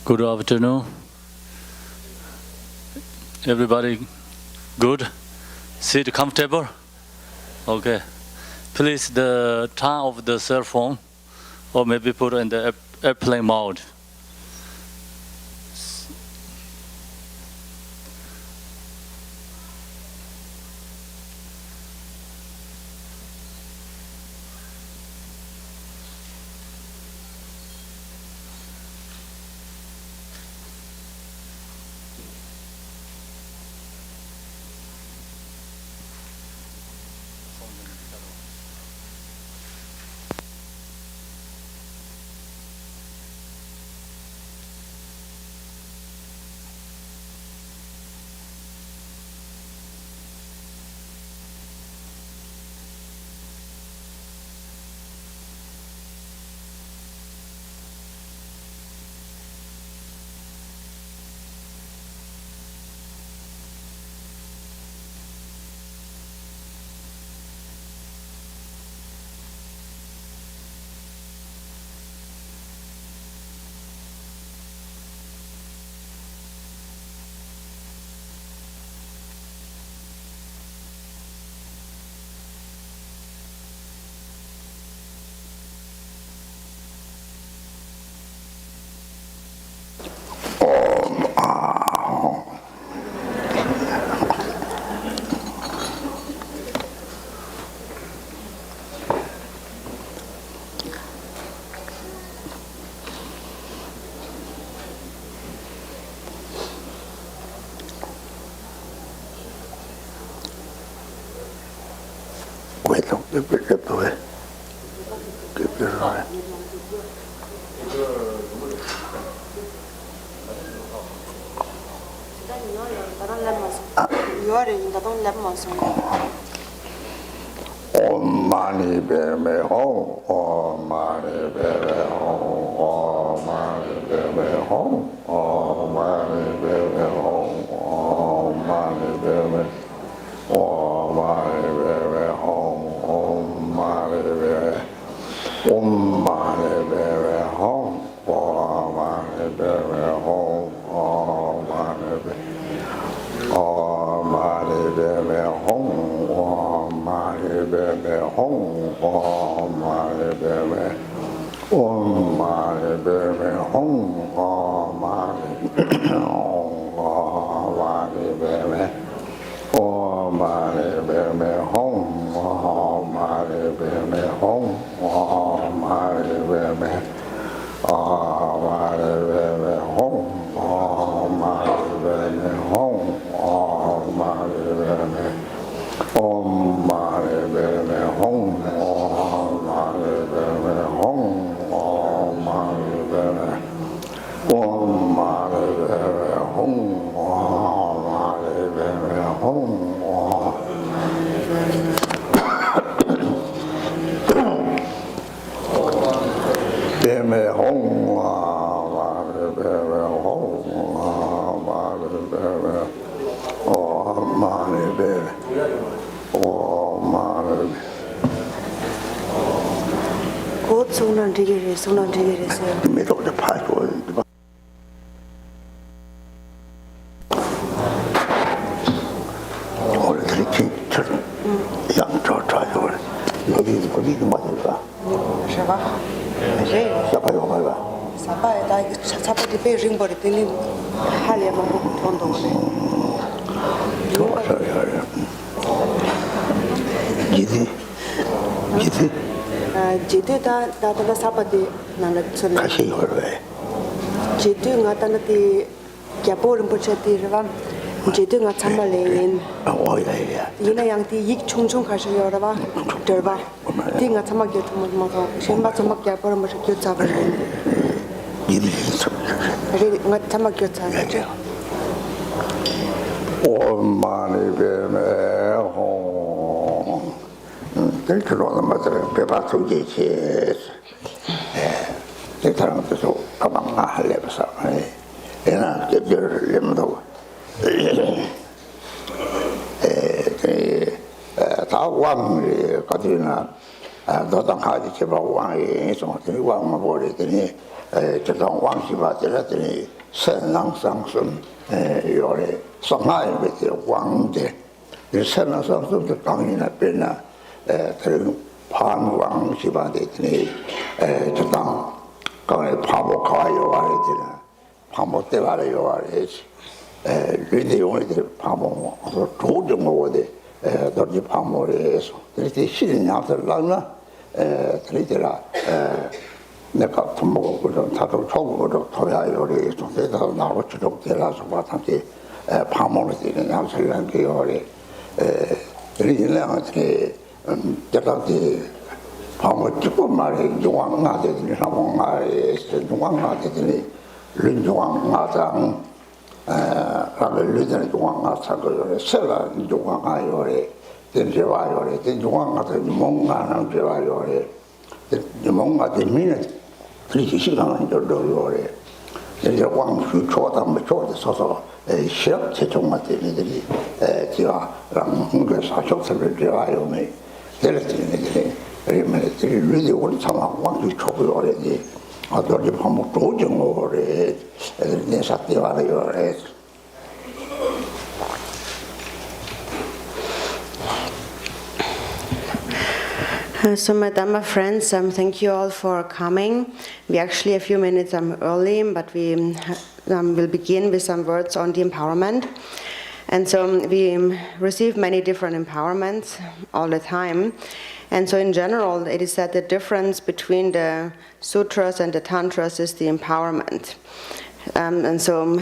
Good afternoon. Everybody good? Sit comfortable? Okay. Please the turn off the cell phone or maybe put it in the airplane mode. Rinpoche Jidu nga tsama leyin. Yina yang di yik chung chung kashi yorwa, derwa. Di nga tsama gyo tsama mato, shenpa tsama gyabora mo shi gyo tsaba leyin. Nga tsama gyo tsaba. Om mani beme hong. Del trono madre beba tuji ches. Del trono so kamang ahale basa. Ena kedir lemdo. Ta wang kadina 너당 가지 제발 왕이 송들이 왕만 버리더니 저당 왕시바 들었더니 선랑상선 요래 성하에 밑에 왕대 선랑상선도 당이나 빼나 그런 반왕시바 되더니 저당 강에 파보 가요 말이더니 파보 때 말이요 말이지 류대용이들 파보 도정 먹어대 너희 파모에서 그렇게 실은 양들 나나 그러더라 내가 돈 먹고 다들 초보로 토야요 그래서 내가 나고 주로 되라서 바탕에 파모를 되는 양들 난게요 그래서 저렇게 파모 찍고 말해 중앙나대들이 상황에 중앙나대들이 른중앙나장 라벨 리더는 중앙나사거래 세라 중앙아요래 된제와요래 된중앙나서 뭔가는 제와요래 뭔가 되면 그렇게 시간은 저러요래 이제 왕수 초담 초대 서서 시럽 최종만 되는들이 제가 홍대 사적설을 제와요네 데려지는들이 그러면 우리 우리 참 왕수 초고요래 아들이 한번 도정오래 내 사태 와요. So, Madam, friends, thank you all for coming. We actually a few minutes early, but we will begin with some words on the empowerment. And so we receive many different empowerments all the time. And so in general, it is that the difference between the sutras and the tantras is the empowerment. And so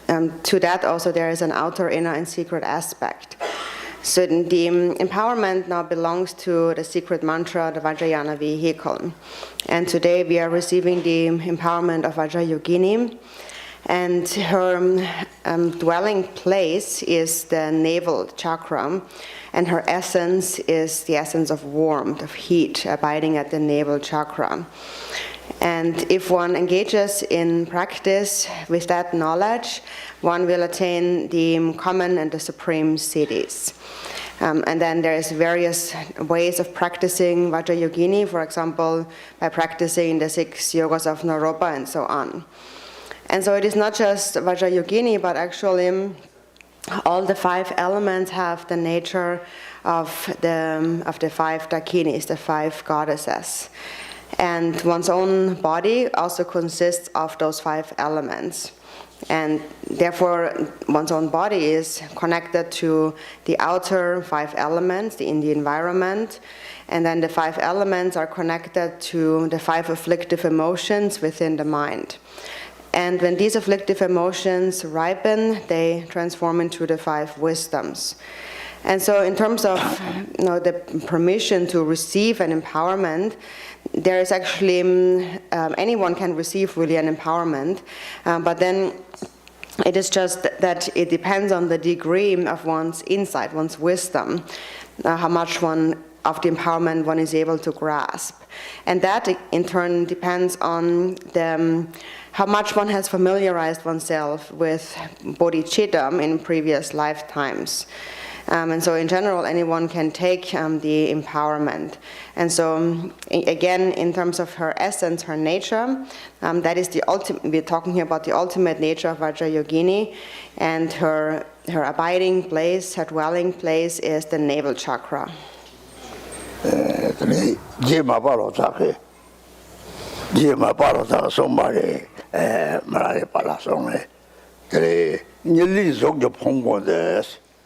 to that also there is an outer, inner, and secret aspect. So the empowerment now belongs to the secret mantra, the Vajrayana vehicle. And today we are receiving the empowerment of Vajrayogini. And her dwelling place is the navel chakra, and her essence is the essence of warmth, of heat, abiding at the navel chakra. And if one engages in practice with that knowledge, one will attain the common and the supreme siddhis. And then there's various ways of practicing Vajrayogini, for example, by practicing the 6 yogas of Naropa and so on. And so it is not just Vajrayogini, but actually all the 5 elements have the nature of the 5 Dakinis, the 5 goddesses. And one's own body also consists of those 5 elements. And therefore, one's own body is connected to the outer 5 elements in the environment. And then the 5 elements are connected to the 5 afflictive emotions within the mind. And when these afflictive emotions ripen, they transform into the 5 wisdoms. And so in terms of the permission to receive an empowerment, there is actually, anyone can receive really an empowerment, but then it is just that it depends on the degree of one's insight, one's wisdom, how much of the empowerment one is able to grasp. And that in turn depends on how much one has familiarized oneself with bodhicitta in previous lifetimes. And so in general, anyone can take the empowerment. And so again, in terms of her essence, her nature, that is the ultimate, we're talking here about the ultimate nature of Vajrayogini, and her abiding place, her dwelling place is the navel chakra.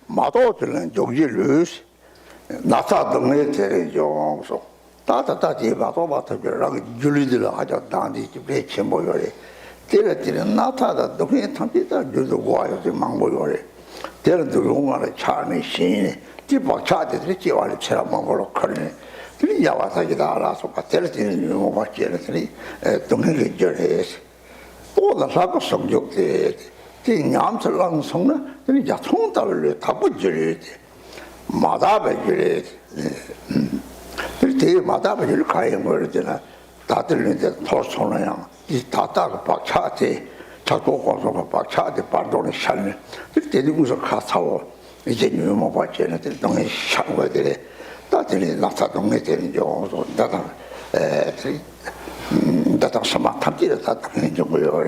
마도들은 조지르스 나타등에 대해서 다다다지 마도바터라고 줄이들 하자 단지 집에 첨보요래 때려들은 나타다 동네 탐지다 줄도 와요 망보요래 때려도 용화를 차는 신이 뒤박차들이 지와를 처럼 망보로 커네 그리 야와사기다 알아서 때려들은 용화 받지르더니 동네에 절해서 또다 사고 성적대 냠슬랑 성나 이 자통달을 다부지리 마다베지리 그때 마다베지를 가야 버리잖아 다들는데 토소나야 이 다다가 박차대 자꾸 고소가 박차대 반도는 샬네 그때 누구서 가사워 이제 뉴모 받지는 동네 샤고들이 다들이 나타동에 되는 경우도 나다 나다 서막 탐지를 다 되는 경우요.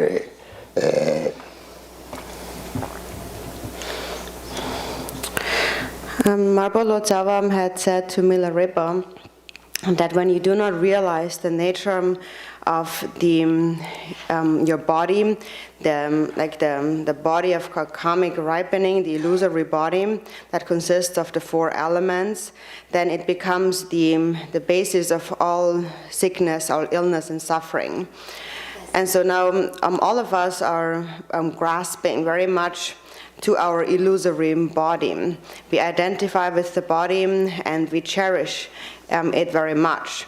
Marbolo Javam had said to Milarepa that when you do not realize the nature of the your body, the body of karmic ripening, the illusory body that consists of the 4 elements, then it becomes the basis of all sickness, all illness and suffering. And so now all of us are grasping very much to our illusory body. We identify with the body and we cherish it very much.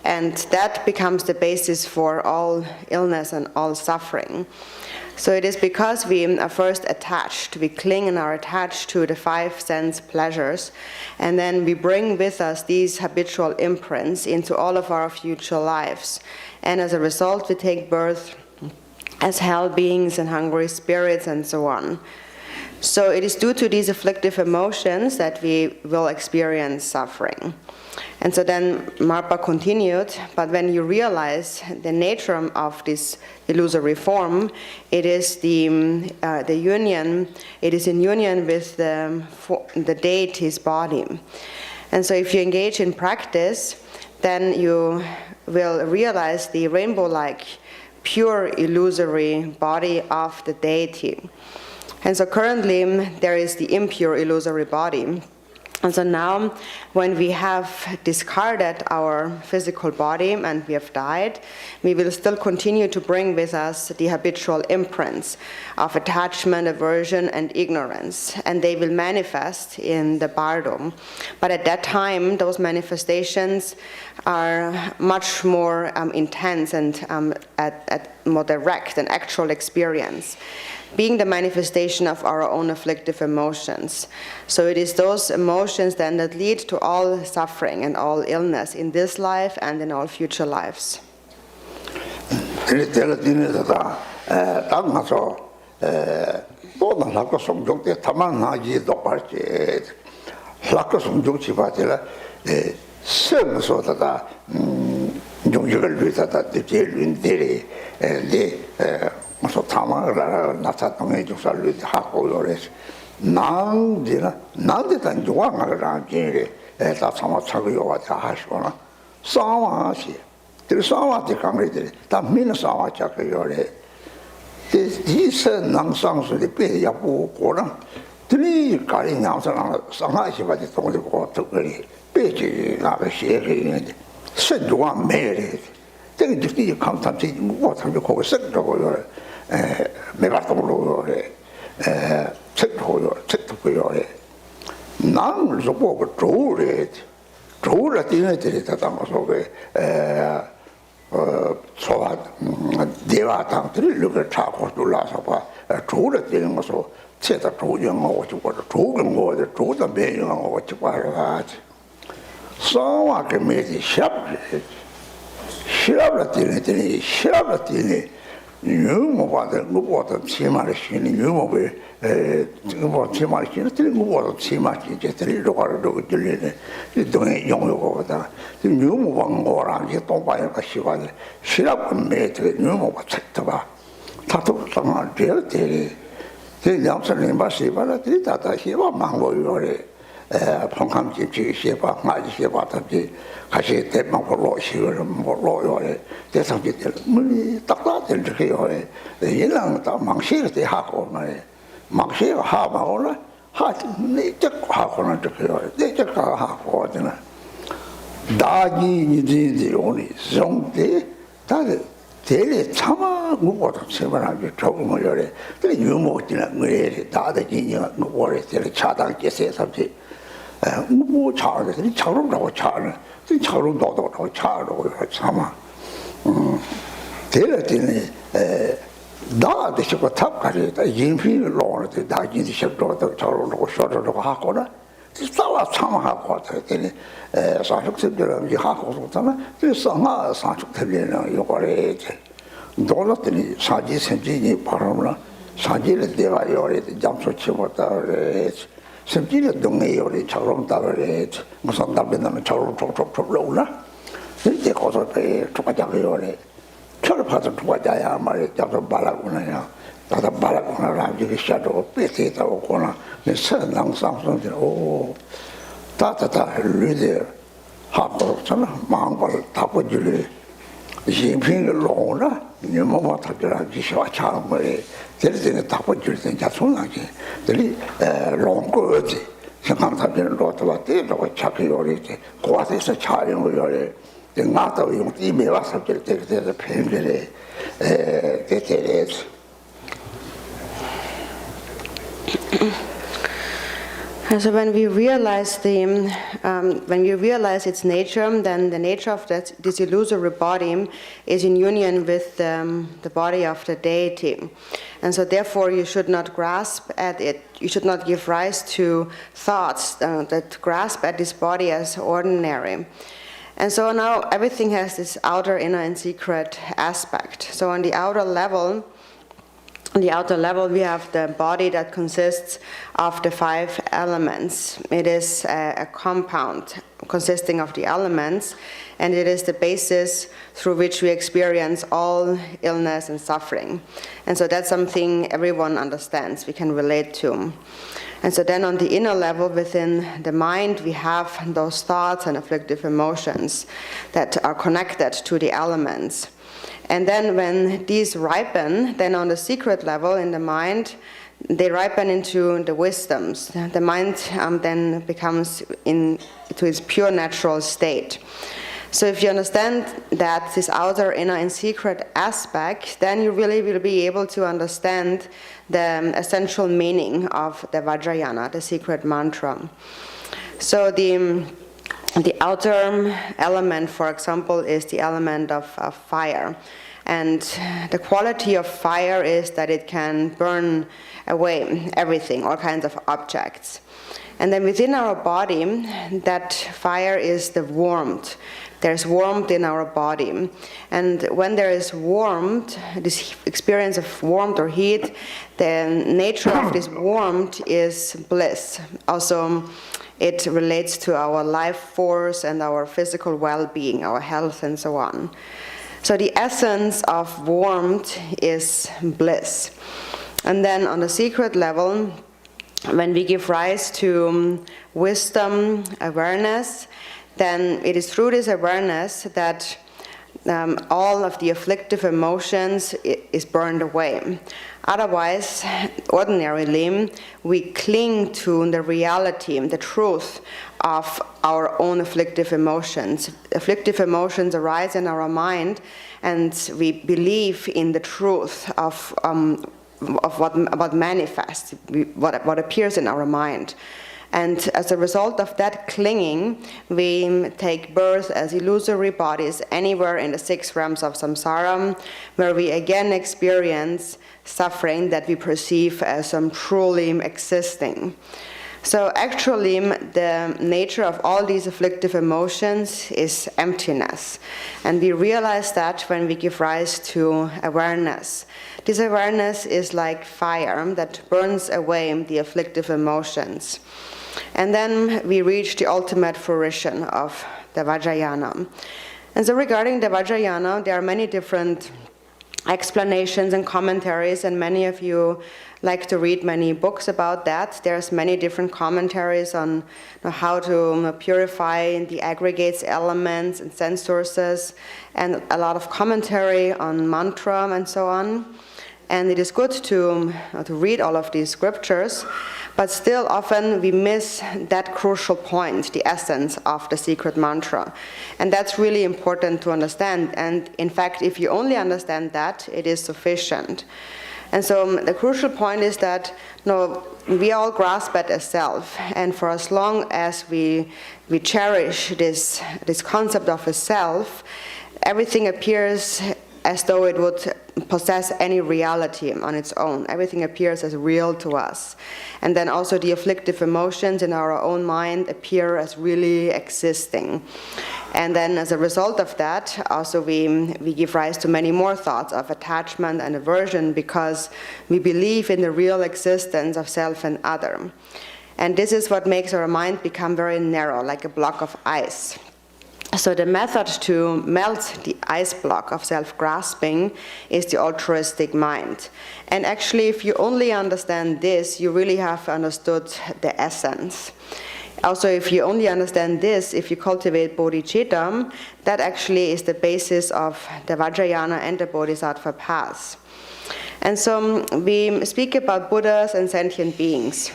And that becomes the basis for all illness and all suffering. So it is because we are first attached, we cling and are attached to the 5 sense pleasures, and then we bring with us these habitual imprints into all of our future lives. And as a result, we take birth as hell beings and hungry spirits and so on. So it is due to these afflictive emotions that we will experience suffering. And so then Marpa continued, but when you realize the nature of this illusory form, it is the union, it is in union with the deity's body. And so if you engage in practice, then you will realize the rainbow-like, pure illusory body of the deity. And so currently there is the impure illusory body. And so now when we have discarded our physical body and we have died, we will still continue to bring with us the habitual imprints of attachment, aversion, and ignorance. And they will manifest in the bardo. But at that time, those manifestations are much more intense and more direct and actual experience, being the manifestation of our own afflictive emotions. So it is those emotions then that lead to all suffering and all illness in this life and in all future lives. so tamara nata tonge jusalu hapo yores nangdina nangdetan juanga ranjire ta sama chaguyo wa hashona sawashi tir sawati kamride ta min sawa chakayore this nangsang so de pe yapu koran tri kari nyamsana sangashi ba de tonge ko tokari peji na be shege se juwa mere这个就是你看他这我他就可生着个没法动了吃着个那如果个煮了第二天他当说个说对吧当这那个茶锅都拉上吧煮了第二说吃的煮样我就我煮跟我的煮的没样我就把它烧啊个没得下싫어버렸더니 싫어버렸더니 유모바들 무보다 치마를 신이 유모베 뭐 치마를 신이 무보다 치마지 이제 들이로 가려고 들리네 이 동네 용어보다 유모방 거랑 이제 동바이가 시간을 싫어버린 매트 유모바 책도봐 다도 상황 되었대 제 양선님 마시바라 들이다다 시바 망고요래 평감지 지시바 마지시바 답지 같이 대망 로시를 로요래 대상지들 물이 딱딱들 저게요 얘랑 다 망시를 대 하고 말에 망시가 하마오라 하네 적 하고는 저게요 내적 하고 하잖아 다기니지 오니 정대 다들 대리 참아 무엇도 세번하게 조금을 요래 그 유모지나 왜 다들 기냐 뭐래 대리 차단께서 삼지 뭐 차를 차로라고 차는 차로 너도라고 차로 참아 대리는 나한테 저거 탑가리다 인피를 놓는데 다기니 싶어도 차로라고 쇼로라고 하거나 싸워 참하고 되더니 사족들은 이제 하고 그러잖아 그래서 사족들이는 요거래 놀랐더니 사지 생진이 바람나 사지를 내가 요래 잠수 치고다 그래 Simply don't you challenge that musan dabin challenge rolla. They cause a tomajaviore. Chorpata tomaja, Mari, Dr. Balaguna, Dr. Balaguna, you shadow, Petita or Kona, the sun long something. Oh, Tata, really, half of some Mongol, Tapo Julie. Jinping Lona, you know, Gisha Chamber, there is in the top of Julie and Jasunaki, the long goods. Sometimes I've been a lot of it, or Chucky or it, what is a child or the matter of your email subject, the pain, get it. And so when we realize its nature, then the nature of this illusory body is in union with the body of the deity. And so therefore you should not grasp at it, you should not give rise to thoughts that grasp at this body as ordinary. And so now everything has this outer, inner, and secret aspect. So on the outer level, we have the body that consists of the 5 elements. It is a compound consisting of the elements, and it is the basis through which we experience all illness and suffering. And so that's something everyone understands, we can relate to. And so then on the inner level within the mind, we have those thoughts and afflictive emotions that are connected to the elements. And then when these ripen, then on the secret level in the mind, they ripen into the wisdoms. The mind then becomes into its pure natural state. So if you understand that this outer, inner, and secret aspect, then you really will be able to understand the essential meaning of the Vajrayana, the secret mantra. So the outer element, for example, is the element of fire. And the quality of fire is that it can burn away everything, all kinds of objects. And then within our body, that fire is the warmth. There's warmth in our body. And when there is warmth, this experience of warmth or heat, the nature of this warmth is bliss. Also, it relates to our life force and our physical well-being, our health, and so on. So the essence of warmth is bliss. And then on the secret level, when we give rise to wisdom, awareness, then it is through this awareness that all of the afflictive emotions is burned away. Otherwise, ordinarily, we cling to the reality, the truth of our own afflictive emotions. Afflictive emotions arise in our mind, and we believe in the truth of what manifests, what appears in our mind. And as a result of that clinging, we take birth as illusory bodies anywhere in the 6 realms of samsara, where we again experience suffering that we perceive as truly existing. So actually, the nature of all these afflictive emotions is emptiness. And we realize that when we give rise to awareness. This awareness is like fire that burns away the afflictive emotions. And then we reach the ultimate fruition of the Vajrayana. And so regarding the Vajrayana, there are many different explanations and commentaries, and many of you like to read many books about that. There's many different commentaries on how to purify the aggregates, elements, and sense sources, and a lot of commentary on mantra and so on. And it is good to read all of these scriptures, but still often we miss that crucial point, the essence of the secret mantra. And that's really important to understand. And in fact, if you only understand that, it is sufficient. And so the crucial point is that we all grasp at a self. And for as long as we cherish this concept of a self, everything appears as though it would possess any reality on its own. Everything appears as real to us. And then also the afflictive emotions in our own mind appear as really existing. And then as a result of that, also we give rise to many more thoughts of attachment and aversion because we believe in the real existence of self and other. And this is what makes our mind become very narrow, like a block of ice. So the method to melt the ice block of self-grasping is the altruistic mind. And actually, if you only understand this, you really have understood the essence. Also, if you only understand this, if you cultivate bodhicitta, that actually is the basis of the Vajrayana and the Bodhisattva paths. And so we speak about Buddhas and sentient beings.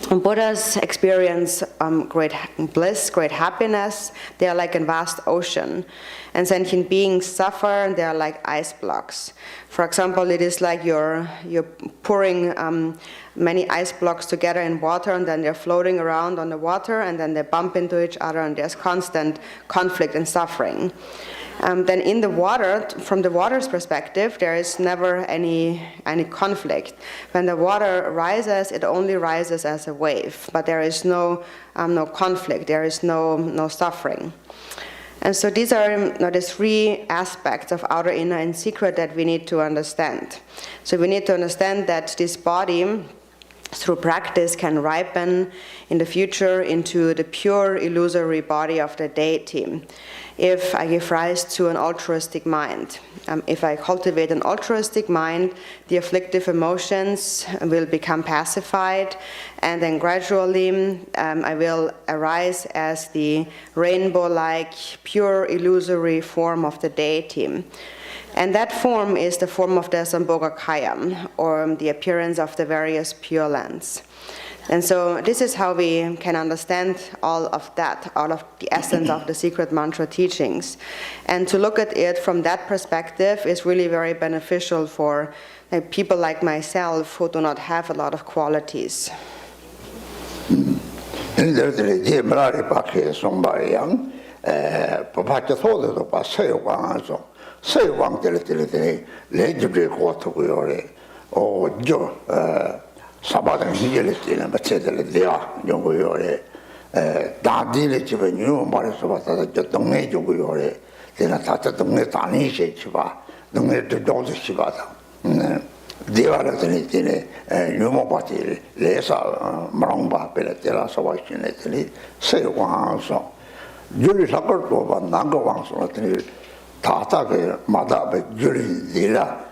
Buddhas experience great bliss, great happiness. They are like a vast ocean. And sentient beings suffer, and they are like ice blocks. For example, it is like you're pouring many ice blocks together in water, and then they're floating around on the water, and then they bump into each other, and there's constant conflict and suffering. Then in the water, from the water's perspective, there is never any conflict. When the water rises, it only rises as a wave, but there is no conflict, there is no suffering. And so these are the three aspects of outer, inner, and secret that we need to understand. So we need to understand that this body, through practice, can ripen in the future into the pure illusory body of the deity. If I give rise to an altruistic mind, if I cultivate an altruistic mind, the afflictive emotions will become pacified, and then gradually I will arise as the rainbow-like, pure illusory form of the deity. And that form is the form of the Sambhogakaya, or the appearance of the various pure lands. And so this is how we can understand all of that, all of the essence of the secret mantra teachings. And to look at it from that perspective is really very beneficial for people like myself who do not have a lot of qualities. 사바당 희jel을 때는 마체들 돼야 연구요래 다디를 집에 뉴 말해서 봤다 저 동네 연구요래 내가 다저 동네 다니시 집아 동네도 정도 집아다 대화를 때는 뉴모 파티 레사 마랑바 베레텔라 소바시네들이 세왕서 줄이 사거도 봐 난거 왕소들이 다다게 마다베 줄이 되라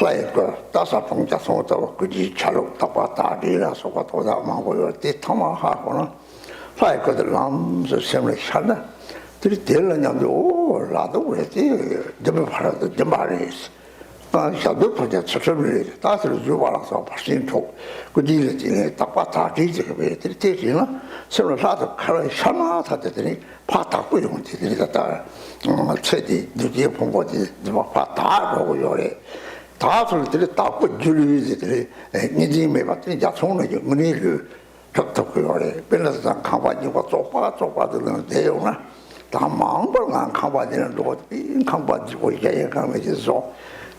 like that's a point that sort of good chalo tapata dira so what was that mango te tama ha kono like the lambs similar shana to tell and oh la do it the part of the maris shall do project certainly that's the juvala so passing to good deal in tapata dira te tina similar lot of current shana that pata ku yung te that chedi the pombo the pata go yore 다들들이 딱고 줄이들이 니지메 같은 자손의 문의를 적적거려 변해서 강바지고 쪽바들은 돼요나 다 망벌만 강바지는 로비 강바지고 이제 가면서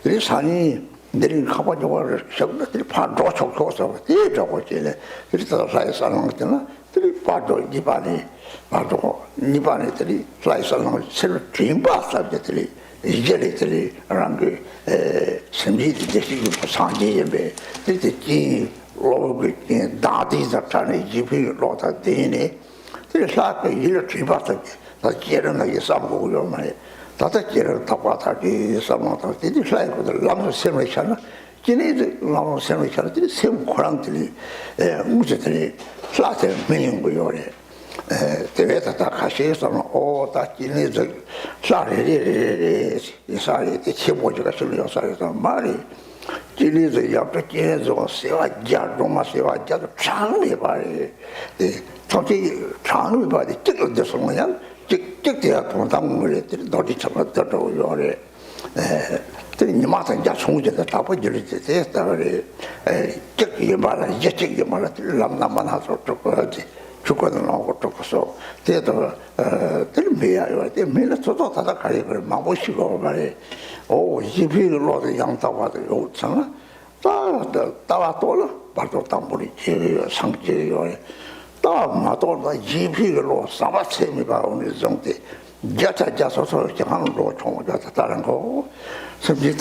이 산이 내린 강바지고 적들이 파도 적고서 뒤적고 지네 그래서 사이사는 것들은 들이 파도 이반이 파도 이반이들이 사이사는 새로 dream바사들이 이제들이 랑게 심리들이 되시고 상계에 되게 로그 다디자타네 지피 로타 되네 그래서 이를 뒤바서 다 계란하게 싸먹고요 말이야 다다 계란 타파타기 싸먹다 되게 사이코들 남서 세메샤나 지네들 남서 세메샤들이 셈 코랑들이 무제들이 플라테 메뉴 거요래 대회다 가시에서 오다 지네들 사례리 이사리 대체보지가 실려 사례서 말이 지네들 옆에 지네들 세와자 로마세와자 장례 말이 저기 장례 말이 찍어져서 그냥 찍찍대야 동담을 너리 잡았다고 요래 이 마산 자 총재가 다 버질이 됐다 그래 찍이 말아 찍이 말아 남남만 하서 조금하지 죽거든 하고 조금서 대도 들매야요 대매는 저도 다 가리고 마보시고 말에 오 지피로도 양다와도 요잖아 따와도라 바로 담보리 상제요 따마도라 지피로 사바체미가 오는 정도 자서서 하는로 총자다 다른 거甚至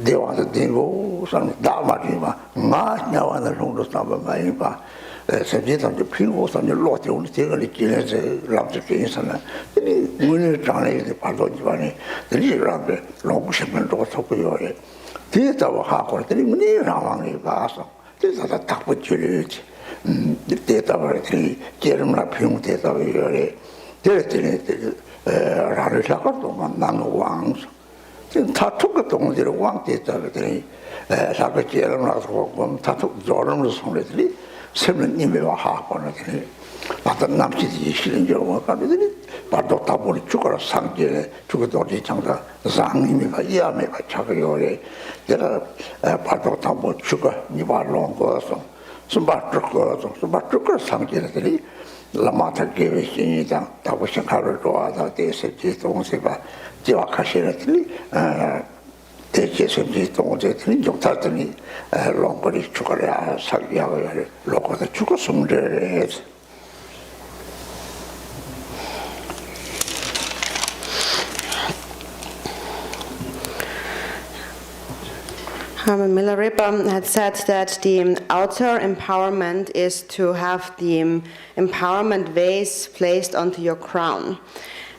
대화도 되고 사람 나말이마 나냐와는 정도 삼아봐야 봐甚至 필고 선을 로테온 대가리 길에서 람스게 있잖아 이 문을 장에 봐도 집안에 들이라고 로고시면 또 속고요 뒤에다가 하고 들이 문이 상황이 봐서 그래서 딱 붙여야지 뒤에다가 들이 제름나 병대다가 이래 들었더니 라를 잡아도 만나는 왕서 지금 다투가 동지를 왕대다더니 자꾸 제름나서 보고 다투 조름을 손에들이 세면님이와 하고는 나도 남치지 싫은 경우가 가더니 바로 다 보니 죽어라 상제에 죽어도 어디 장다 상님이가 이암에가 차그요래 내가 바로 다뭐 죽어 니 발로 거서 숨바죽거 상제들이 라마타 계획이다 다고 생각을 좋아하다 대세지 동세가 지와카시들이 대체선지 동제들이 좋다더니 롱거리 죽어라 사기하고 로고도 죽었으면 돼. Milarepa had said that the outer empowerment is to have the empowerment vase placed onto your crown.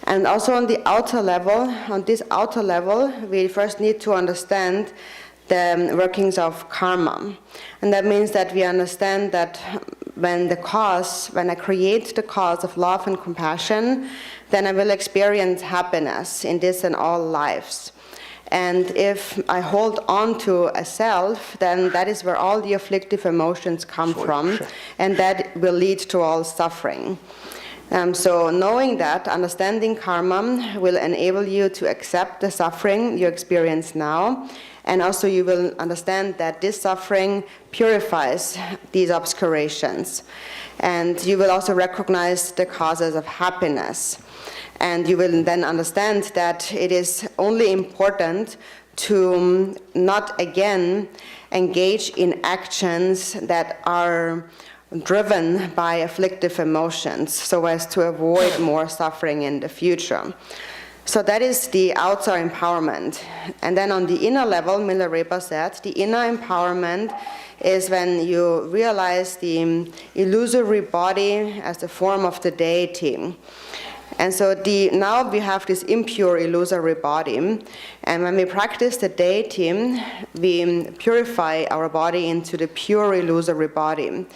And also on this outer level, we first need to understand the workings of karma. And that means that we understand that when I create the cause of love and compassion, then I will experience happiness in this and all lives. And if I hold on to a self, then that is where all the afflictive emotions come from, and that will lead to all suffering. So knowing that, understanding karma will enable you to accept the suffering you experience now, and also you will understand that this suffering purifies these obscurations. And you will also recognize the causes of happiness. And you will then understand that it is only important to not again engage in actions that are driven by afflictive emotions, so as to avoid more suffering in the future. So that is the outer empowerment. And then on the inner level, Milarepa said, the inner empowerment is when you realize the illusory body as the form of the deity. And so now we have this impure illusory body, and when we practice the deity, we purify our body into the pure illusory body.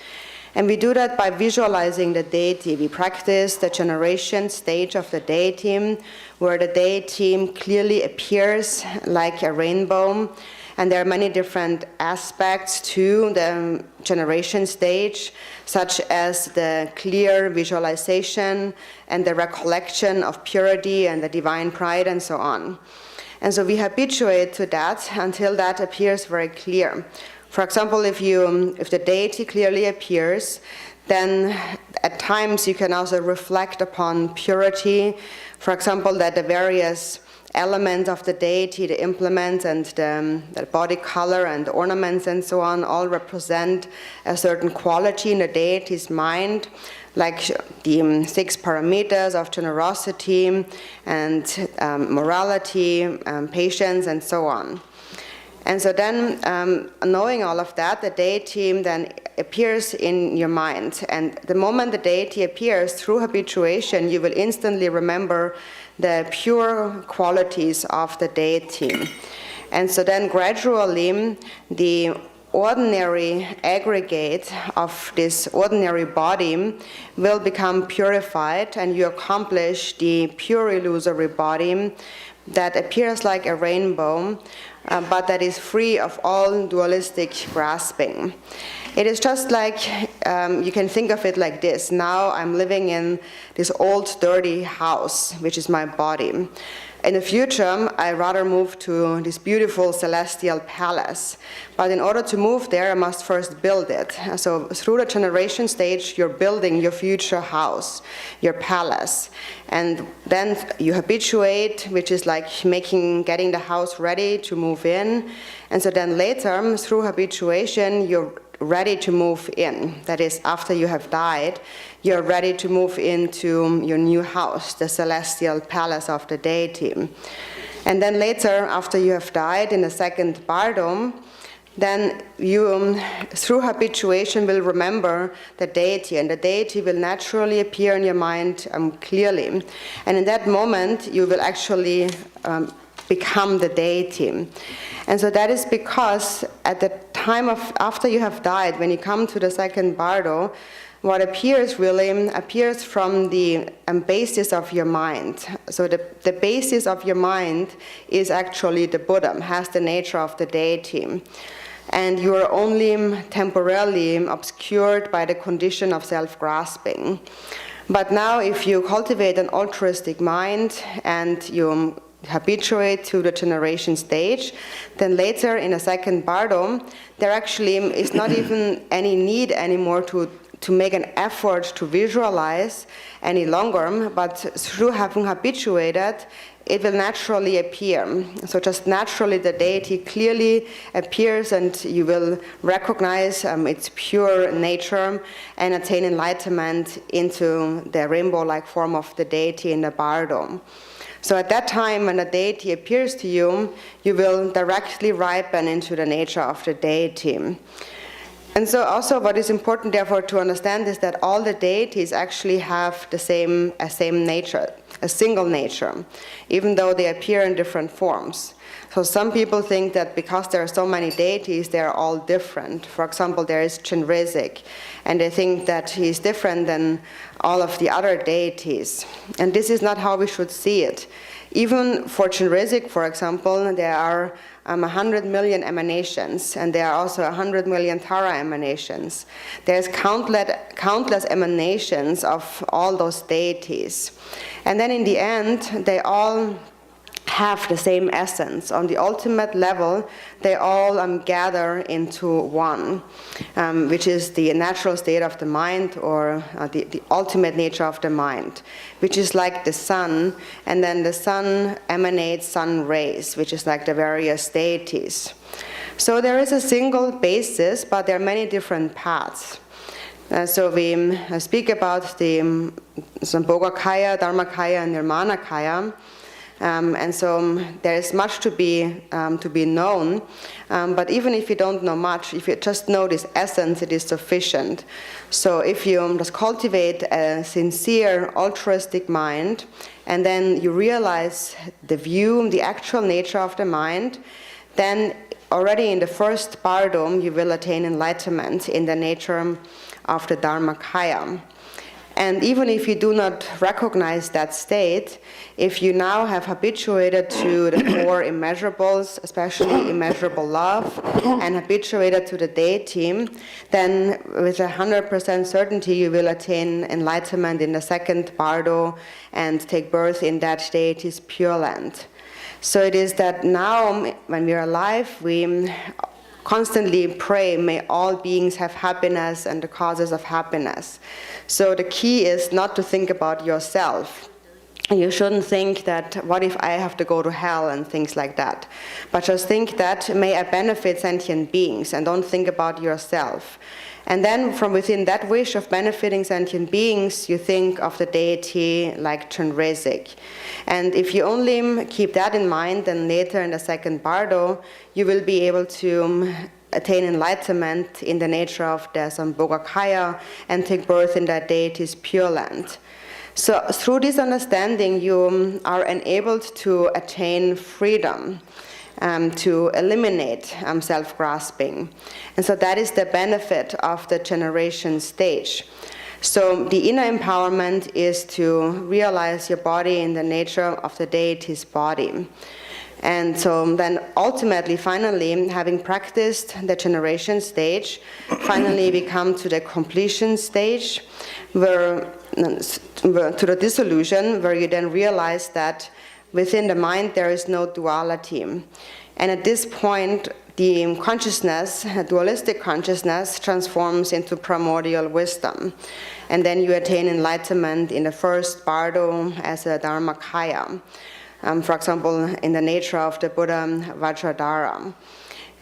And we do that by visualizing the deity. We practice the generation stage of the deity, where the deity clearly appears like a rainbow. And there are many different aspects to the generation stage, such as the clear visualization and the recollection of purity and the divine pride and so on. And so we habituate to that until that appears very clear. For example, if the deity clearly appears, then at times you can also reflect upon purity. For example, that the various elements of the deity, the implements and the body color and the ornaments and so on, all represent a certain quality in the deity's mind, like the 6 parameters of generosity and morality, patience, and so on. And so then, knowing all of that, the deity then appears in your mind. And the moment the deity appears, through habituation, you will instantly remember the pure qualities of the deity. And so then gradually, the ordinary aggregate of this ordinary body will become purified, and you accomplish the pure illusory body that appears like a rainbow, but that is free of all dualistic grasping. It is just like, you can think of it like this. Now I'm living in this old dirty house, which is my body. In the future, I rather move to this beautiful celestial palace. But in order to move there, I must first build it. So through the generation stage, you're building your future house, your palace. And then you habituate, which is like getting the house ready to move in. And so then later, through habituation, you ready to move in. That is, after you have died, you're ready to move into your new house, the celestial palace of the deity. And then later, after you have died in the second bardo, then you, through habituation, will remember the deity, and the deity will naturally appear in your mind clearly. And in that moment, you will actually become the deity. And so that is because at the time of after you have died, when you come to the second bardo, what appears really appears from the basis of your mind. So the basis of your mind is actually the Buddha, has the nature of the deity. And you are only temporarily obscured by the condition of self-grasping. But now if you cultivate an altruistic mind and you habituate to the generation stage, then later in a second bardo, there actually is not even any need anymore to make an effort to visualize any longer, but through having habituated, it will naturally appear. So just naturally the deity clearly appears and you will recognize its pure nature and attain enlightenment into the rainbow-like form of the deity in the bardo. So at that time when the deity appears to you, you will directly ripen into the nature of the deity. And so also what is important therefore to understand is that all the deities actually have the same nature, a single nature, even though they appear in different forms. So some people think that because there are so many deities, they are all different. For example, there is Chenrezig, and they think that he is different than all of the other deities. And this is not how we should see it. Even for Chenrezig, for example, there are 100 million emanations, and there are also 100 million Tara emanations. There's countless emanations of all those deities. And then in the end, they all have the same essence. On the ultimate level, they all gather into one, which is the natural state of the mind, or the ultimate nature of the mind, which is like the sun, and then the sun emanates sun rays, which is like the various deities. So there is a single basis, but there are many different paths. So we speak about the Sambhogakaya, Dharmakaya, and Nirmanakaya. And so there is much to be known, but even if you don't know much, if you just know this essence, it is sufficient. So if you just cultivate a sincere altruistic mind, and then you realize the view, the actual nature of the mind, then already in the first bardo you will attain enlightenment in the nature of the Dharmakaya. And even if you do not recognize that state, if you now have habituated to the four immeasurables, especially immeasurable love, and habituated to the deity, then with 100% certainty you will attain enlightenment in the second bardo and take birth in that deity's pure land. So it is that now, when we are alive, we constantly pray, may all beings have happiness and the causes of happiness. So the key is not to think about yourself. You shouldn't think that, what if I have to go to hell and things like that. But just think that, may I benefit sentient beings, and don't think about yourself. And then from within that wish of benefiting sentient beings, you think of the deity like Chenrezig. And if you only keep that in mind, then later in the second bardo, you will be able to attain enlightenment in the nature of the Sambhogakaya and take birth in that deity's pure land. So through this understanding, you are enabled to attain freedom. To eliminate self-grasping. And so that is the benefit of the generation stage. So the inner empowerment is to realize your body in the nature of the deity's body. And so then ultimately, finally, having practiced the generation stage, finally we come to the completion stage, to the dissolution, where you then realize that within the mind there is no duality. And at this point, the consciousness, dualistic consciousness, transforms into primordial wisdom. And then you attain enlightenment in the first bardo as a Dharmakaya. For example, in the nature of the Buddha Vajradhara.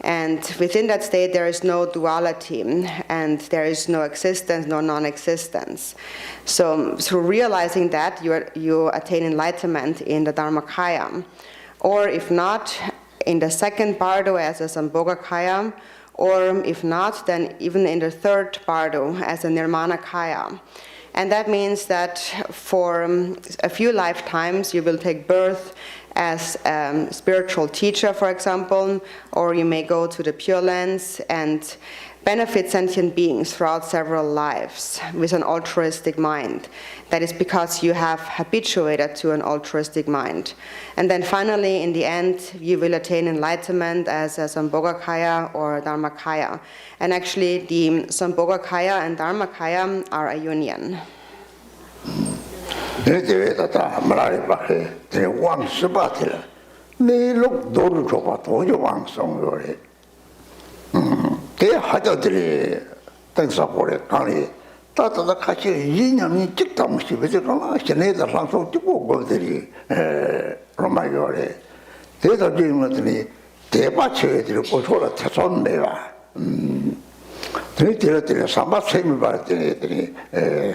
And within that state, there is no duality, and there is no existence, no non-existence. So through realizing that, you attain enlightenment in the Dharmakaya. Or if not, in the second bardo as a Sambhogakaya, or if not, then even in the third bardo as a Nirmanakaya. And that means that for a few lifetimes you will take birth as a spiritual teacher, for example, or you may go to the Pure Lands and benefit sentient beings throughout several lives with an altruistic mind. That is because you have habituated to an altruistic mind. And then finally, in the end, you will attain enlightenment as a Sambhogakaya or Dharmakaya. And actually, the Sambhogakaya and Dharmakaya are a union. 따따다 같이 인연이 찍다무시 베저가 전에다 상속 찍고 거들이 로마요래 대다 주임들이 대바쳐들이 고소라 태선 내가 들이 삼바세미 바들이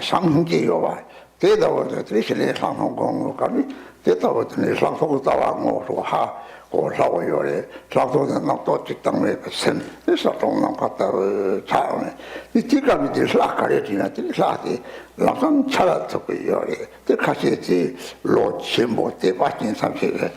상흥계요 봐 대다워들이 신의 상홍공을 가니 대다워들이 상속을 따와고 하 고사고요래 상속은 또 직당에 선 그래서 동남 갔다 자네 이 뒤감이 슬라카레지나들이 슬라디 라상 차라토고요래 그 같이 로침보 대바진 상식에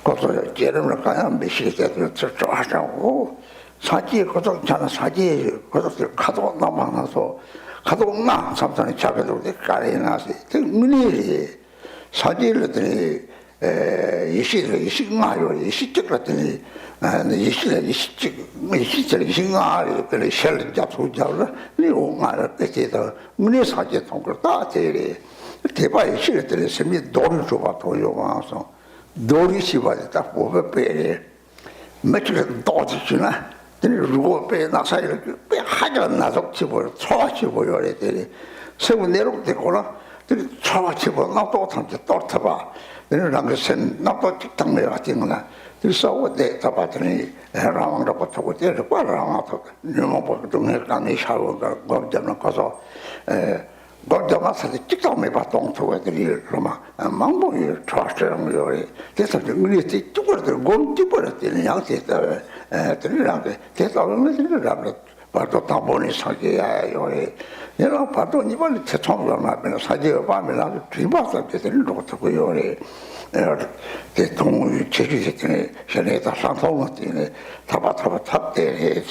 고소 제름을 가야 미시게들 저하자고 사지에 고소 자나 사지에 고소 가도 남아서 가도 나 삼산에 작아도 까리나시 문이 사지들이 이시가요 이시적 같더니 이시가 그래 셀 잡수자로 니오마를 때에다 문에 사제 통걸 다 되리 대바이 실들이 sem이 도를 줘봐 도요 와서 도리 시바에 딱 보고 빼래 며칠 도지나 근데 누구 빼 나사이를 빼 하자 나서 집을 초아치 보여야 되리 세고 내려오거나 그 초아치 보 나도 탐지 떨어봐 내가 그선 나도 직당에 왔지나 그래서 어때 잡았더니 라왕도 붙고 때려 빨아라고 너무 보통 강에 샤워가 거기는 가서 거기서 직당에 봤던 소들이 로마 망보이 트러스트는 요리 그래서 우리 뒤쪽으로 곰집어들이 양태다 들이라게 대답을 들으라고 봐도 담보니 사기야 요리 내가 봐도 이번에 최초로 나면 사지어 밤에나 뒤바서 되는 것도 요리 대통령이 제주했더니 전에다 상통했더니 타바타바 탑대해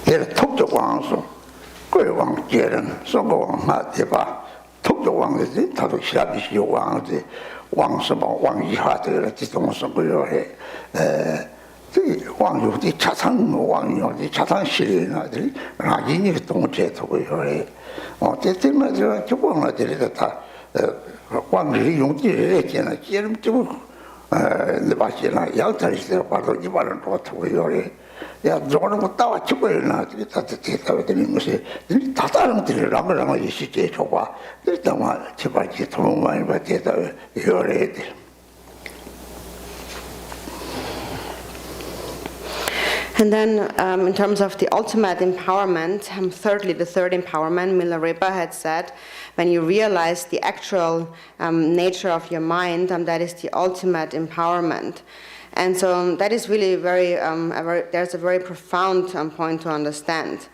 내가 톡적왕수 꿀왕제는 성공왕 하대바 톡적왕이지 다도 시합이 왕지 왕스모 왕이하들 지동성고요해 왕유디 차상 왕유디 차상실이나들이 라진이 동체토고요해 어쨌든 저 조금아들이 다 왕들이 용기를 했잖아. 지금 좀 내봤잖아. 양탈이서 봐도 이발은 못하고요. 야, 저거는 뭐 따와 죽어야나. 다 대답했더니 무슨 다 다른 들이라고 이시제 줘봐. 일단 제발 돈 많이 받겠다. 이거래. And then, in terms of the ultimate empowerment, thirdly, the third empowerment, Milarepa had said, when you realize the actual nature of your mind, that is the ultimate empowerment. And so that is really there's a very profound point to understand.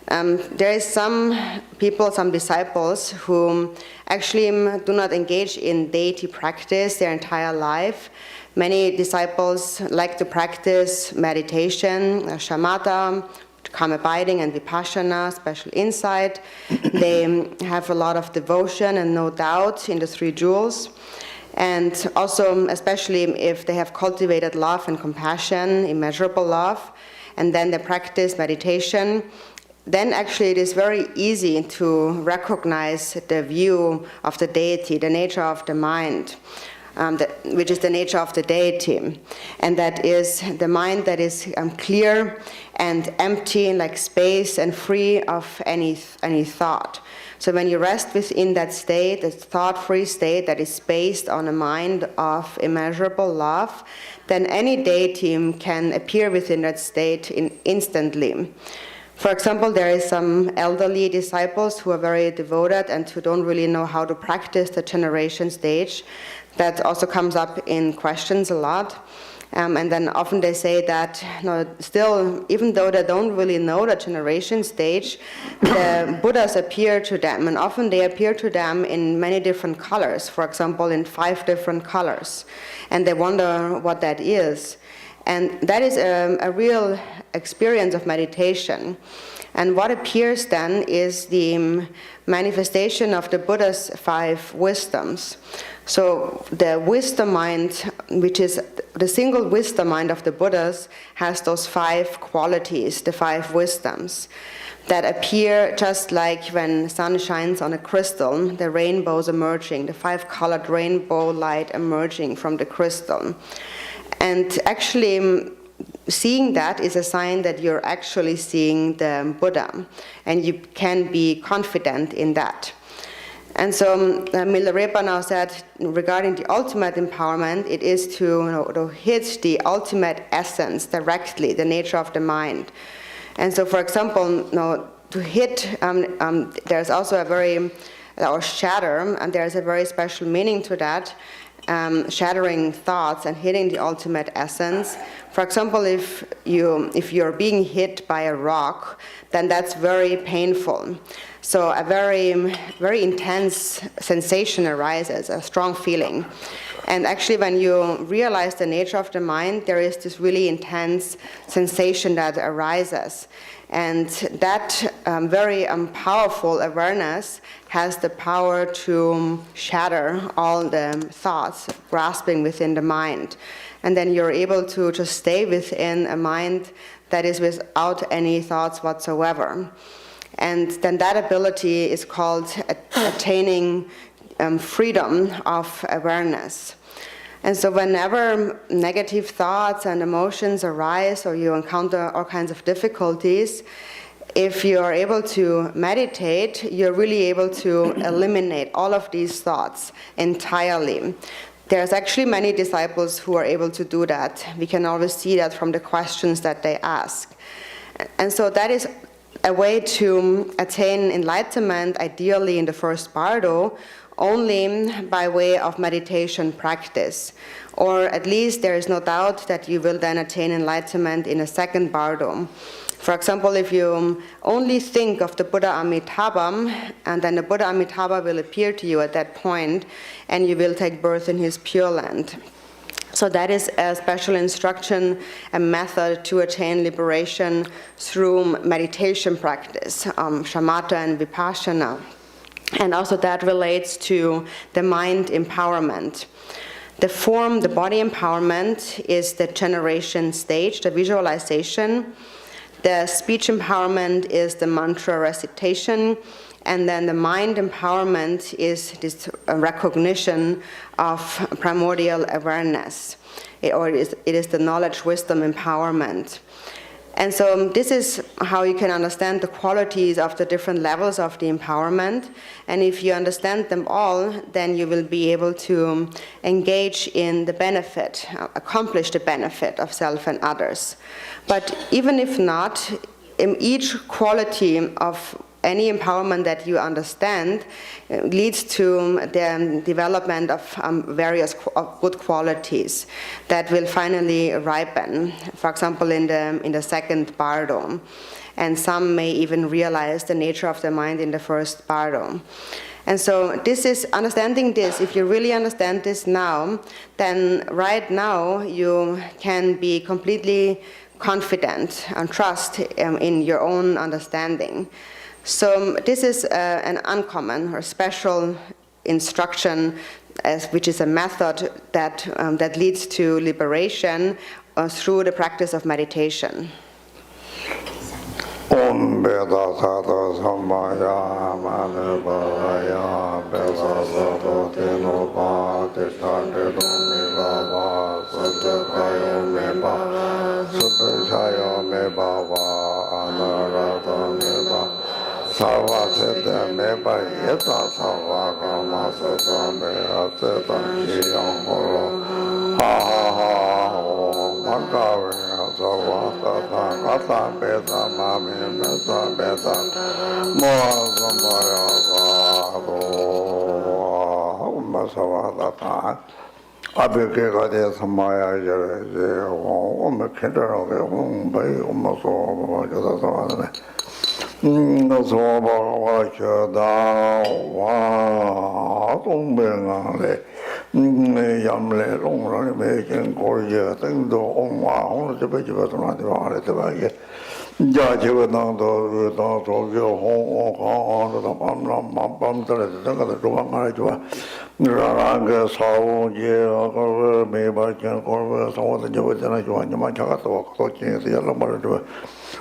There is some people, some disciples, who actually do not engage in deity practice their entire life. Many disciples like to practice meditation, shamatha, calm abiding, and vipassana, special insight. They have a lot of devotion and no doubt in the three jewels. And also, especially if they have cultivated love and compassion, immeasurable love, and then they practice meditation, then actually it is very easy to recognize the view of the deity, the nature of the mind. Which is the nature of the deity, and that is the mind that is clear and empty, like space, and free of any thought. So when you rest within that state, the thought-free state that is based on a mind of immeasurable love, then any deity can appear within that state instantly. For example, there is some elderly disciples who are very devoted and who don't really know how to practice the generation stage. That also comes up in questions a lot. And then often they say that still, even though they don't really know the generation stage, the Buddhas appear to them, and often they appear to them in many different colors, for example, in 5 different colors. And they wonder what that is. And that is a real experience of meditation. And what appears then is the manifestation of the Buddha's 5 wisdoms. So the wisdom mind, which is the single wisdom mind of the Buddhas, has those 5 qualities, the 5 wisdoms, that appear just like when sun shines on a crystal, the rainbows emerging, the 5-colored rainbow light emerging from the crystal. And actually, seeing that is a sign that you're actually seeing the Buddha, and you can be confident in that. And so Milarepa now said, regarding the ultimate empowerment, it is to hit the ultimate essence directly, the nature of the mind. And so, for example, to hit, there's also a very, or shatter, and there's a very special meaning to that. Shattering thoughts and hitting the ultimate essence. For example, if you're being hit by a rock, then that's very painful. So a very, very intense sensation arises, a strong feeling. And actually, when you realize the nature of the mind, there is this really intense sensation that arises. And that very powerful awareness has the power to shatter all the thoughts grasping within the mind. And then you're able to just stay within a mind that is without any thoughts whatsoever. And then that ability is called attaining freedom of awareness. And so whenever negative thoughts and emotions arise or you encounter all kinds of difficulties, if you are able to meditate, you're really able to eliminate all of these thoughts entirely. There's actually many disciples who are able to do that. We can always see that from the questions that they ask. And so that is a way to attain enlightenment, ideally in the first bardo, only by way of meditation practice. Or at least there is no doubt that you will then attain enlightenment in a second bardo. For example, if you only think of the Buddha Amitabha, and then the Buddha Amitabha will appear to you at that point, and you will take birth in his Pure Land. So that is a special instruction, a method to attain liberation through meditation practice, shamatha and vipassana. And also that relates to the mind empowerment. The form, the body empowerment, is the generation stage, the visualization. The speech empowerment is the mantra recitation. And then the mind empowerment is this recognition of primordial awareness, it is the knowledge wisdom empowerment. And so this is how you can understand the qualities of the different levels of the empowerment. And if you understand them all, then you will be able to engage in the benefit, accomplish the benefit of self and others. But even if not, in each quality of any empowerment that you understand leads to the development of various good qualities that will finally ripen. For example, in the second bardo, and some may even realize the nature of the mind in the first bardo. And so this is understanding this. If you really understand this now, then right now you can be completely confident and trust in your own understanding. So this is an uncommon or special instruction, which is a method that leads to liberation through the practice of meditation. Om Veda Sata Samaya Manubaya Veda Sata Tinopa Tishante Domi Baba Satakayo Me Baba Supachaya Me Baba Anarata Me Baba Sarva Sete Meba Yeta Sarva Kama Seta Mea Seta Shiyangolo Ha Ha Ha Makawe Sarva Sata Kata Beta Mami Mesa Beta Moa Samaya Sado Masava Sata Abeke Gade Samaya Jere Ome Kendra Bay Umaso Jada Savane Soba Chada Wa Tongbengale Yamle Long making Korea thing do on Wa Tibet Jajivanando Tokyo Hong Kong on the Pam the Ranga Sao Ye Meba Jan Corvus or the Javana Yamachaka Coaching the Yellow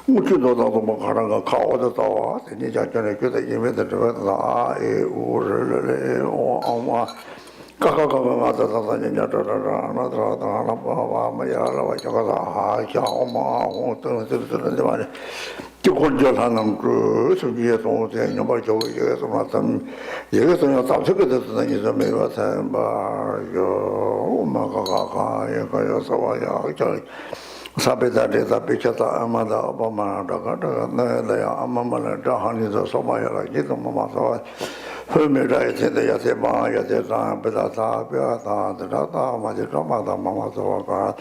Mucho Makaranga Kao the Tawa, the Nijakan, the Yimit, the Ur Kaka Sabita Desa Pichata Amada Obama Dakata, Amamala Dahani, the Somaya, Gitamama, Hermida, the Yasema, Yaseta, Bedata, Beata, the Data, Majicamada, Mama Sawaka,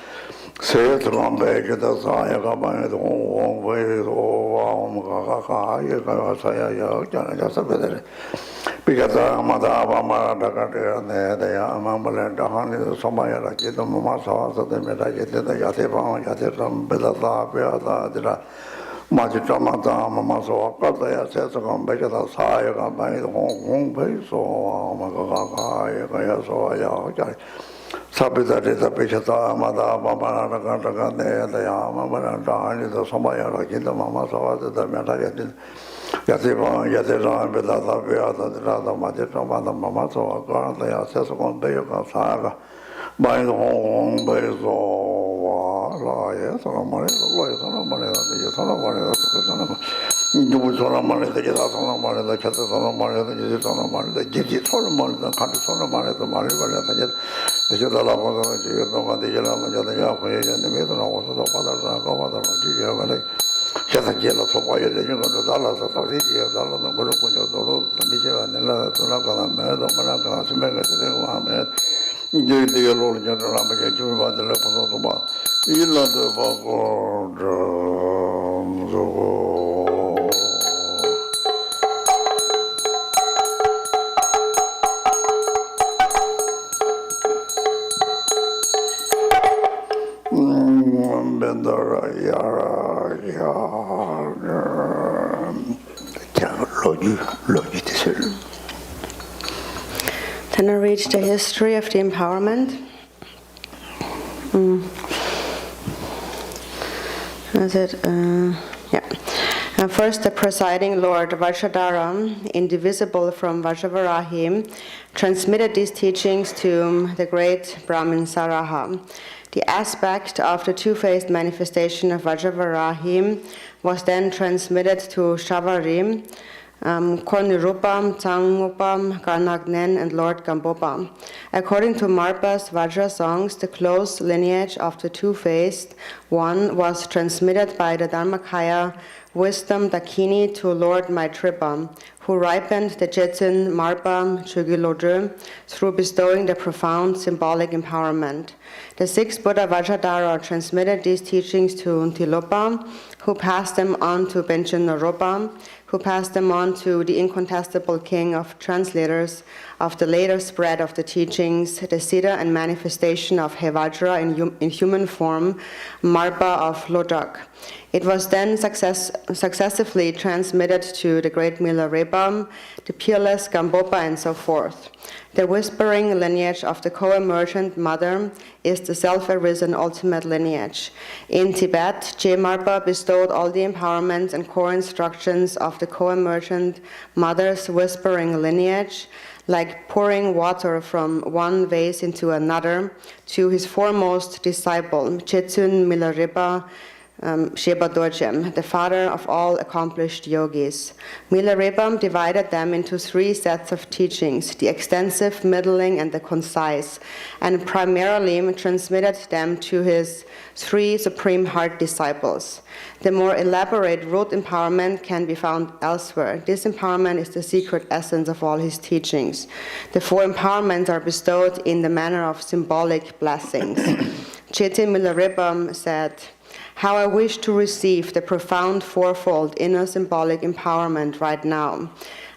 Say to Rambe, the Saya, the Hong Way, Omaka, Yakasaya, Jasabet. Because Amada, Mama, Dakata, they are Amamala Dahani, the Somaya, Gitamama, the Medayet, the Yasema, Yasetam, Bedata, Beata, Majicamata, Mama Sawaka, Sesam, Becata, Saya, by the Hong Bay, so Amaka, Yasoya, Sabita, the Pichata, Amada, Mama, the Yamama, the Somaya, the Mama Sawa, the Medayet. Yasiva, Yasira, Bedata, Beata, the Rada, Majicamata, Mama Sawaka, the Sesam, Becata, Saga, by the Hong Bay, so yes, I'm money, the son of money, you son of money, the Jetta son of money, the Chata son of money, the Jit son of money, the Jit son of money, the country son of money, the money, the Jetta Lava, the Jella, the Yapa, and the Mason, also the father, the Jella, so why you go to Dallas, the Dollar, the Guru, the Michel, and the Sonaka, the Manaka, the Mega, the Lord General, the Lepo, il a de Then I read the history of the empowerment. First, the presiding Lord Vajradhara, indivisible from Vajrayogini, transmitted these teachings to the great Brahmin Saraha. The aspect of the two-faced manifestation of Vajrayogini was then transmitted to Shavarim, Konirupam, Tsangupam, Karnagnen, and Lord Gambopa. According to Marpa's Vajra songs, the close lineage of the two-faced one was transmitted by the Dharmakaya wisdom Dakini to Lord Maitripa, who ripened the Jetsun Marpa Chugilodru through bestowing the profound symbolic empowerment. The sixth Buddha Vajradhara transmitted these teachings to Tilopa, who passed them on to Benchen Naropa, who passed them on to the incontestable king of translators of the later spread of the teachings, the siddha and manifestation of Hevajra in human form, Marpa of Lodak. It was then successively transmitted to the great Milarepa, the peerless Gambopa, and so forth. The whispering lineage of the co-emergent mother is the self-arisen ultimate lineage. In Tibet, Je Marpa bestowed all the empowerments and core instructions of the co-emergent mother's whispering lineage, like pouring water from one vase into another, to his foremost disciple, Jetsun Milarepa, Sheba Dorjem, the father of all accomplished yogis. Milarepa divided them into 3 sets of teachings, the extensive, middling, and the concise, and primarily transmitted them to his 3 Supreme Heart disciples. The more elaborate root empowerment can be found elsewhere. This empowerment is the secret essence of all his teachings. The 4 empowerments are bestowed in the manner of symbolic blessings. Chetin Milarepa said, "How I wish to receive the profound fourfold inner symbolic empowerment right now.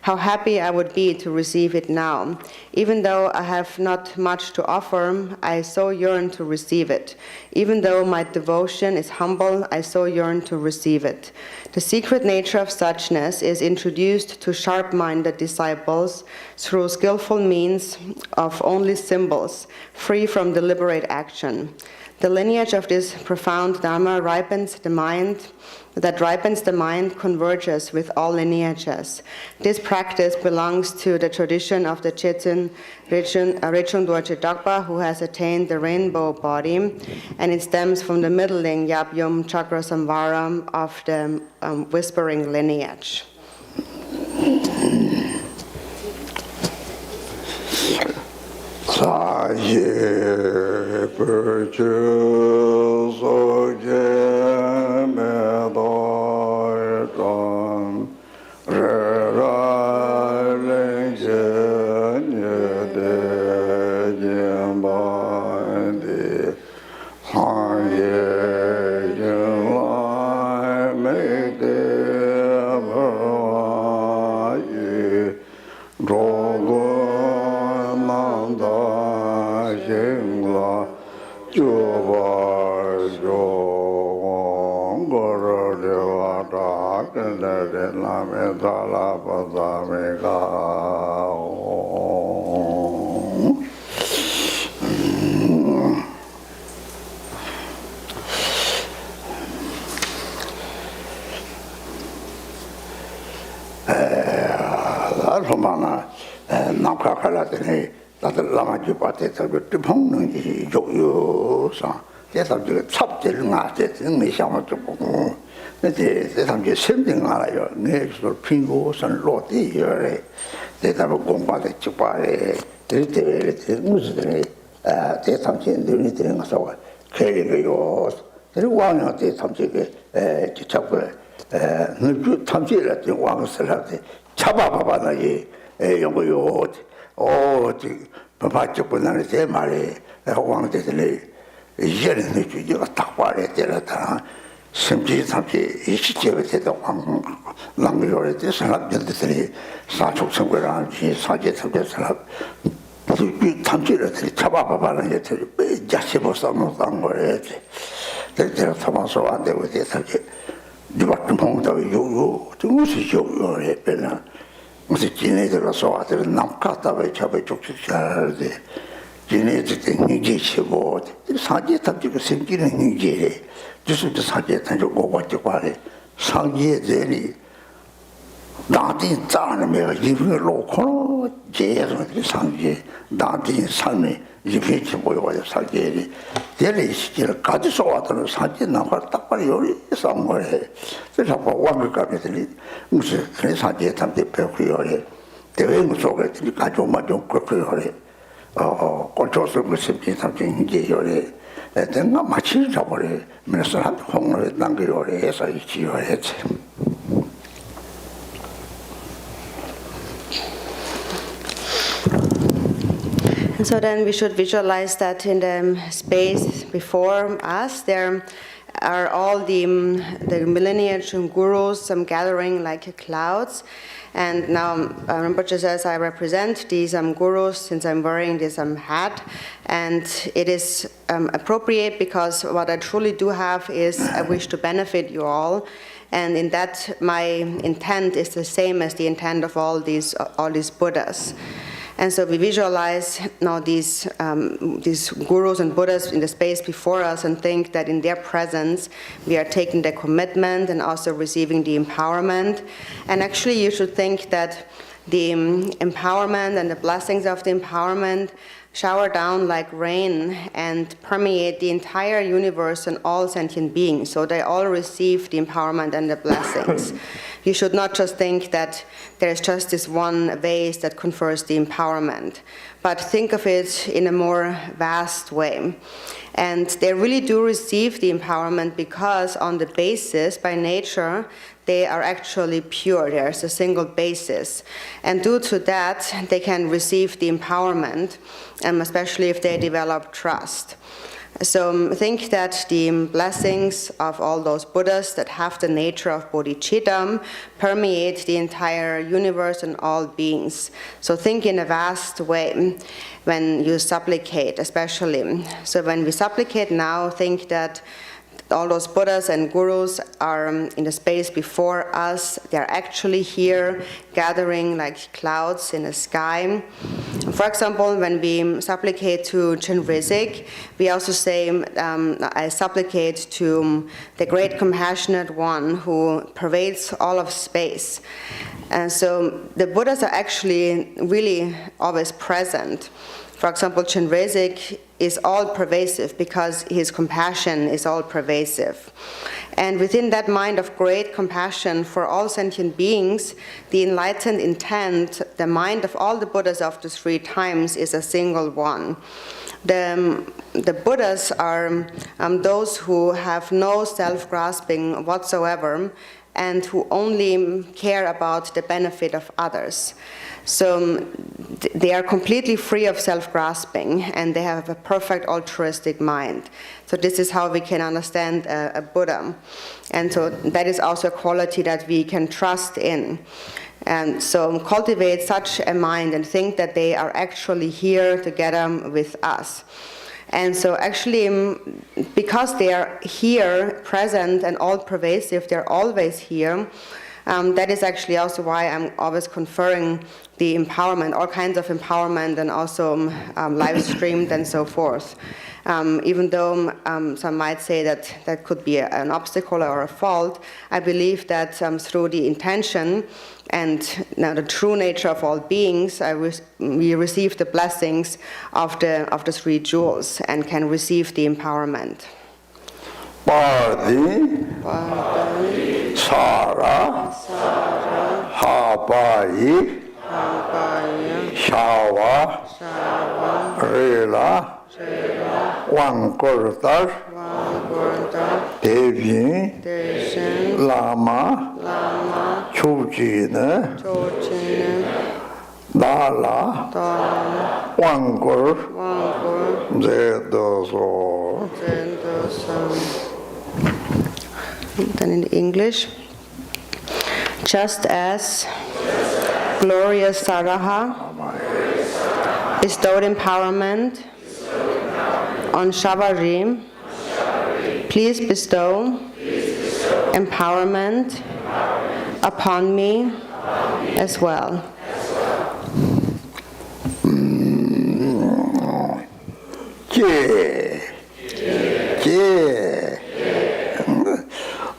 How happy I would be to receive it now. Even though I have not much to offer, I so yearn to receive it. Even though my devotion is humble, I so yearn to receive it. The secret nature of suchness is introduced to sharp-minded disciples through skillful means of only symbols, free from deliberate action. The lineage of this profound Dharma ripens the mind, converges with all lineages. This practice belongs to the tradition of the Chetin Rinpoche Dorje Dogpa, who has attained the rainbow body, and it stems from the middling Yab-yum Chakra Samvara of the whispering lineage." 사제 불주 속에 매달던 레라랭전여대진반디 상예경來매대버와이 남카칼라더니 다들 라마지 바테서 그 먹는지 요요상 대삼지가 찹질 나한테 등내 샤마 좀 보고 근데 대삼지 샘딩 알아요 내서 핑고선 로디여래 대답을 공부하대 주바래 대대를 무슨들이 대삼지 눈이 되는 거서 그리고요 그리고 왕은 대삼지게 지적을 그 탐지를 좀 왕스럽게 잡아봐봐나지 요거요 바바쪽보다는 제 말에 왕대들이 이제는 느끼기가 딱 말해 때렸다. 심지 삼지 이 시점에 대도 왕 랑요에 대해서 사람들이 사촉성과랑 사제 삼제사람 그 탐지를 잡아봐봐는 게 되게 자세버서 못한 거래지. 대대로 삼아서 안 되고 대사지 이밖에 봉다고 요요 무슨 요요에 빼나 무슨 지네들어서 아들 남카다에 잡아 족식하는데 지네들 행지 치고 사제 탑지고 생기는 행지 주스도 사제 탑지고 고고지 과래 상지에 대리 나딘 짜는 이분을 놓고 제에서 상지 나딘 삶에 이분이 보여가지고 사제리 대리 시기를 가지고 왔다는 사제 나발 딱발이 요리 싸운 거래. 그래서 왕국감들이 무슨 그래 사제 탐대 배우요래. 대외 속에 가져오면 좀 그렇고요래. 꼴초스 무슨 비슷한 게 요래. 내가 마치 잡으래. 그래서 한 홍을 남겨요래 해서 이지요했지. And so then we should visualize that in the space before us, there are all the lineage gurus gathering like clouds. And now Rinpoche says, I represent these gurus since I'm wearing this hat. And it is appropriate because what I truly do have is I wish to benefit you all. And in that, my intent is the same as the intent of all these Buddhas. And so we visualize now these gurus and Buddhas in the space before us and think that in their presence we are taking the commitment and also receiving the empowerment. And actually you should think that the empowerment and the blessings of the empowerment shower down like rain and permeate the entire universe and all sentient beings, so they all receive the empowerment and the blessings. You should not just think that there's just this one vase that confers the empowerment, but think of it in a more vast way. And they really do receive the empowerment because on the basis, by nature, they are actually pure. There's a single basis. And due to that, they can receive the empowerment, especially if they develop trust. So think that the blessings of all those Buddhas that have the nature of bodhicitta permeate the entire universe and all beings. So think in a vast way when you supplicate, especially. So when we supplicate now, think that all those Buddhas and Gurus are in the space before us. They're actually here, gathering like clouds in the sky. For example, when we supplicate to Chenrezig, we also say, I supplicate to the great compassionate one who pervades all of space. And so the Buddhas are actually really always present. For example, Chenrezig is all-pervasive because his compassion is all-pervasive. And within that mind of great compassion for all sentient beings, the enlightened intent, the mind of all the Buddhas of the 3 times is a single one. The Buddhas are those who have no self-grasping whatsoever and who only care about the benefit of others. So they are completely free of self-grasping, and they have a perfect altruistic mind. So this is how we can understand a Buddha. And so that is also a quality that we can trust in. And so cultivate such a mind and think that they are actually here together with us. And so actually, because they are here, present and all-pervasive, they're always here, that is actually also why I'm always conferring the empowerment, all kinds of empowerment, and also live streamed and so forth. Even though some might say that that could be an obstacle or a fault, I believe that through the intention and now the true nature of all beings, we receive the blessings of the 3 jewels and can receive the empowerment. Pardi, Sara, Habayi, Shawa, Rela, Wangkortar, Devin, Lama, Chujine, Dala, Wangkor, Zedoso. Then in English, just as glorious Saraha bestowed empowerment on Shavari, please bestow empowerment upon me as well.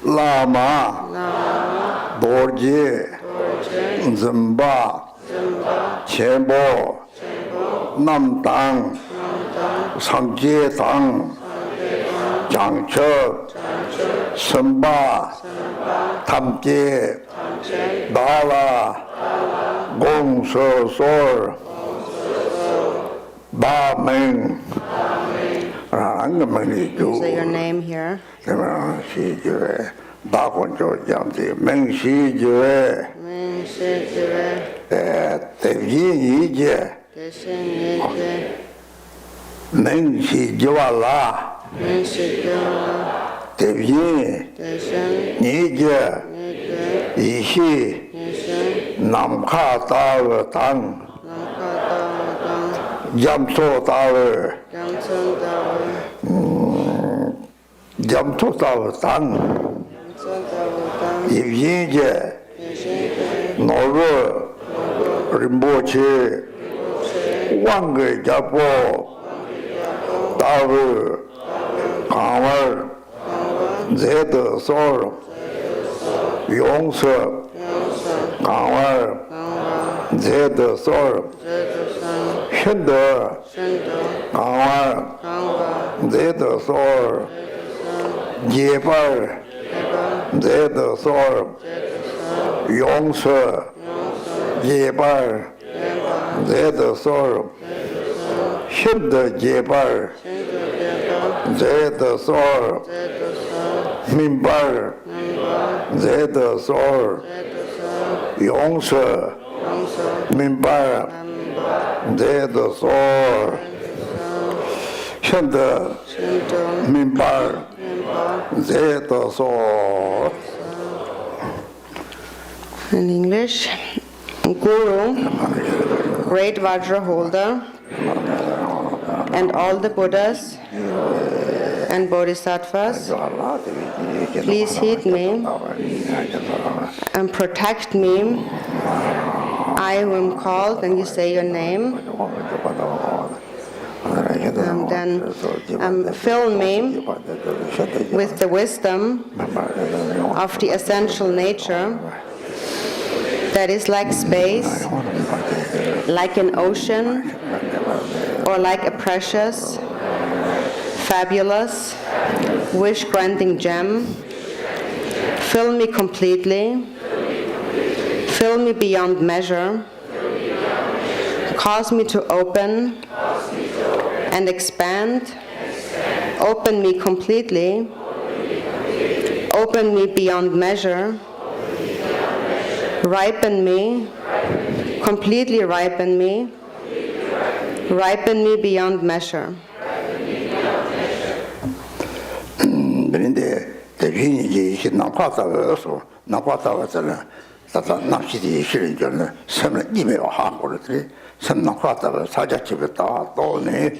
Lama, Dorje, Zimba, Chebo, Namtang, Samje Tang, Jangche, Simba, Tamje, Dala, Gong So Sor, Ba Meng. Say your name here. Jamto Tao Tang, Yinje, Noro, Rinpoche, Wange Japo, Tao, Kawar, Zed Sor, Yongse, Kawar, Zed Sor, Hinde, 강화 제도솔 예발 제도솔 용서 예발 제도솔 힘드 예발 제도솔 민발 제도솔 용서 민발 제도솔 힘드 민발 제도솔. In English, Guru, great Vajra holder, and all the Buddhas and Bodhisattvas, please heed me and protect me. I who am called, and you say your name, then fill me with the wisdom of the essential nature that is like space, like an ocean, or like a precious, fabulous, wish-granting gem. Fill me completely, fill me beyond measure, cause me to open and expand, open me completely, open me beyond measure, ripen me, completely ripen me beyond measure. 그런데 대신이 이제 나빠다서 나빠다서는 다다 납시디 실은 저는 섬을 이메와 하고를 섬 나빠다서 사자집에다 또네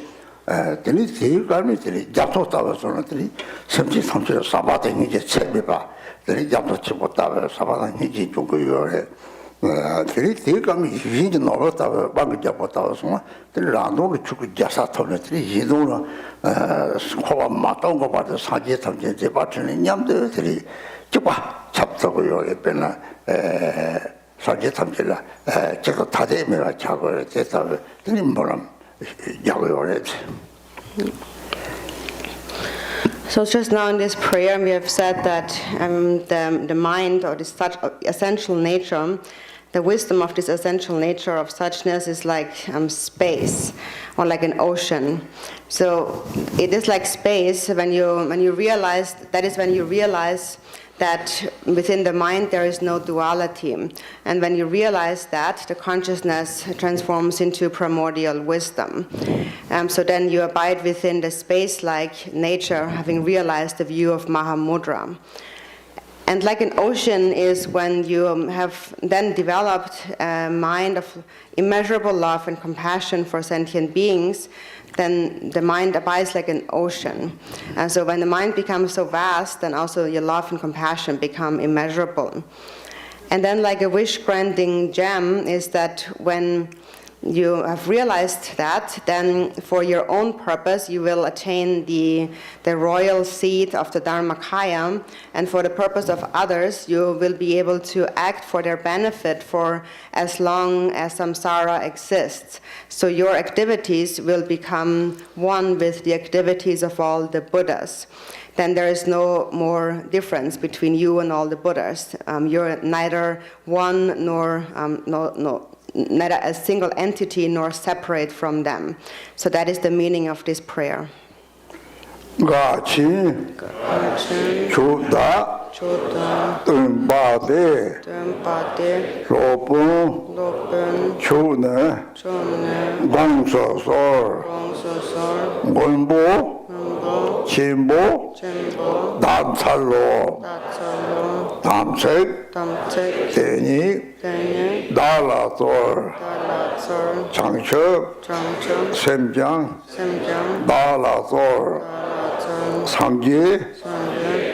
되니 대가미들이 잡소다서는 섬지 섬지로 사바된 이제 책이봐 되니 잡소집에다 사바된 이제 조고요래 되니 대가미 이제 넣었다고 방금 잡았다서 들라노를 죽고 자사토들이 이동을 코가 맞던 거 봐도 사지에 담긴 제 받치는 냠들이 쭉 잡다고요. 옆에는 사지에 담질라 제가 다대미가 작을 됐다 되니 뭐람 약을 So just now in this prayer we have said that the mind or this such essential nature, the wisdom of this essential nature of suchness is like space or like an ocean. So it is like space when you realize, that is when you realize that within the mind there is no duality. And when you realize that, the consciousness transforms into primordial wisdom. So then you abide within the space-like nature, having realized the view of Mahamudra. And like an ocean is when you have then developed a mind of immeasurable love and compassion for sentient beings, then the mind abides like an ocean. And so when the mind becomes so vast, then also your love and compassion become immeasurable. And then like a wish-granting gem is that when you have realized that, then for your own purpose you will attain the royal seat of the Dharmakaya, and for the purpose of others you will be able to act for their benefit for as long as samsara exists. So your activities will become one with the activities of all the Buddhas. Then there is no more difference between you and all the Buddhas. You're neither one nor neither a single entity nor separate from them. So that is the meaning of this prayer. Garchen, Choda, Tumbade, Lopun, Chuna, Gongsosor, Gombo, Chimbo, Damsalo, Damsek, Teni, Dalator, Changchuk, Semjang, Dalator, Samji,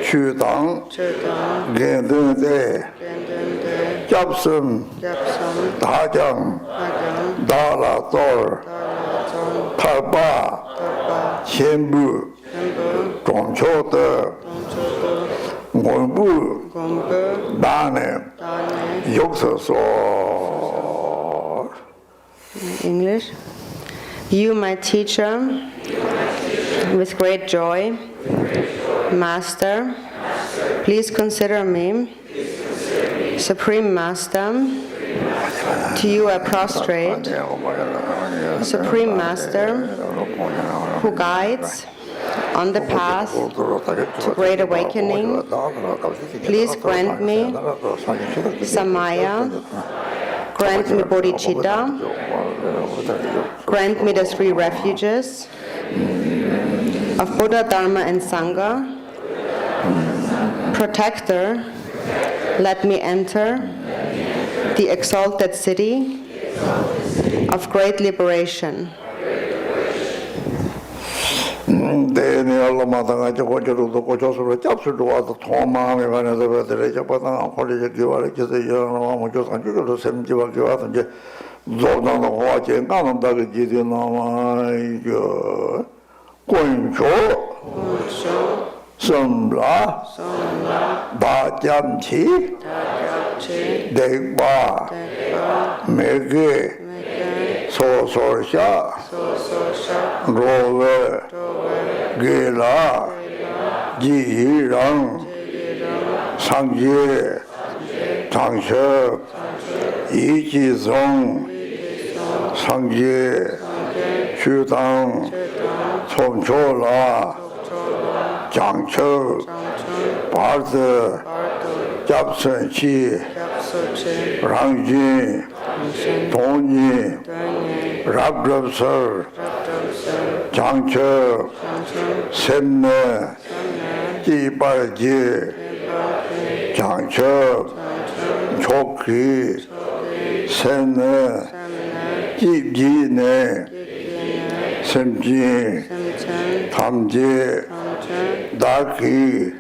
Chudang, Gendunde, Japsum, Dajang, Dalator, Parba, Chembu, Gongchote, Gombu, Dane, Yoksasor. English. You, my teacher, with great joy, Master, please consider me. Supreme Master, to you I prostrate. Supreme Master, who guides on the path to great awakening, please grant me Samaya, grant me Bodhicitta, grant me the three refuges of Buddha, Dharma, and Sangha. Protector, let me enter the exalted city of great liberation. 대니얼로 마당하지 고저로도 고저스로 잡수도 와서 도마음에 관해서 배들에 잡아당 콜리지 기와를 기서 여러분 먼저 산주로 샘지와 기와서 이제 조나노 화제 가는다고 지디 나마 이거 권조 섬라 다잠치 대과 매게 소소샤 로웨 게라 지희랑 상제 장석 이지성 상제 주당 솜초라 장척 바드 잡선시 랑진 동이 랍럽설 장척 샘내 찌발지 장척 족기 샘내 찌기내 샘지 탐지 다기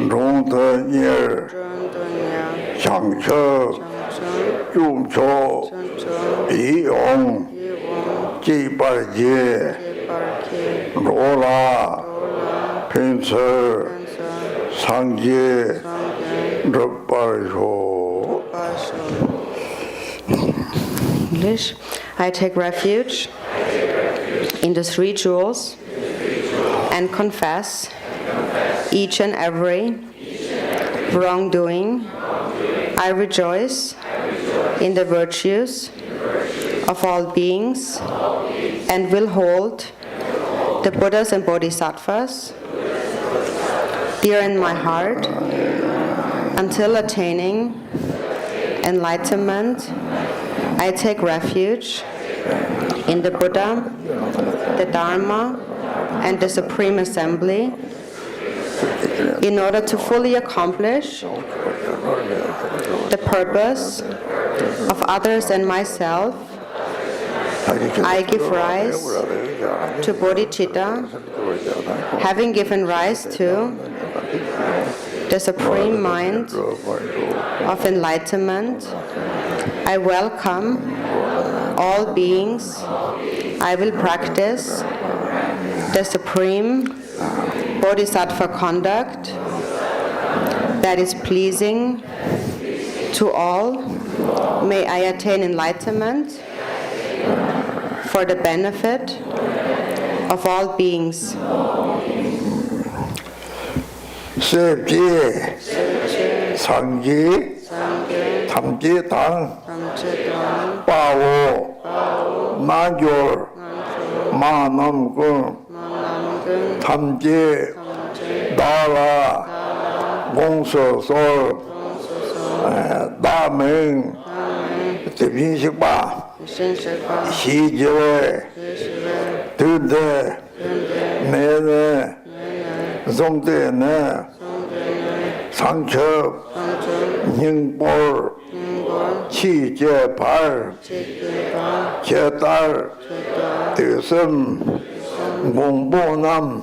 롱더니얼 장척 중초 이용 찌발지 로라 펜서 상제 럽발쇼. English. I take refuge in the three jewels and confess each and every wrongdoing. I rejoice in the virtues of all beings and will hold the Buddhas and Bodhisattvas dear in my heart until attaining enlightenment. I take refuge in the Buddha, the Dharma, and the Supreme Assembly in order to fully accomplish the purpose of others and myself. I give rise to bodhicitta, having given rise to the Supreme Mind of enlightenment. I welcome all beings. I will practice the Supreme Bodhisattva conduct that is pleasing to all. May I attain enlightenment for the benefit of all beings. 셉지 상지 탐지당 빠오 만졸 마남군 탐지 나라 공서솔 다맹 대빈식바 시제외 드대 내내 송대내 상첩 닝볼 치제발 제달 대선 공보남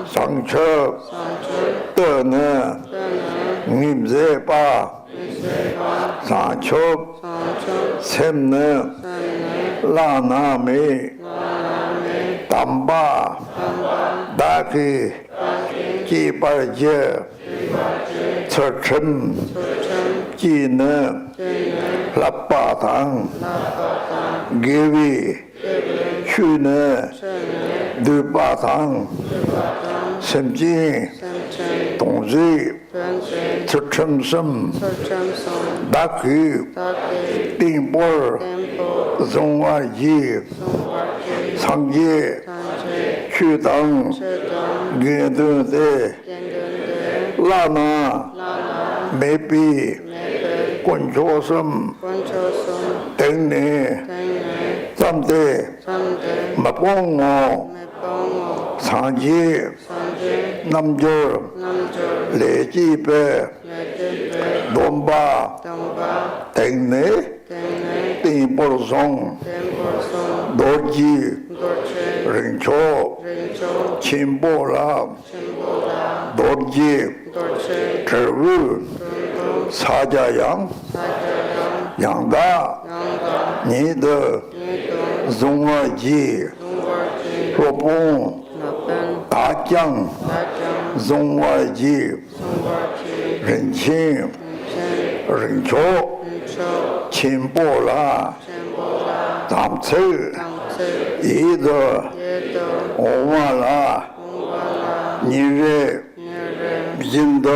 상첩 떠내 님제바 사첩 샘내 라나메 담바 다기 기발제 철천 기능 랍바당 기위 去年对巴堂圣经同志出生生大概定波中华节长节去当年度的拉纳没比滚出生等年咱的没帮我长节南州累计呗东巴等年定波松多吉人潮清波拉多吉植物沙家阳养大你的中华节若崩大江中华节人情人潮清波拉咱次一个我忘了你是印的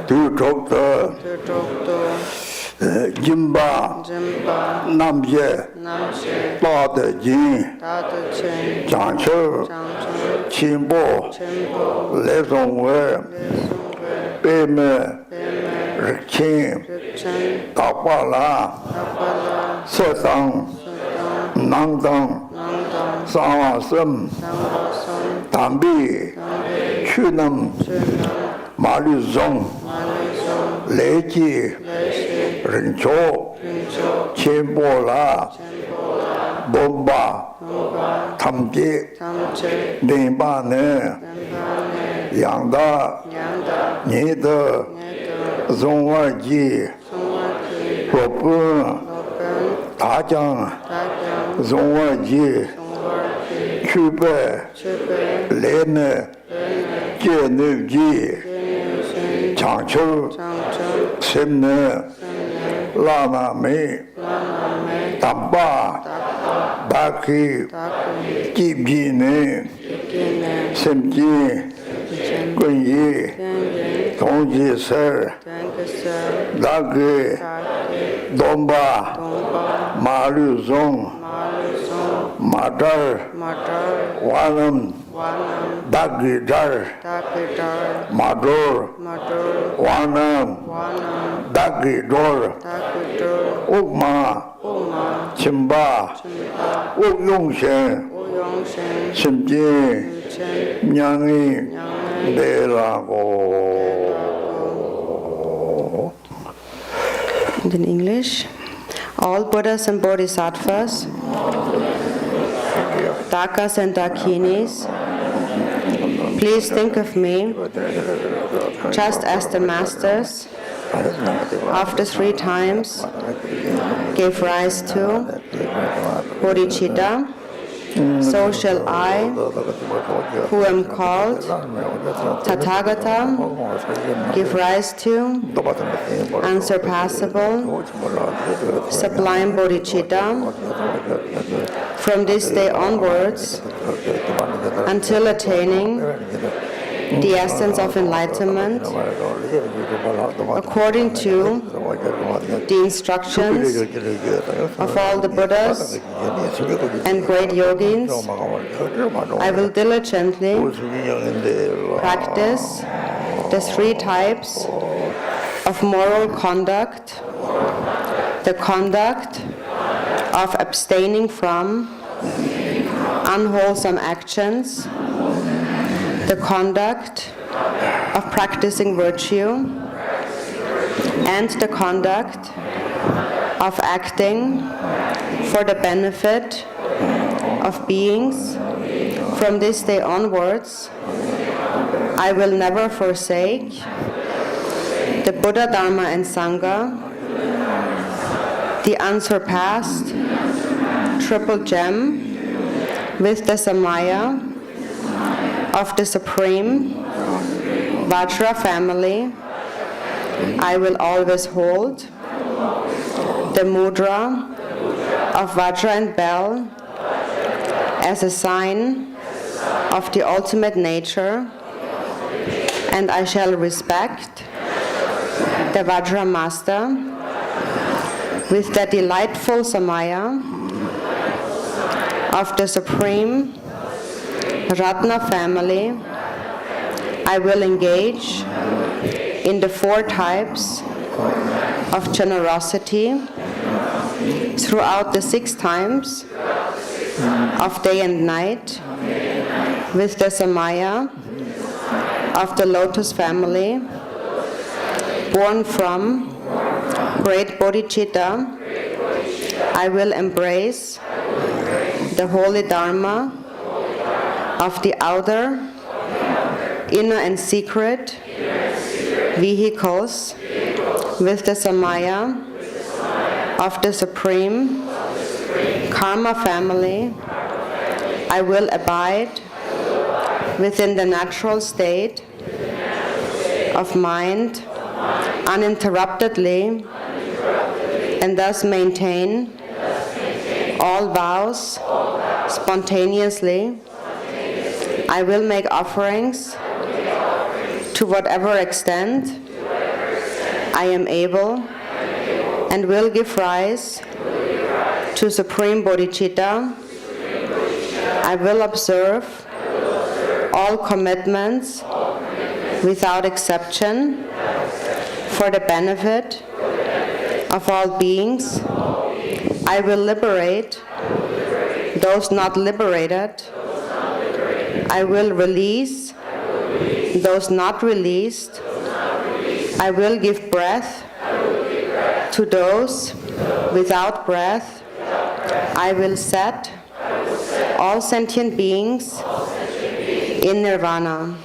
对着的金巴南界大的金讲究清波来中国北面日清大巴拉色当南当三瓦森丹壁去南马律松雷吉人潮清波拉bom巴tham chế nên ba nè yang da nhị da dòng hoa ji phổ phương thá chăng dòng hoa ji chư bè lê nè chế nữ ji chẳng chư xem nè la na mê tam ba ba khi kịp gì nè xem chi quân yi thông chi sơ đa ghê đôn ba ma lưu dông ma đar hoa lâm đa ghê đar ma đor hoa lâm đa ghê đor úc ma chim ba úc yong shen chim chi nhang yi de la go. And in English, all Buddhas and Bodhisattvas, Dakas and Dakinis, please think of me just as the masters, after 3 times, gave rise to bodhicitta. So shall I, who am called Tathagata, give rise to unsurpassable, sublime bodhicitta from this day onwards until attaining the essence of enlightenment according to the instructions of all the Buddhas and great yogins. I will diligently practice the 3 types of moral conduct: the conduct of abstaining from unwholesome actions, the conduct of practicing virtue, and the conduct of acting for the benefit of beings. From this day onwards, I will never forsake the Buddha, Dharma, and Sangha, the unsurpassed triple gem with the Samaya of the Supreme Vajra family. I will always hold the mudra of Vajra and Bell as a sign of the ultimate nature, and I shall respect the Vajra Master with the delightful Samaya of the Supreme Ratna family. I will engage in the 4 types of generosity throughout the 6 times of day and night with the Samaya of the Lotus family, born from great bodhicitta. I will embrace the holy Dharma of the outer, inner and secret vehicles with the Samaya of the Supreme Karma family. I will abide within the natural state of mind uninterruptedly and thus maintain all vows spontaneously. I will make offerings to whatever extent I am able and will give rise to Supreme Bodhicitta. I will observe all commitments without exception for the benefit of all beings. I will liberate those not liberated. I will release those not released. I will give breath to those without breath. I will set all sentient beings in nirvana.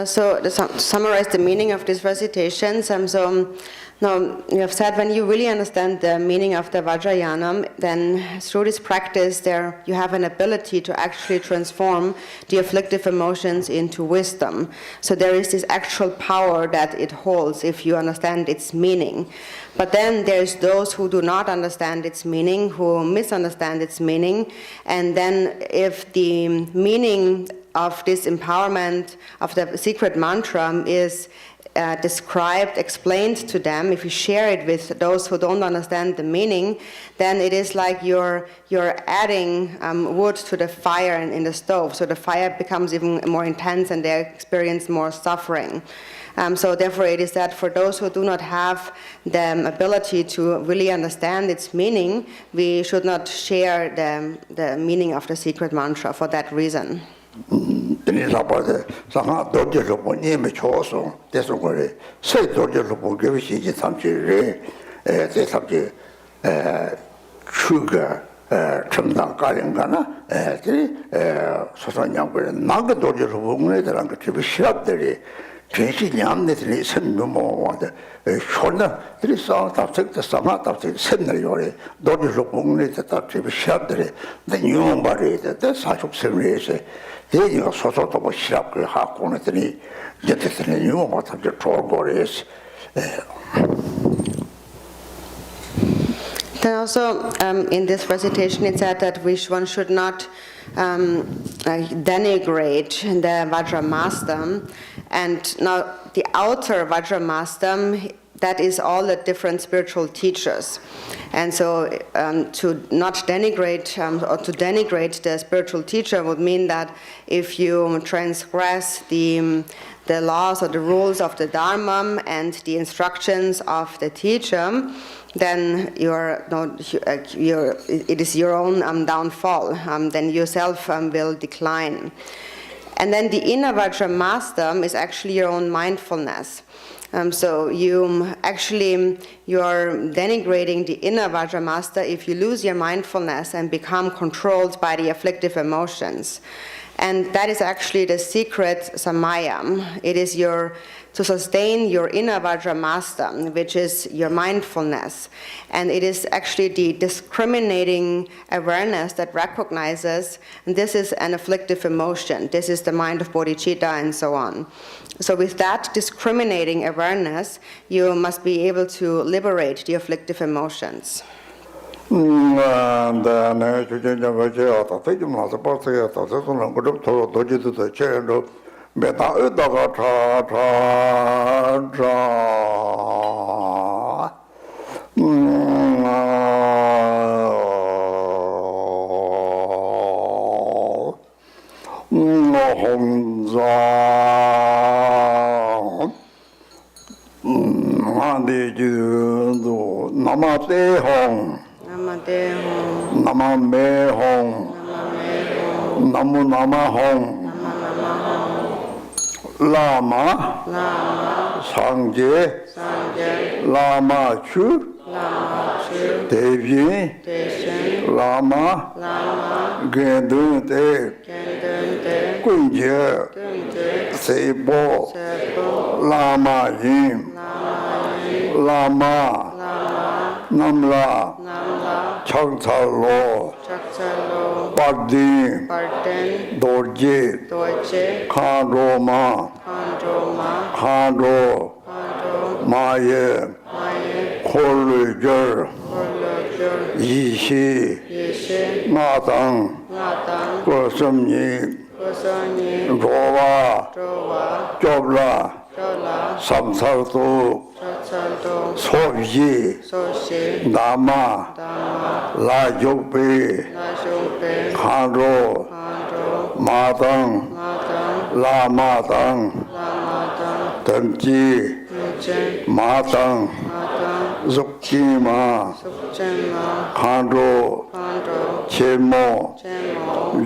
So to summarize the meaning of these recitations, now you have said when you really understand the meaning of the Vajrayanam, then through this practice there you have an ability to actually transform the afflictive emotions into wisdom. So there is this actual power that it holds if you understand its meaning. But then there's those who do not understand its meaning, who misunderstand its meaning, and then if the meaning of this empowerment of the secret mantra is described, explained to them, if you share it with those who don't understand the meaning, then it is like you're adding wood to the fire in the stove. So the fire becomes even more intense and they experience more suffering. So therefore it is that for those who do not have the ability to really understand its meaning, we should not share the meaning of the secret mantra for that reason. Then also in this recitation it said that one should not denigrate the Vajramastam, and now the outer Vajramastam, that is all the different spiritual teachers. And so to not denigrate or to denigrate the spiritual teacher would mean that if you transgress the laws or the rules of the Dharma and the instructions of the teacher, then it is your own downfall. Then yourself will decline. And then the inner Vajra master is actually your own mindfulness. So you're denigrating the inner Vajra master if you lose your mindfulness and become controlled by the afflictive emotions. And that is actually the secret samayam. It is to sustain your inner Vajra master, which is your mindfulness. And it is actually the discriminating awareness that recognizes this is an afflictive emotion, this is the mind of bodhicitta, and so on. So with that discriminating awareness, you must be able to liberate the afflictive emotions. Lama, Sangye, Lama Chu, Devyin, Lama, Gendun De, Kunje, Sebo, Lama Yim, Lama, Namla, Changchalo, Bardin, Dorje, Khandroma, Khandro, Maye, Kholujer, Yishi, Matang, Gosumyi, Rova, Jobla, Samsalto, Soji, Dama, La Jokpe, Khandro, Matang, La Matang, Tenji, Matang, Zukima, Khandro, Chemo,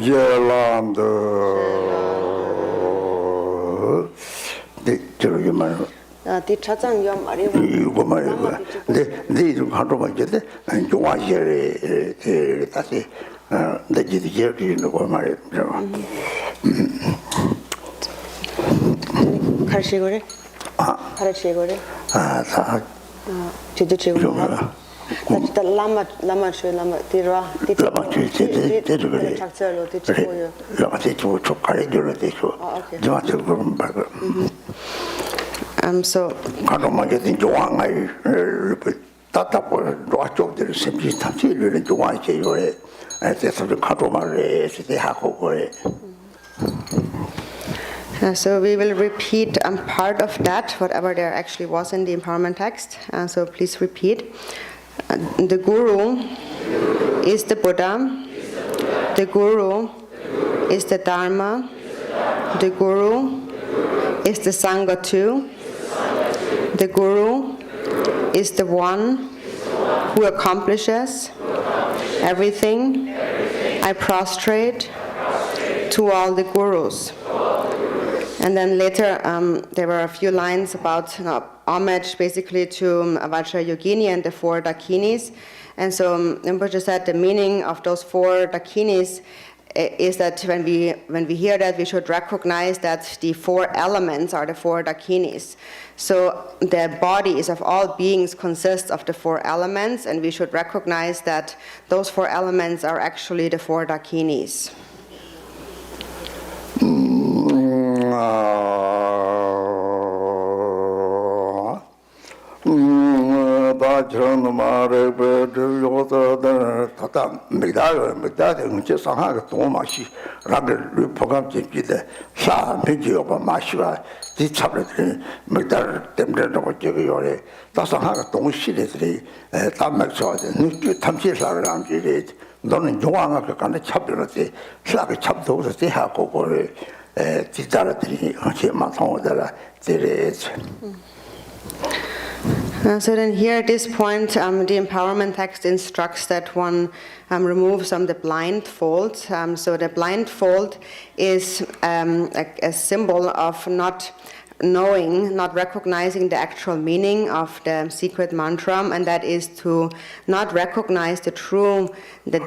Yeland. 이거 말이야. 네 좀 가져봐 이제. 좋아해래. 다시 내 지도 기억이는 거 말이야. 가르치고래? 가르치고래? 다. 제주 지고. 다 라마 디라 그래. 작절로 디치고요. 라마 디치고 족가래 줄로 디치고. 저한테 그런 말. So 가로막이 좋아하는 답답을 놔쪽들 심지 탐지를 좋아하게 요래. 그래서 가로막을 했을 하고 그래. So we will repeat part of that, whatever there actually was in the empowerment text. So please repeat. The Guru is the Buddha. The Guru is the Dharma. The Guru is the Sangha too. The Guru is the one who accomplishes everything. I prostrate to all the Gurus. And then later there were a few lines about homage basically to Vajrayogini and the 4 Dakinis. And so Rinpoche said the meaning of those 4 Dakinis is that when we hear that, we should recognize that the 4 elements are the 4 Dakinis. So the bodies of all beings consist of the 4 elements, and we should recognize that those 4 elements are actually the 4 Dakinis. 저런 말에 요다 다다 미다는 제 상하가 도마시 라벨 포함지기데 사 메지오가 마시와 디차블들 미다 때문에 저기 요래 다상하가 동시대들이 담맥서데 느끼 탐지사를 남기리 너는 용왕아 그간에 차별하지 샤가 참도서 대하고 거를 디자라들이 어제만 통하더라 데레지. So then here at this point, the empowerment text instructs that one removes the blindfold. So the blindfold is a symbol of not knowing, not recognizing the actual meaning of the secret mantra, and that is to not recognize the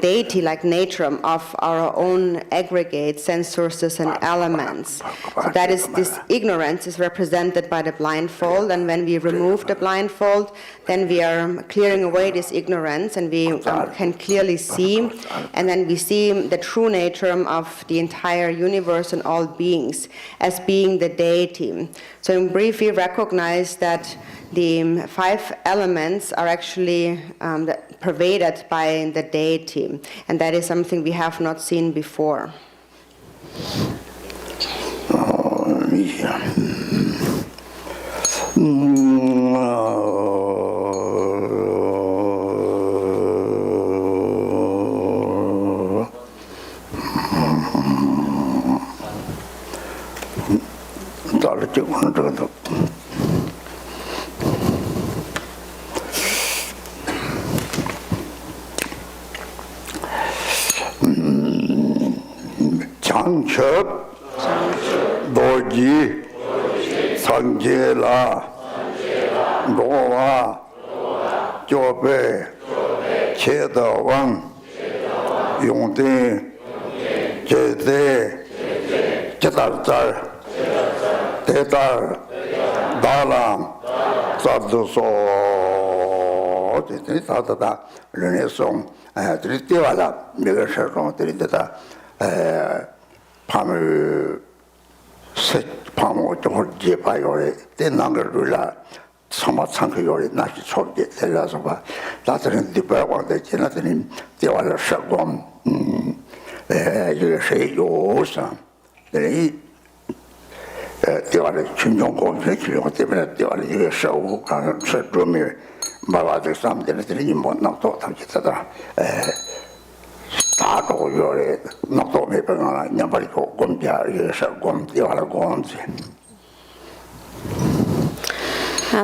deity-like nature of our own aggregate sense sources and elements. So that is, this ignorance is represented by the blindfold, and when we remove the blindfold, then we are clearing away this ignorance, and we can clearly see, and then we see the true nature of the entire universe and all beings as being the deity. So in brief, we recognize that the 5 elements are actually pervaded by the deity, and that is something we have not seen before. 장첩, 노지, 상제라, 노와, 조배, 제도왕, 용대, 제대, 제달달, 대달, 다람, 사드소, 다다다, 르네송, 드리티와라, 내가 설명 드리다다, 밤을 밤을 좀 제바요래 대난거를 사마창 요래 나시 초게 될라서 봐 다들은 디바왕데 지나더니 대화를 서고 이게 세요사 이 대화를 중용공 필요 때문에 대화를 이게 서고 가는 서점이 말아들 사람들이 못 나도 담기다다 다도 요래 나도 매번하나 냠바리고 곰비아 이래서 곰디와라 곰지.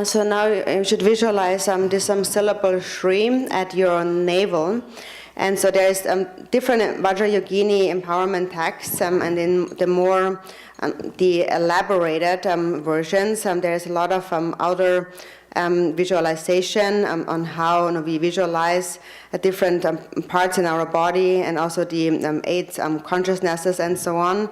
So now you should visualize this syllable Shri at your navel. And so there's different Vajrayogini empowerment texts, and in the more the elaborated versions, there's a lot of outer visualization on how we visualize different parts in our body, and also the 8 consciousnesses and so on.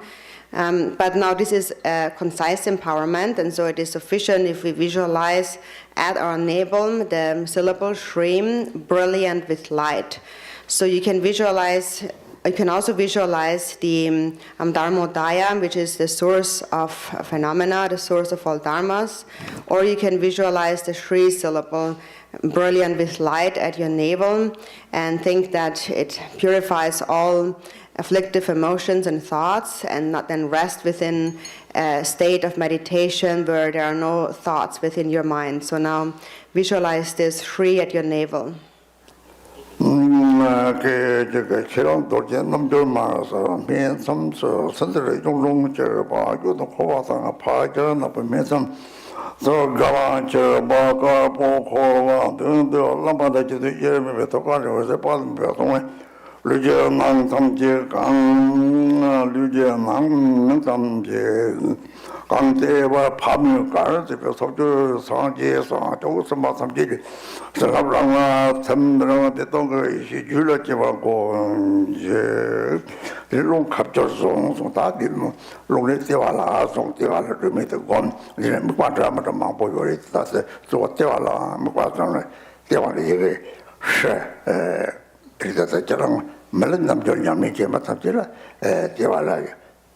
But now this is a concise empowerment, and so it is sufficient if we visualize at our navel the syllable Shri, brilliant with light. So you can visualize. You can also visualize the Dharmodaya, which is the source of phenomena, the source of all dharmas, or you can visualize the Shri syllable, brilliant with light, at your navel, and think that it purifies all afflictive emotions and thoughts, and not then rest within a state of meditation where there are no thoughts within your mind. So now visualize this Shri at your navel. 그 처럼 돌제 놈들 말아서 면섬서 선들의 종종저 바교도 고와상 파저나 보면서 저 가만저 바가 보고와 등등 람바다지도 예매에 도가려서 받은 배송에 류제망 삼제 강 류제망 삼제 강대와 밤을 가르쳐 속주 상제에서 저것서 마삼제 사람랑아 참들어 됐던 것이 줄었지만고 이제 이런 갑절송 다 되면 롱레 때와라 송 때와라 그러면서 건 이제 못 받아마도 막 보여리 다서 저 때와라 못 받아는 때와라 이게 그래서 저랑 말은 남절ኛ면 이제 맞답지라 때와라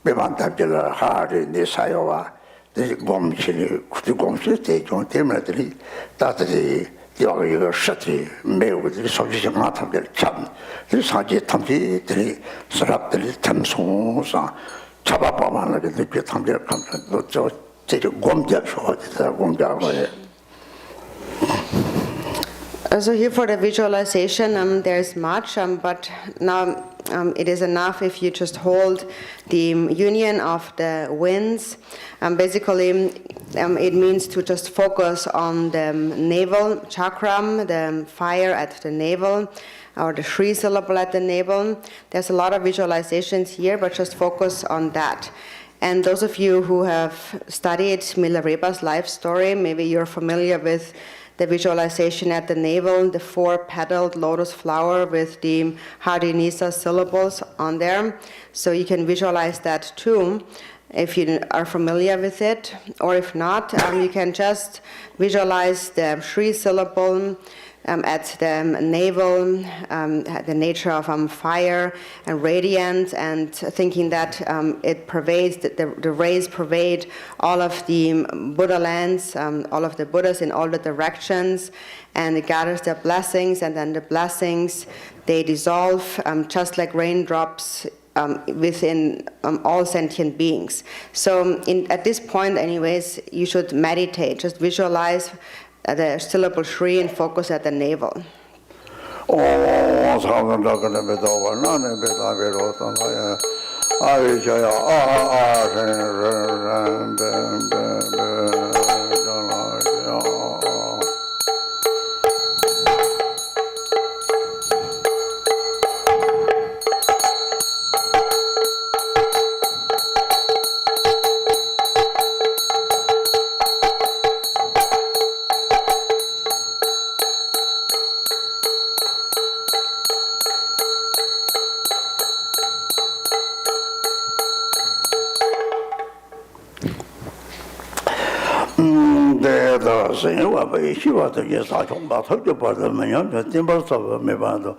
배만답지라 하리 내 사요와 내 곰신이 구두 곰신 대종 때문에 다들이 이거 셔티 매우들이 소리지 마탐들 참 사지 탐지들이 사람들이 탐송사 잡아봐만 하게 그 탐들 감도 저 제가 공작서 공작을 So here for the visualization, there's much, but now it is enough if you just hold the union of the winds. Basically, it means to just focus on the navel chakram, the fire at the navel, or the Shri syllable at the navel. There's a lot of visualizations here, but just focus on that. And those of you who have studied Milarepa's life story, maybe you're familiar with the visualization at the navel, the 4-petaled lotus flower with the Hardinisa syllables on there. So you can visualize that too if you are familiar with it. Or if not, you can just visualize the Shri syllable at the navel, the nature of fire and radiant, and thinking that it pervades, the rays pervade all of the Buddha lands, all of the Buddhas in all the directions, and it gathers their blessings, and then the blessings, they dissolve just like raindrops within all sentient beings. So at this point anyways, you should meditate, just visualize the syllable Shri and focus at the navel. 생활과 시와도 예사 정말 설교받으면 저 템버서 매반도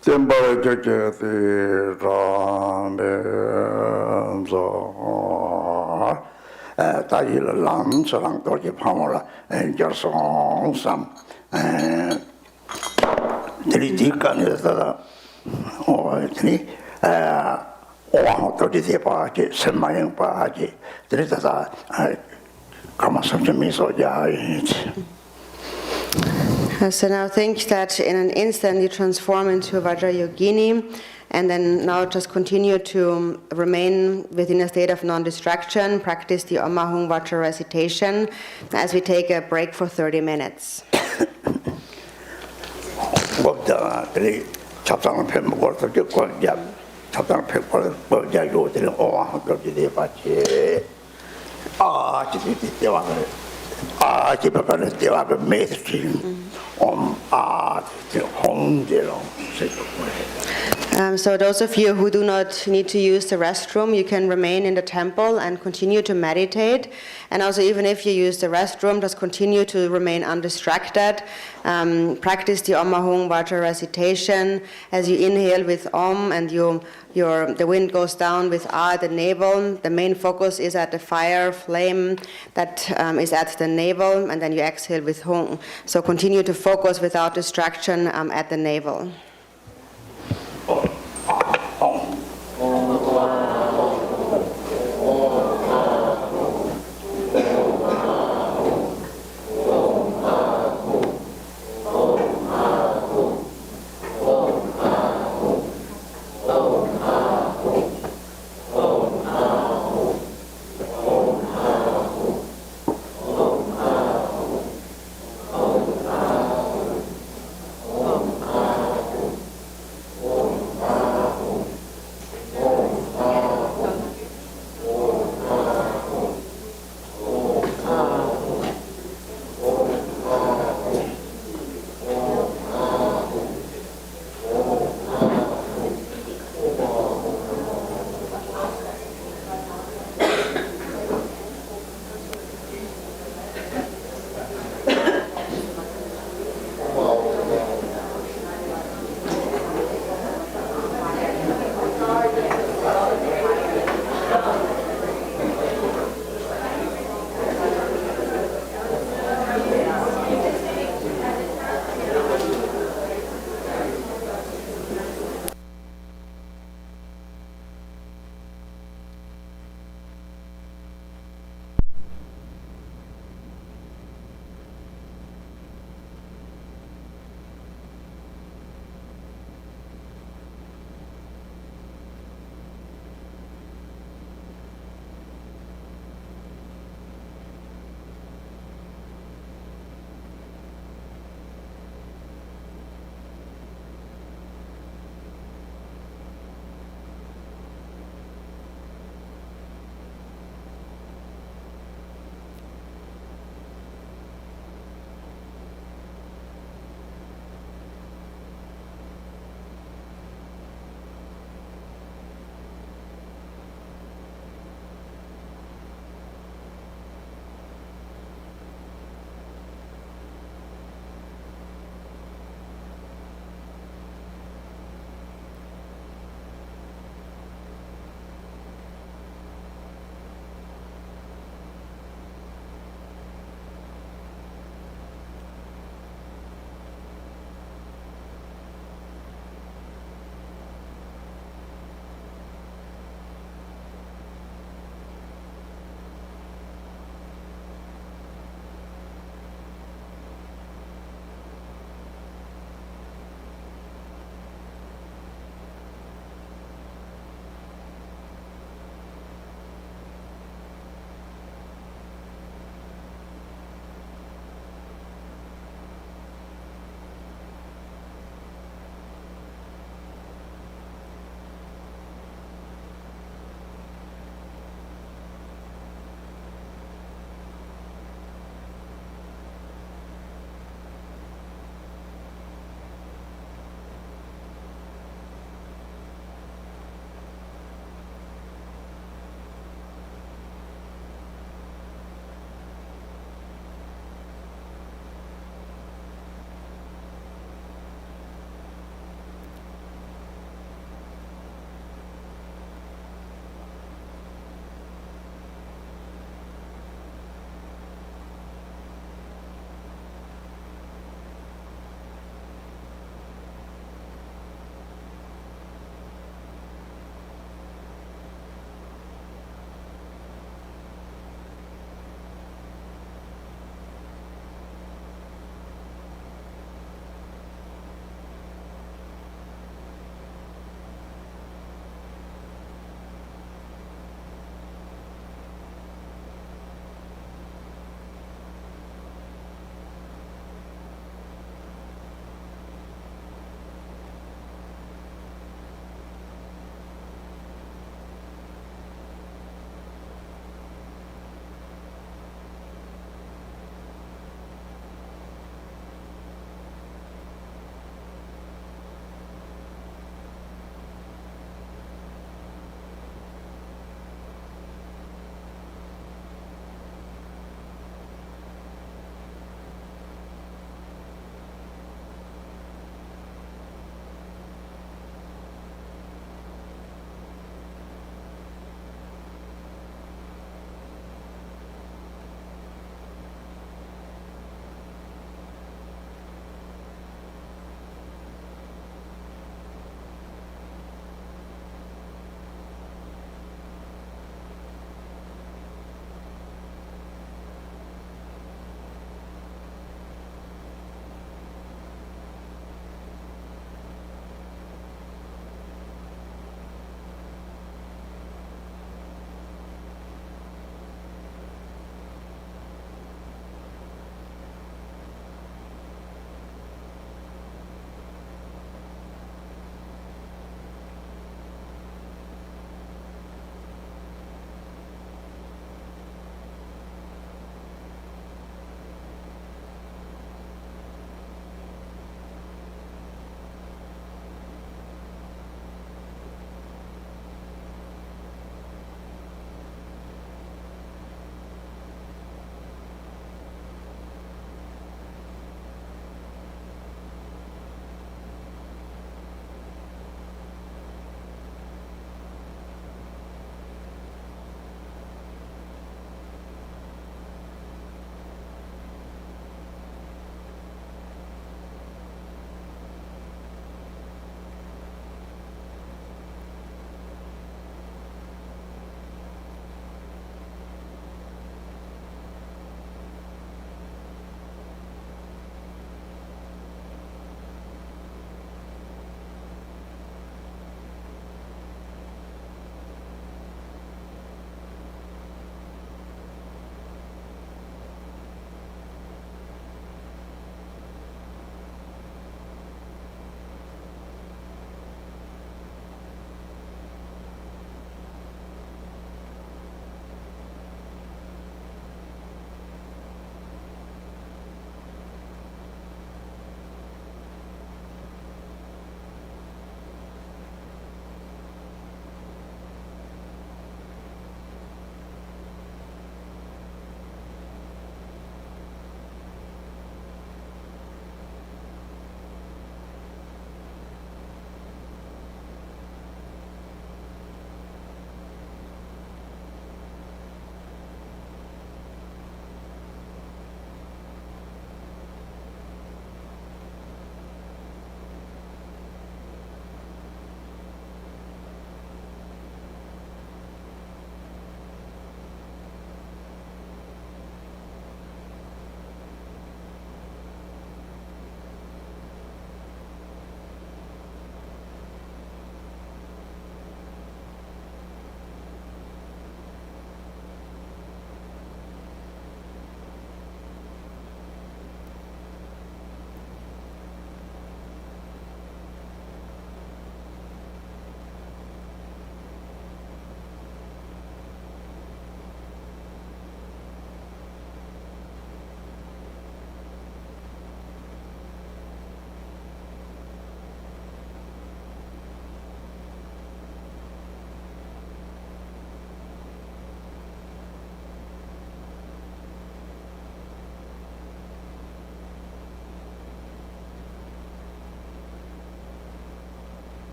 템버를 저저들 라면서 다이를 람서랑 도지 파모라 저송삼 드리디간에서 어니 오한도지 대바지 선마영 바지 드리다다 So now think that in an instant you transform into Vajrayogini, and then now just continue to remain within a state of non-distraction, practice the Om Ahung Vajra recitation as we take a break for 30 minutes. So those of you who do not need to use the restroom, you can remain in the temple and continue to meditate. And also even if you use the restroom, just continue to remain undistracted. Practice the Om Ahung Vajra recitation as you inhale with Om and the wind goes down with Ah, the navel. The main focus is at the fire flame that is at the navel, and then you exhale with Hung. So continue to focus without distraction at the navel.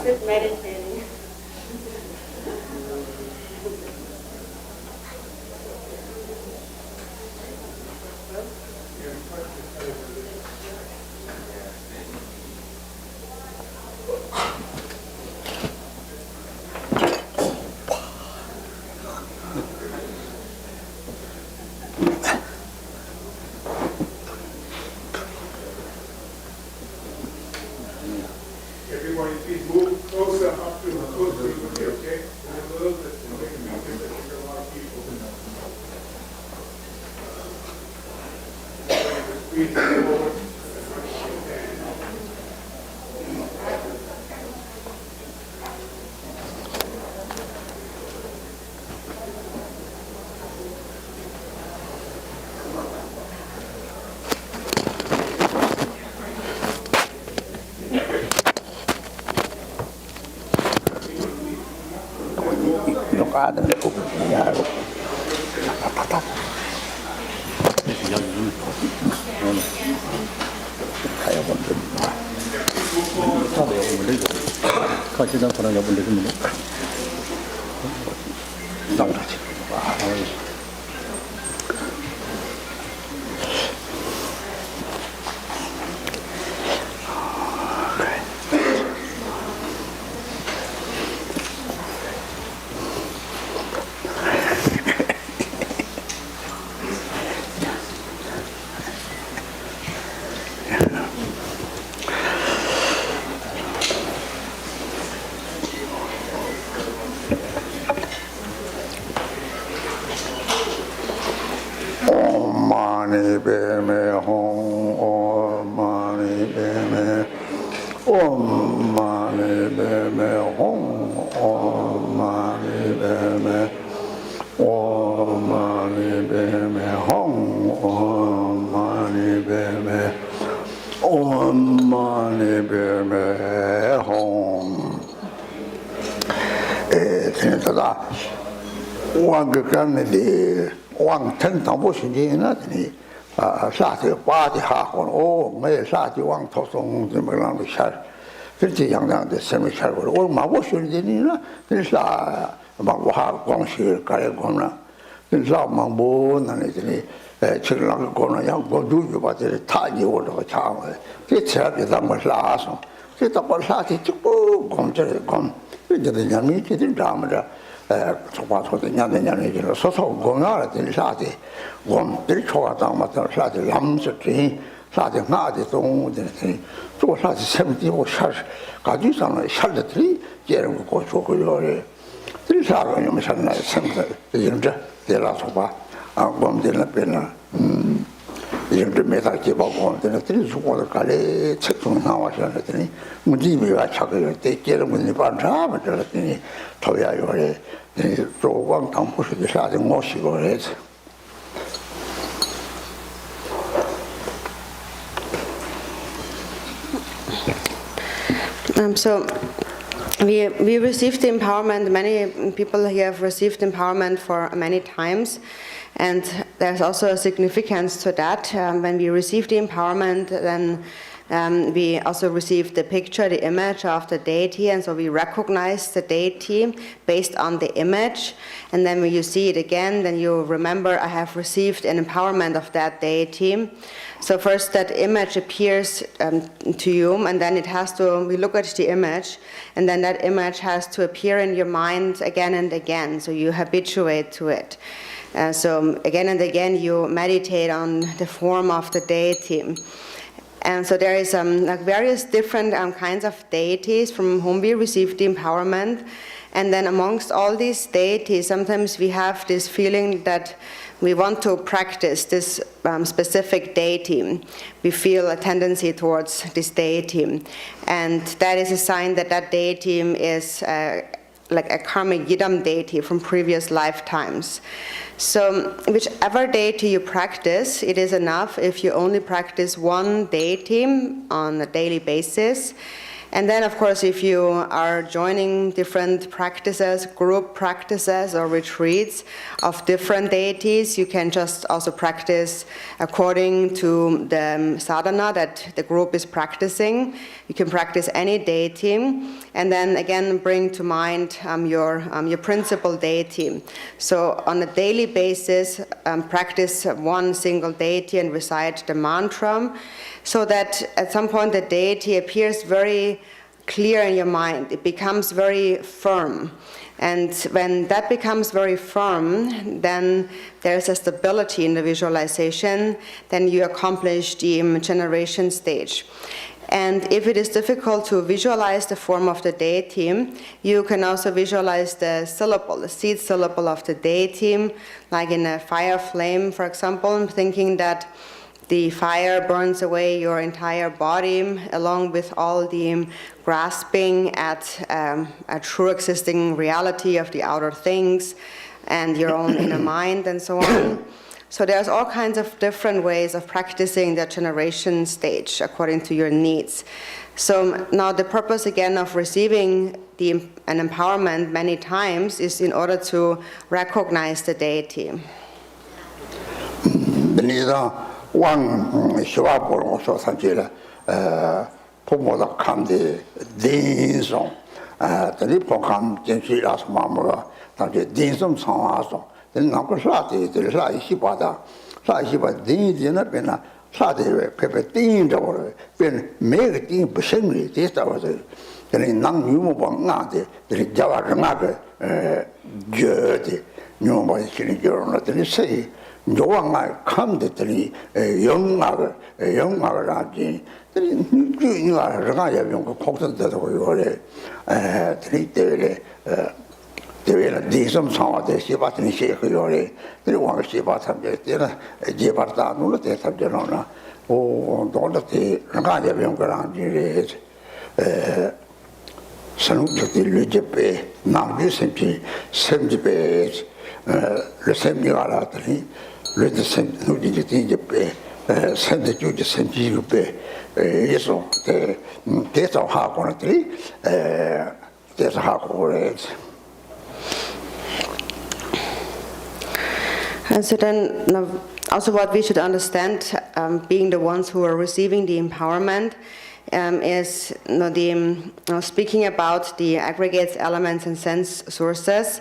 Just meditating. Everybody please move closer up to the okay? A little bit, so we can make this a lot of people. Squeeze forward. 가는 부분이야. 탁탁탁. 가야 본다. 같이다 그런 여분 되겠네. 나오지. 왕극간들이 왕ten 당보신지는 사태 빠지 하고 오 매 사태 왕 토송 좀 그런 샤 그렇지 양양데 sem이 살고 오 마보신지는 그래서 막와 공식 가래 거나 그래서 막보는 지금 거는 양고 두고 받을 타지 오르고 차고 그 제가 뭘 라서 그래서 뭘 사태 찍고 검절에 검 이제 양이 되는 다음에 소파소도 냐냐냐는 소소 공화를 된 사대 곰들 초가당 맞다 사대 남스지 사대 나대 동들이 또 사대 sem지고 샤 가지상의 샬들이 예를 고 조고요래 들사로 좀 산나 생각 이제 내가 소파 곰들은 배나 이제 메다기 보고 들이 죽어도 갈래 책중 나와서더니 문지미가 차거를 때 깨르문이 반사만 들었더니 도야요래 조광 당포시도 사진 모시고 해서 So we received the empowerment. Many people here have received empowerment for many times, and there's also a significance to that. When we received the empowerment, then we also received the picture, the image of the deity, and so we recognize the deity based on the image. And then when you see it again, then you remember, I have received an empowerment of that deity. So first that image appears to you, and then we look at the image, and then that image has to appear in your mind again and again, so you habituate to it. So again and again you meditate on the form of the deity. And so there is like various different kinds of deities from whom we receive the empowerment. And then amongst all these deities, sometimes we have this feeling that we want to practice this specific deity. We feel a tendency towards this deity. And that is a sign that that deity is like a karmic yidam deity from previous lifetimes. So whichever deity you practice, it is enough if you only practice one deity on a daily basis. And then, of course, if you are joining different practices, group practices or retreats of different deities, you can just also practice according to the sadhana that the group is practicing. You can practice any deity, and then again bring to mind your principal deity. So on a daily basis, practice one single deity and recite the mantra, so that at some point the deity appears very clear in your mind. It becomes very firm. And when that becomes very firm, then there's a stability in the visualization. Then you accomplish the generation stage. And if it is difficult to visualize the form of the deity, you can also visualize the syllable, the seed syllable of the deity, like in a fire flame, for example, thinking that the fire burns away your entire body, along with all the grasping at a true existing reality of the outer things and your own inner mind and so on. So there's all kinds of different ways of practicing the generation stage according to your needs. So now the purpose again of receiving an empowerment many times is in order to recognize the deity. 왕 시와보로 소산지를 부모다 감데 딘송 더니 포감 진실라서 마모가 다게 딘송 상와서 나고 사대들 사이시바다 사이시바 딘디나 베나 사대에 페페 딘저로 벤 메게 딘 부생리 데스타와서 더니 낭 유모방 나데 더니 자와가 나게 저데 뇨모이 키니 저로나 더니 세이 요왕아 감데더니 영악을 하지 들이 누가 저가야 용거 폭선되고 요래 들이 때에 때에 디섬 상화대 시바트니 시그 요래 들이 왕 시바탐제 때나 제바다 누르 때 탑제로나 오 도르티 저가야 용거라지 선우들이 르제페 나비 셈지페 le semnigalatri le desem nu di pe sende ju de semji pe eso te so ha ko tri te so ha ko And so then also what we should understand, being the ones who are receiving the empowerment, is speaking about the aggregates, elements, and sense sources.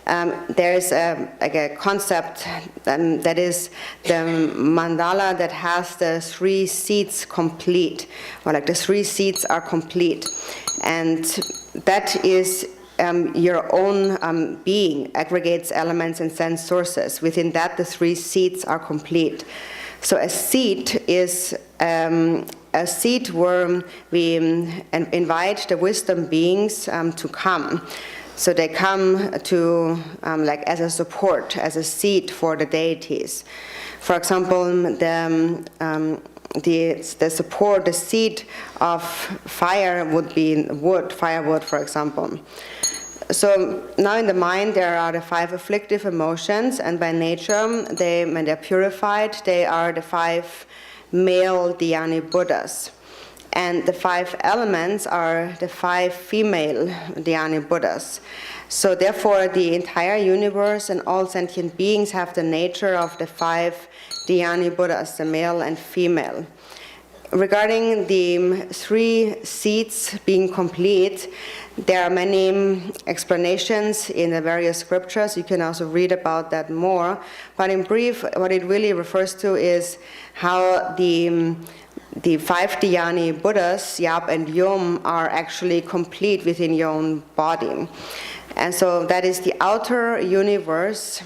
There's a concept that is the mandala that has the 3 seats complete, or like the 3 seats are complete, and that is your own being, aggregates, elements, and sense sources. Within that, the 3 seats are complete. So a seat is a seat where we invite the wisdom beings to come. So they come to like as a support, as a seat for the deities. For example, the support, the seat of fire would be wood, firewood, for example. So now in the mind there are the 5 afflictive emotions, and by nature, when they're purified, they are the 5 male dhyani Buddhas. And the 5 elements are the 5 female dhyani Buddhas. So therefore, the entire universe and all sentient beings have the nature of the 5 dhyani Buddhas, the male and female. Regarding the 3 seats being complete, there are many explanations in the various scriptures. You can also read about that more. But in brief, what it really refers to is how the 5 dhyani Buddhas, Yap and Yom, are actually complete within your own body. And so that is the outer universe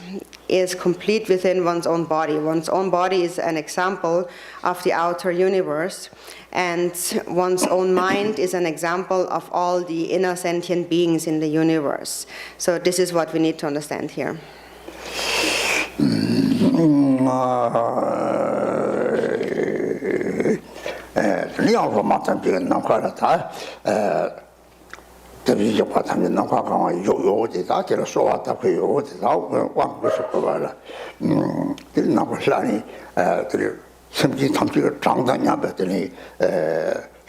is complete within one's own body. One's own body is an example of the outer universe, and one's own mind is an example of all the inner sentient beings in the universe. So this is what we need to understand here. Terwijl wat hem nog gaan joden dat er zo wat dat joden dat wat was het wel dit nou was niet er soms die tamtje 长的呀，别的呢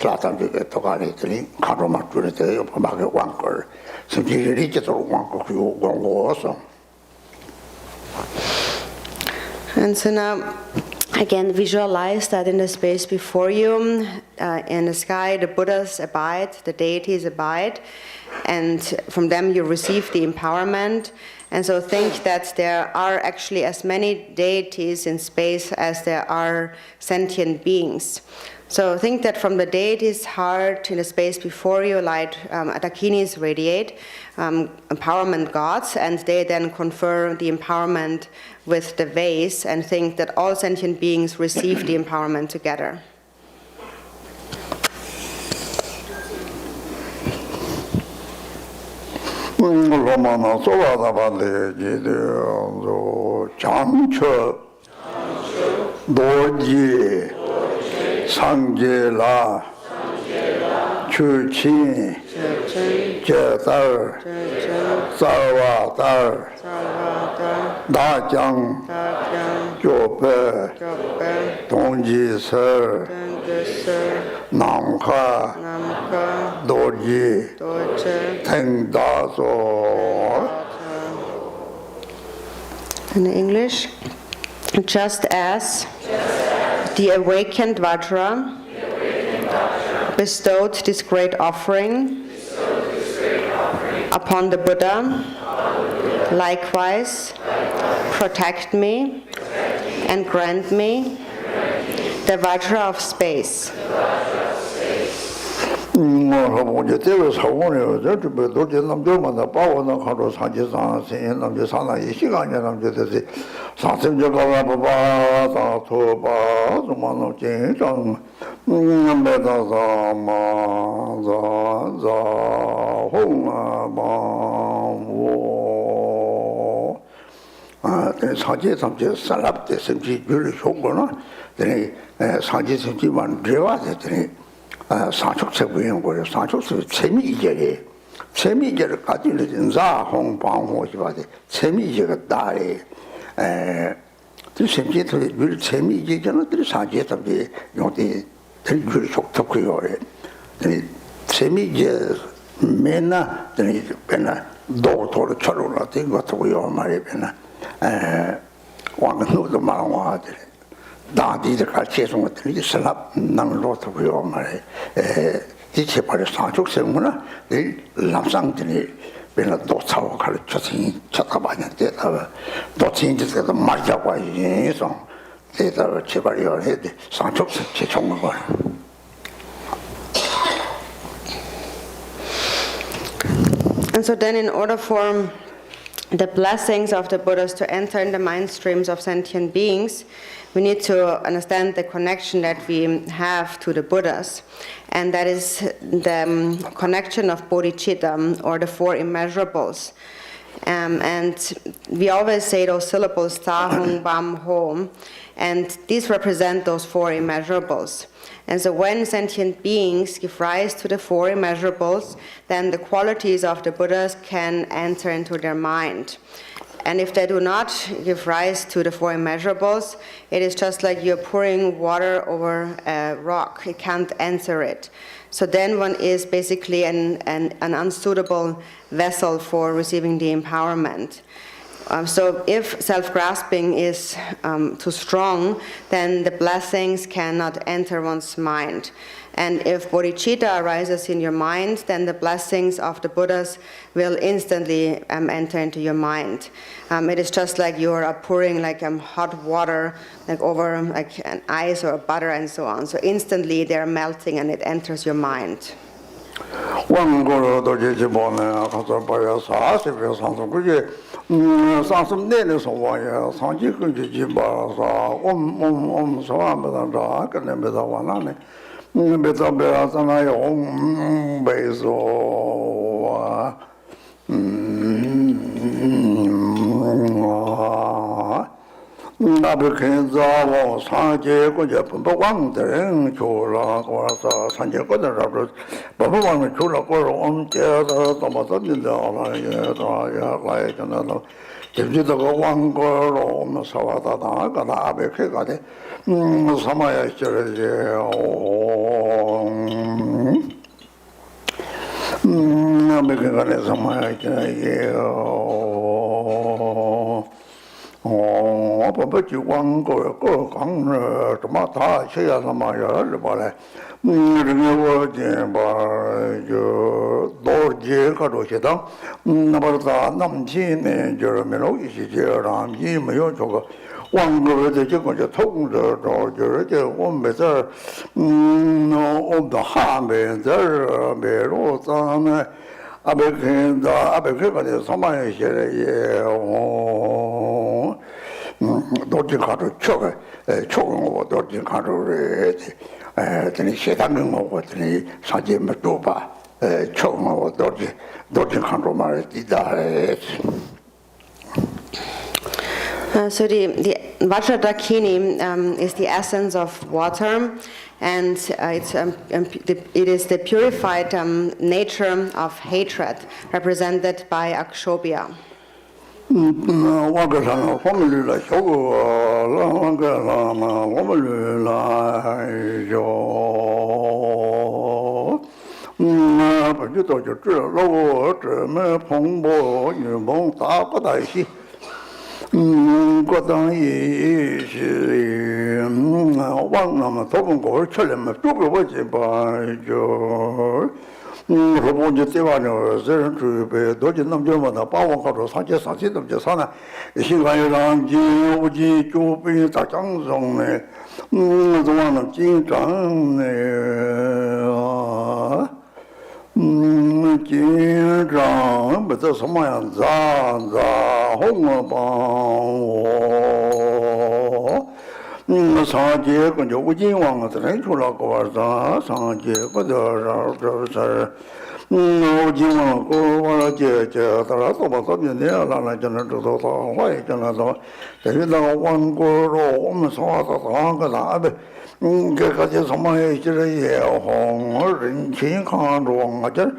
사람들이 도가니들이 가로막 줄에 대해 막에 왕걸 성질이 제대로 왕걸 그리고 왕고서. And so now, again, visualize that in the space before you, in the sky, the Buddhas abide, the deities abide, and from them you receive the empowerment. And so think that there are actually as many deities in space as there are sentient beings. So think that from the deity's heart in the space before you, light Dakinis radiate, empowerment gods, and they then confer the empowerment with the vase, and think that all sentient beings receive the empowerment together. 로마나 소바다반데 장처 노지 상제라 주친 제달 사와달 다장 교배 동지설 남카 노지 탱다소. In English, just as the awakened Vajra bestowed this great offering upon the Buddha, likewise protect me and grant me the Vajra of space. 이제 대외 사원이요. 저 도저 남들마다 빠오는 하루 사지상 신 남들 사나이 시간이 남들들이 사슴저가 봐봐 사토바 좀만 진정 매다서 마자자 홍아마오 사지 삼지 살랍데 심지 줄 쇼거나 되니 사지 심지만 되와서 되니 상축책 부인 거예요. 상축책 재미이제래. 재미이제를 가지는 인자 홍방호시바데 재미이제가 다래. 그 심지들 늘 재미이제는 들 사지에서비 요때 들줄 속속고요. 재미이제 맨나 들이 맨나 도토로 철로라 된 것도요 말이 맨나 왕노도 말하와들 다디들 같이 해서 것들이 슬랍 남로도 그요 말에 지체 버려 상축생구나 늘 남상들이 맨날 도차고 가르쳐서 쳐다봐야 되다 도친지도 말자고 해서 대다 제발요 해 상축생 제정을 걸. And so then in order for the blessings of the Buddhas to enter in the mind streams of sentient beings, we need to understand the connection that we have to the Buddhas. And that is the connection of bodhicitta, or the four immeasurables. And we always say those syllables, ta, hung, bam, hom, and these represent those four immeasurables. And so when sentient beings give rise to the four immeasurables, then the qualities of the Buddhas can enter into their mind. And if they do not give rise to the four immeasurables, it is just like you're pouring water over a rock. It can't enter it. So then one is basically an unsuitable vessel for receiving the empowerment. So if self-grasping is too strong, then the blessings cannot enter one's mind. And if bodhicitta arises in your mind, then the blessings of the Buddhas will instantly enter into your mind. It is just like you are pouring like hot water like over like an ice or butter and so on. So instantly they are melting and it enters your mind. 왕고로도 제지보네 가서 봐야 사십에 상승 그게 상승 내려서 와야 상지 그게 지바서 소함보다 그네보다 와나네 베타베아잖아요 베이소와 나베켄자고 상제 거제 분도왕들은 졸라고서 상제 거들라고 바보왕을 졸라고 엄째서 도마선인데 알아야 라이잖아요. 제주도가 왕거로 무서워다다 가다 아베케가 돼. 사마야 저래 메가네 상마야 아빠지 왕고 거 강을 다 쳐야 상마야 말해 르네워제 바저 도르제 가로시다 나버다 남진네 저러면로 이시제랑 이메요 저거 왕고의 저거 통저 저저 원배서 하면서 메로자네 아베케가 소마에 셔에 도지 가로 초고 도지 가로에 tani shetangi ngogo tani sanje matoba chok ngogo doji khanro mara dida. So the Vajrayogini is the essence of water, and it is the purified nature of hatred, represented by Akshobhya. Rinpoche tewaño zeren chupe doji namjomada pawangkaro sanje sansi namje sana shinkanyo rangji uji chupi takchangsong ne zwanam jingzhang ne jingzhang beza samayang za honga bang 상제 근저 우진왕한테 출라고 와서 상제 거더 저 우진왕 거와제 따라서 뭐서면 내가 저는 저도 화에 저나서 대리나 원고로 오면서 와서 상가다 아베 그까지 소마에 이제 홍을 진행하는 거죠.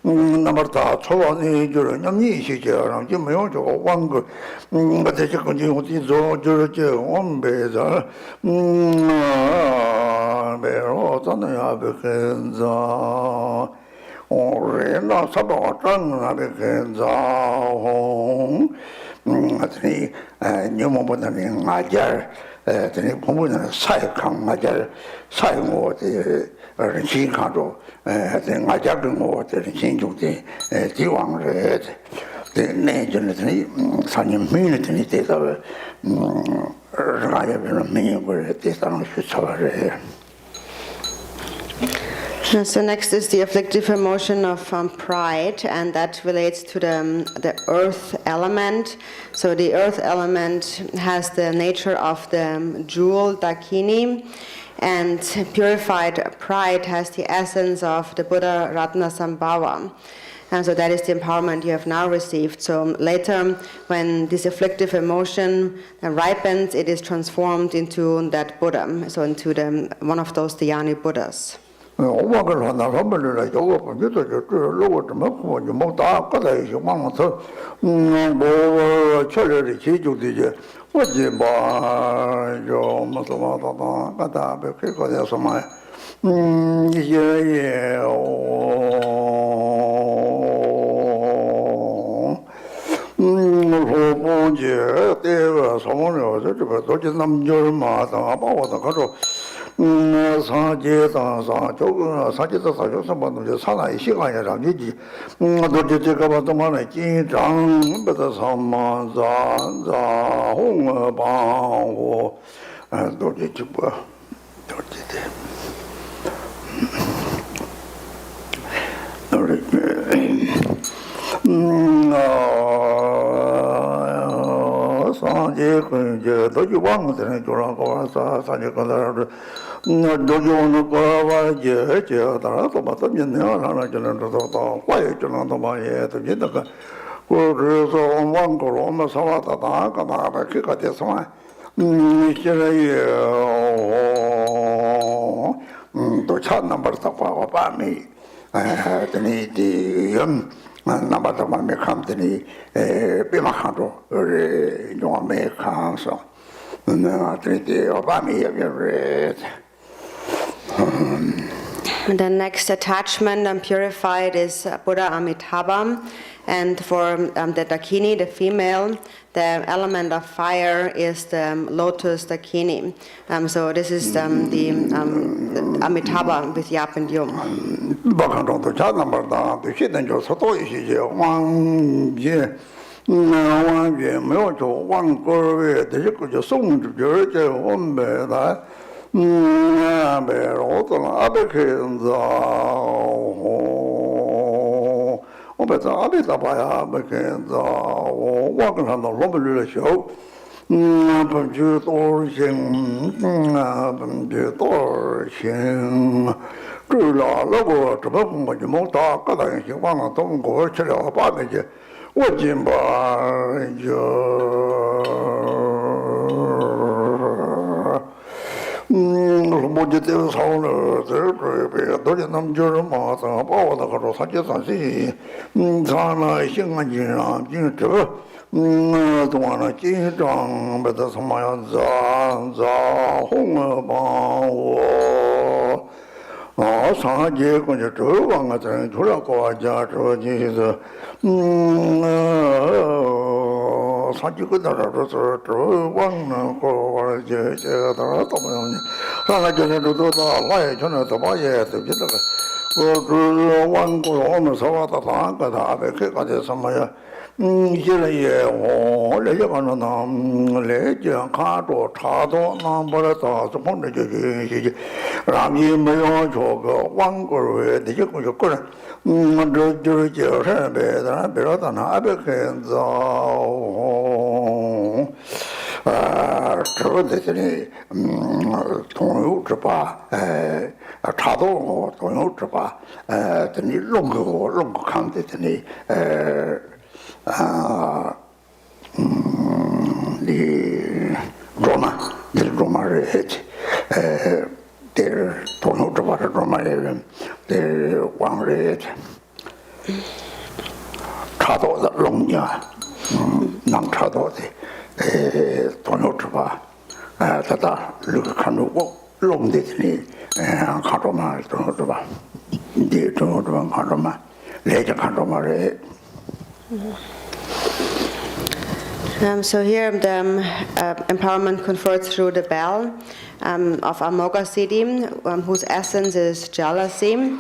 나버다 초원이 저런 냠이 시절랑 좀 매우 저 왕거 같이 건지 어디 저저 원배자 배로 전에 아베kenza 오레나 사바장 아베kenza 홍 아니 녀모보다는 아jar teni pomuna sai kang ngajar sai ngo de rin kang de ngajar ngo de rin ju de diwang re de ne jun teni sanim min teni de da ra ya min go de sang shu cha re. So next is the afflictive emotion of pride, and that relates to the earth element. So the earth element has the nature of the jewel Dakini, and purified pride has the essence of the Buddha Ratnasambhava. And so that is the empowerment you have now received. So later, when this afflictive emotion ripens, it is transformed into that Buddha, so into one of those Dhyani Buddhas. 오마걸 하나 하면은 저거 보면서 저 로고 좀 먹고 뭐 다 까다 이제 망서 뭐 철저히 지주되지 어제 뭐저 뭐도 까다 그 거에서 말 이제 로고제 때가 소문을 저 도지 남절마다 아빠와서 가서 사제다 저거 사제다 사줘서 받는 사나이 시간이라 되지 도대체가 받으면 긴장 받아 삼만자 홍어방고 도대체 뭐 도대체 사제 그 도지 왕들은 저라고 와서 사제 거라도 도지 오는 거와 이제 따라서 맞으면 내가 저는 또 화에 저는 또 많이 또 이제가 그래서 왕고로 오면 사와다 가다 그가 돼서 이제 또 찾는 벌써 밤이 되니 나바다 마음에 감더니 비마하로 우리 용암에 가서 내가 드리게 어밤이 여기를 The next attachment purified is Buddha Amitabha, and for the Dakini, the female, the element of fire is the lotus Dakini. So this is the Amitabha with Yap and Yum. So here the empowerment conferred through the bell of Amoghasiddhi, whose essence is jealousy,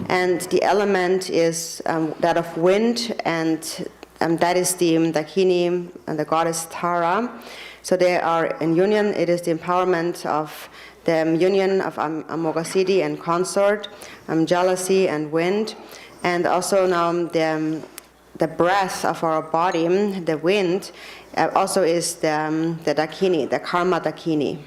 and the element is that of wind, and that is the Dakini and the goddess Tara. So they are in union. It is the empowerment of the union of Amoghasiddhi and consort, jealousy and wind, and also now the breath of our body, the wind, also is the Dakini, the karma Dakini.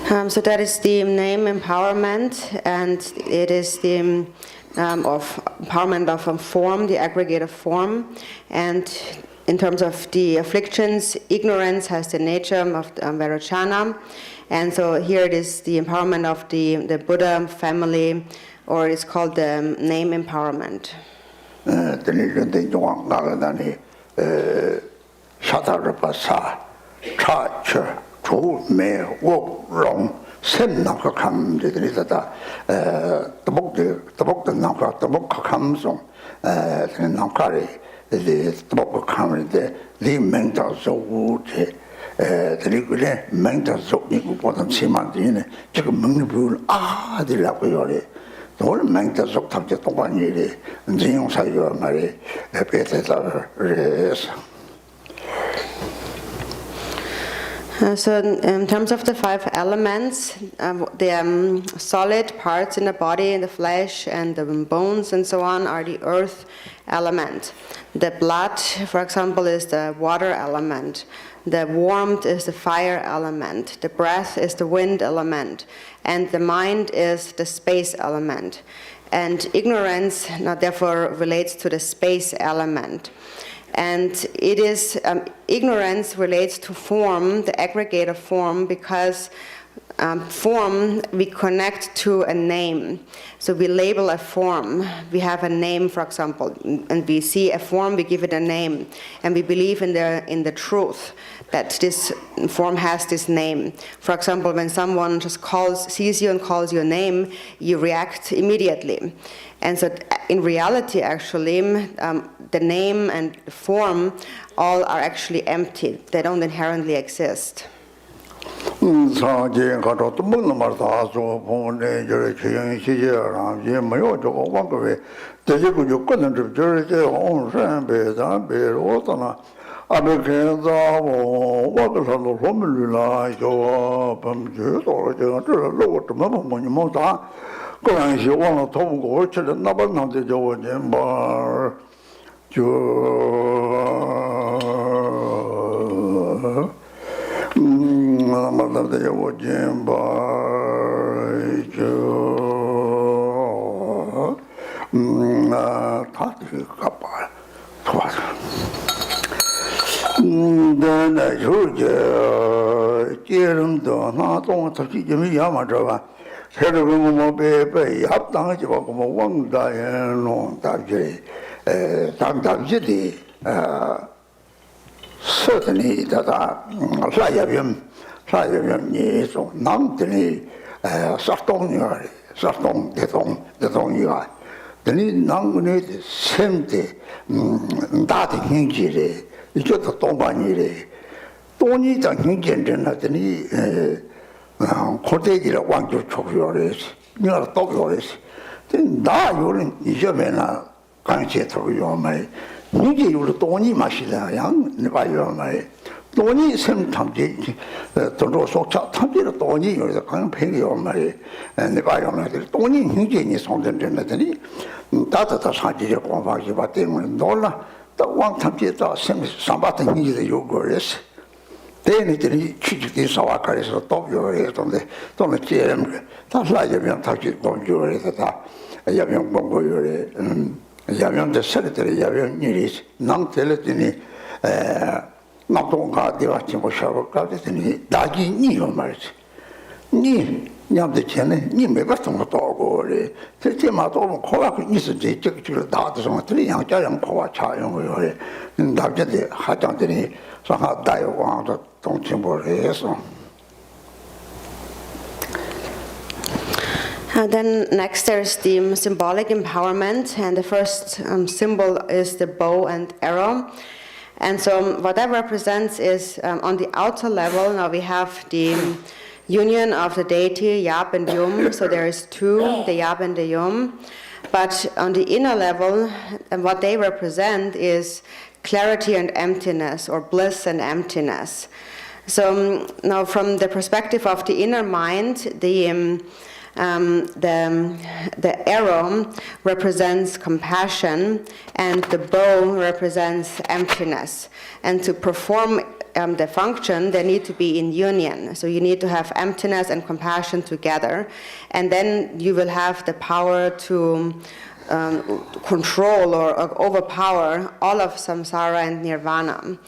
So that is the name empowerment, and it is the of empowerment of a form, the aggregate of form. And in terms of the afflictions, ignorance has the nature of Vajrayogini. And so here it is the empowerment of the Buddha family, or it's called the name empowerment. So in terms of the 5 elements, the solid parts in the body, in the flesh and the bones and so on are the earth element. The blood, for example, is the water element. The warmth is the fire element. The breath is the wind element. And the mind is the space element. And ignorance now therefore relates to the space element. And it is, ignorance relates to form, the aggregate of form, because form we connect to a name. So we label a form. We have a name, for example, and we see a form, we give it a name. And we believe in the truth that this form has this name. For example, when someone just sees you and calls your name, you react immediately. And so in reality, actually, the name and the form all are actually empty. They don't inherently exist. certainly that namtini sartong detong Deni nangune semte dati hingire ijoto tombanyire toni ta hinggendena deni kotegira wangjo chokyores nyar tokyores den da yorin ijomena kanche tokyomai nige yoro toni mashida yang nibayomai toni sem tamje toro sokcha tamje toni yoro kan pengiyomai nibayomai toni hingeni sondenena deni 다다다 사지를 공부하지 때문에 놀라 또 왕탐지다 삼바튼 일이 요거래서 대니들이 취직된 사와카에서 또 요래던데 또는 제ем 다 살려면 다시 공부해서 다 야명 공부요래 야명도 설들이 야명 일이 남텔더니 나동가 되었지 뭐 샤워까지더니 나기 니요 말이지 니 냠데 전에 니 매봤던 것도 오고 그래. 대체마다 오면 코가 있었지. 저기를 다도서 들이 양자랑 코가 차용 거요. 남자들 하장들이 상하 다요 왕도 동침을 해서. Then next there's the symbolic empowerment, and the first symbol is the bow and arrow. And so what that represents is on the outer level, now we have the union of the deity, Yap and Yum, so there is two, the Yap and the Yum. But on the inner level, and what they represent is clarity and emptiness, or bliss and emptiness. So now from the perspective of the inner mind, the arrow represents compassion, and the bow represents emptiness. And to perform the function, they need to be in union. So you need to have emptiness and compassion together, and then you will have the power to control or overpower all of samsara and nirvana.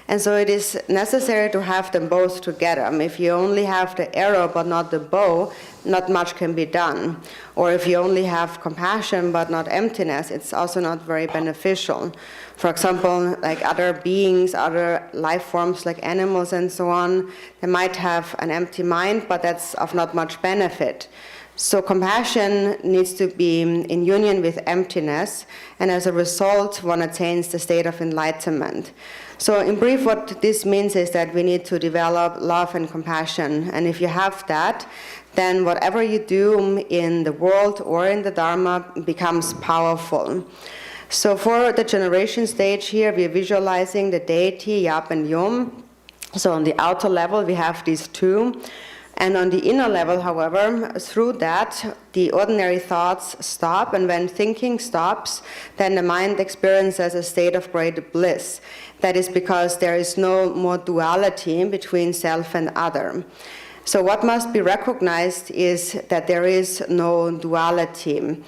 And so it is necessary to have them both together. If you only have the arrow but not the bow, not much can be done. Or if you only have compassion but not emptiness, it's also not very beneficial. For example, like other beings, other life forms like animals and so on, they might have an empty mind, but that's of not much benefit. So compassion needs to be in union with emptiness, and as a result, one attains the state of enlightenment. So in brief, what this means is that we need to develop love and compassion, and if you have that, then whatever you do in the world or in the Dharma becomes powerful. So for the generation stage here, we are visualizing the deity, Yap and Yom. So on the outer level, we have these two. And on the inner level, however, through that, the ordinary thoughts stop, and when thinking stops, then the mind experiences a state of great bliss. That is because there is no more duality between self and other. So what must be recognized is that there is no duality.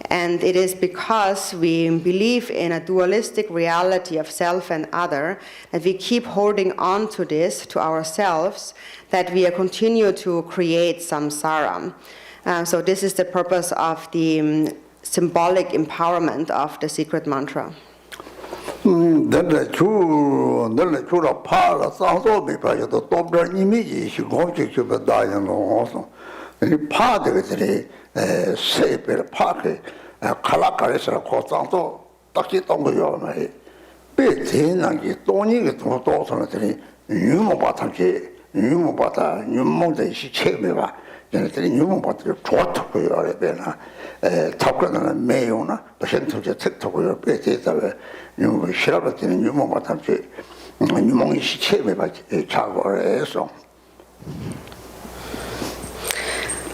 And it is because we believe in a dualistic reality of self and other that we keep holding on to this, to ourselves, that we continue to create samsara. So this is the purpose of the symbolic empowerment of the secret mantra.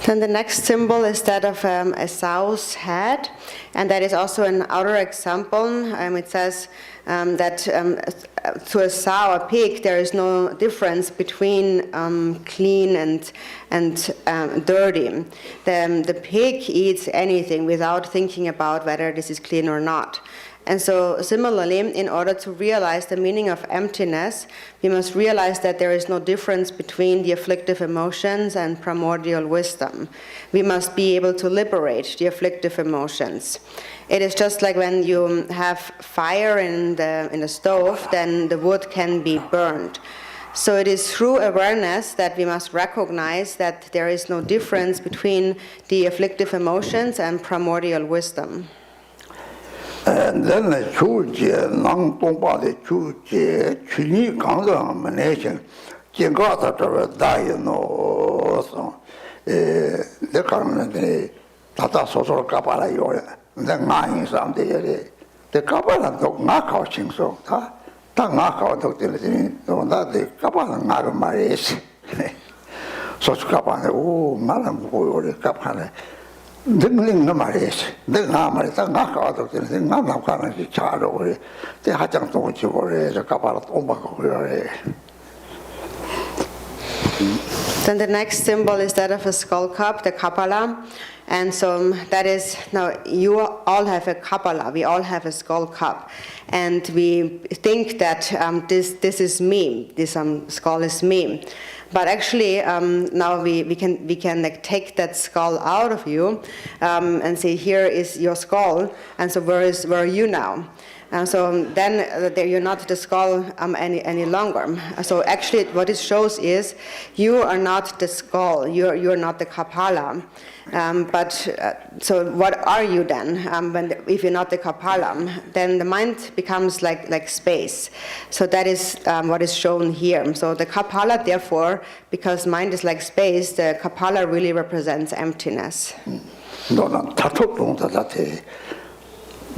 Then the next symbol is that of a sow's head, and that is also an outer example. It says that to a sow, a pig, there is no difference between clean and dirty. The pig eats anything without thinking about whether this is clean or not. And so similarly, in order to realize the meaning of emptiness, we must realize that there is no difference between the afflictive emotions and primordial wisdom. We must be able to liberate the afflictive emotions. It is just like when you have fire in the stove, then the wood can be burned. So it is through awareness that we must recognize that there is no difference between the afflictive emotions and primordial wisdom. And then the Chuji, Nang Tongpa, the Chuji, Chuni Kangzang Manation, Jingata Diano, the current Tata Social Kapala, the nine something, the Kapala dog knock out so, knock out doctor, that the Kapala Nagamaris. So Kapana, oh, Madam, or the Kapana. Then no matters. Then Hamarita knock out of the thing, not now kind of child over it. They had to go to a couple of Omaha. Then the next symbol is that of a skull cup, the Kapala. And so that is, now you all have a Kapala, we all have a skull cup. And we think that this is me, this skull is me. But actually, now we can like take that skull out of you and say, here is your skull, and so where are you now? So then you're not the skull any longer. So actually, what it shows is you are not the skull. You're not the Kapala. So what are you then? If you're not the Kapala, then the mind becomes like space. So that is what is shown here. So the Kapala, therefore, because mind is like space, the Kapala really represents emptiness.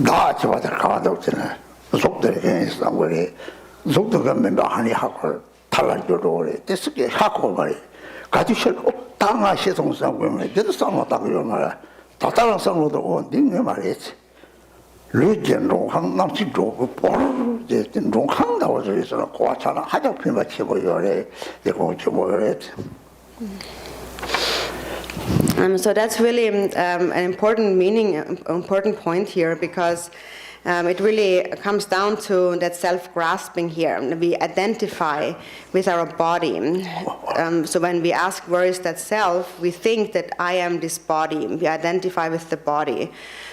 다치 와서 가다오잖아. 속들에 있어서 속도가 맨날 하니 하고 탈락으로 그래. 됐게 하고 말이. 같이 싫고 당아 시송상 보면 저도 상하다고 요 말아. 다다른 상으로도 오 닝네 말이지. 류전 종항 남치 조고 보르 된 종항다고 저기서 고아차나 하자 피마 치고요래 되고 치고요래. So that's really an important meaning, important point here, because it really comes down to that self-grasping here. We identify with our body. So when we ask where is that self, we think that I am this body. We identify with the body.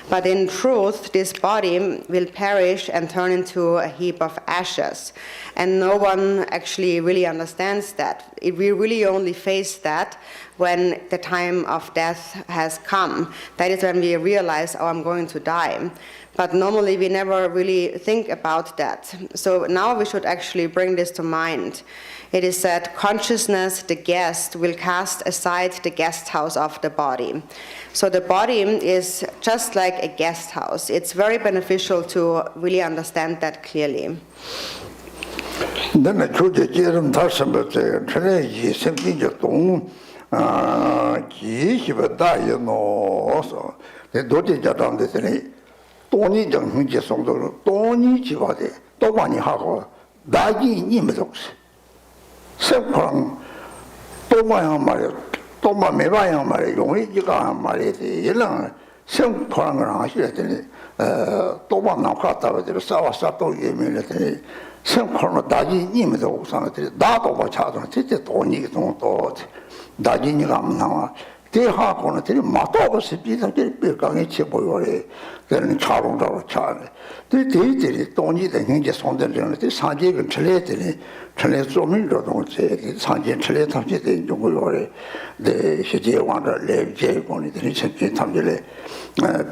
But in truth, this body will perish and turn into a heap of ashes. And no one actually really understands that. We really only face that when the time of death has come. That is when we realize, oh, I'm going to die. But normally we never really think about that. So now we should actually bring this to mind. It is said, consciousness, the guest, will cast aside the guest house of the body. So the body is just like a guest house. It's very beneficial to really understand that clearly. 내가 조제제름 다섯번째 전에 이 생긴적 동 기시버 다이노서 내 도제자람들이 돈이 정형제 송도로 돈이 집어대 또 많이 하고 나기 님도 없어. 생포랑 또 많이 말이야. 또만 매봐야 말이야. 용의지가 말이야. 이런 생포랑 걸 하시랬더니 또만 나갔다 그래서 싸워서 또 예민했더니 생포는 나기 님도 없어서 나도 뭐 찾아 진짜 돈이 또 나기니가 안 나와. 대하고는 들이 맞다고서 비상들이 뼈강에 쳐보여래. 그는 차롱자로 차네. 대들이 돈이 된 현재 손들려는 산재가 철레들이 철레 소민로도 제 산재 철레 탐지된 정도로래. 네 시제 왕을 레제고니 들이 책에 탐지래.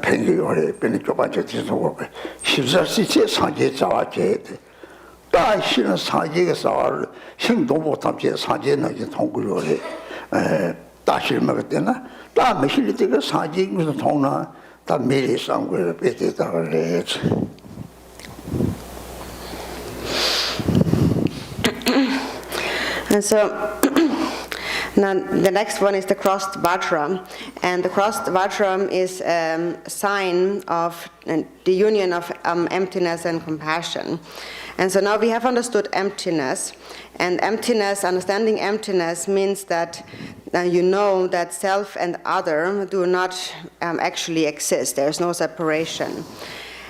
팽기요래 변이 좁아져 뒤서고 십사시체 산재 자와제 다시는 산재가 싸울 행동 못함제 산재는 이제 통구요래. 다시 먹을 때나 다 메실 때가 사진 무슨 통나 다 미리 상고를 뺏다가 그래. And so now the next one is the crossed Vajra, and the crossed Vajra is a sign of the union of emptiness and compassion. And so now we have understood emptiness, and emptiness, understanding emptiness means that you know that self and other do not actually exist. There is no separation.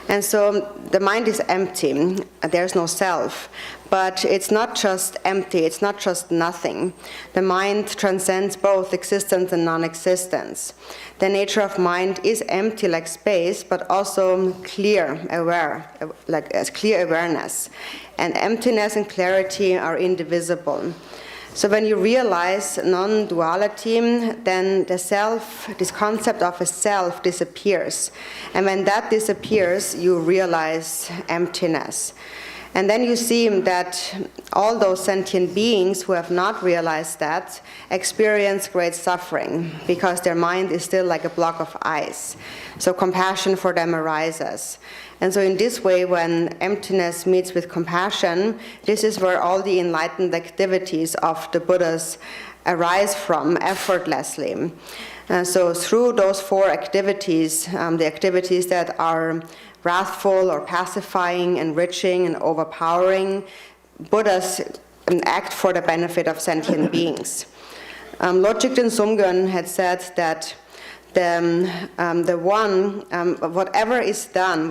And so the mind is empty, there's no self. But it's not just empty, it's not just nothing. The mind transcends both existence and non-existence. The nature of mind is empty like space, but also clear, aware, like a clear awareness. And emptiness and clarity are indivisible. So when you realize non-duality, then the self, this concept of a self disappears. And when that disappears, you realize emptiness. And then you see that all those sentient beings who have not realized that experience great suffering because their mind is still like a block of ice. So compassion for them arises. And so in this way, when emptiness meets with compassion, this is where all the enlightened activities of the Buddhas arise from effortlessly. So through those four activities, the activities that are wrathful or pacifying, enriching, and overpowering, Buddhas act for the benefit of sentient beings. Lodjikten Sumgön had said that the one, whatever is done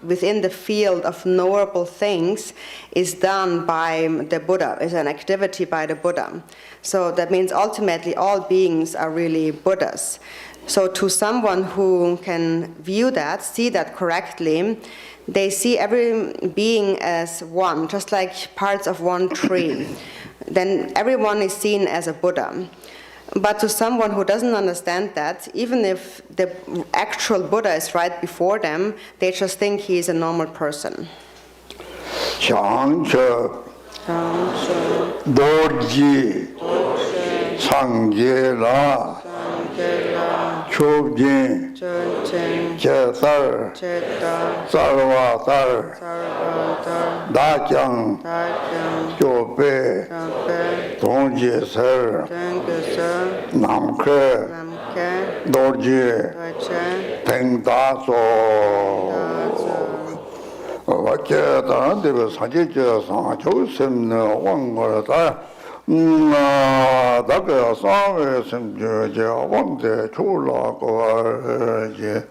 within the field of knowable things is done by the Buddha, is an activity by the Buddha. So that means ultimately all beings are really Buddhas. So to someone who can view that, see that correctly, they see every being as one, just like parts of one tree. Then everyone is seen as a Buddha. But to someone who doesn't understand that, even if the actual Buddha is right before them, they just think he is a normal person. 장처 도지 상제라 초진 제살 sarvatar dākyāṃ chōpē tōngje sar namkē dorje pengdaso 와케다 데베 사제제 상조semne 왕거다 다가 사회 semje 왕데 출라고 제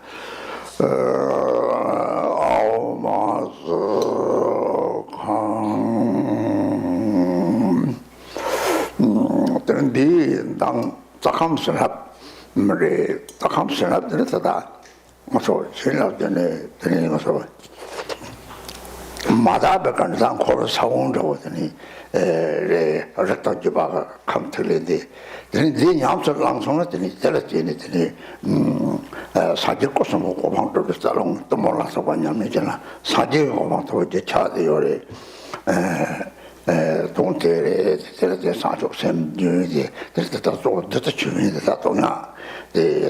아마스 강 당 작함스럽 머리 작함스럽 들었다 무서 신라전에 드리는 것을 마다백한 상코를 사원적으더니 어렸다 집아가 감틀인데 네 냠서 랑송했더니 때렸더니 사질 것을 먹고 방도를 살롱 또 몰라서 봤냐면잖아 사질 고방도 이제 차대요래 동태에 때렸대 사족 샘유지 때렸다 또 듣다 주민이 다 또냐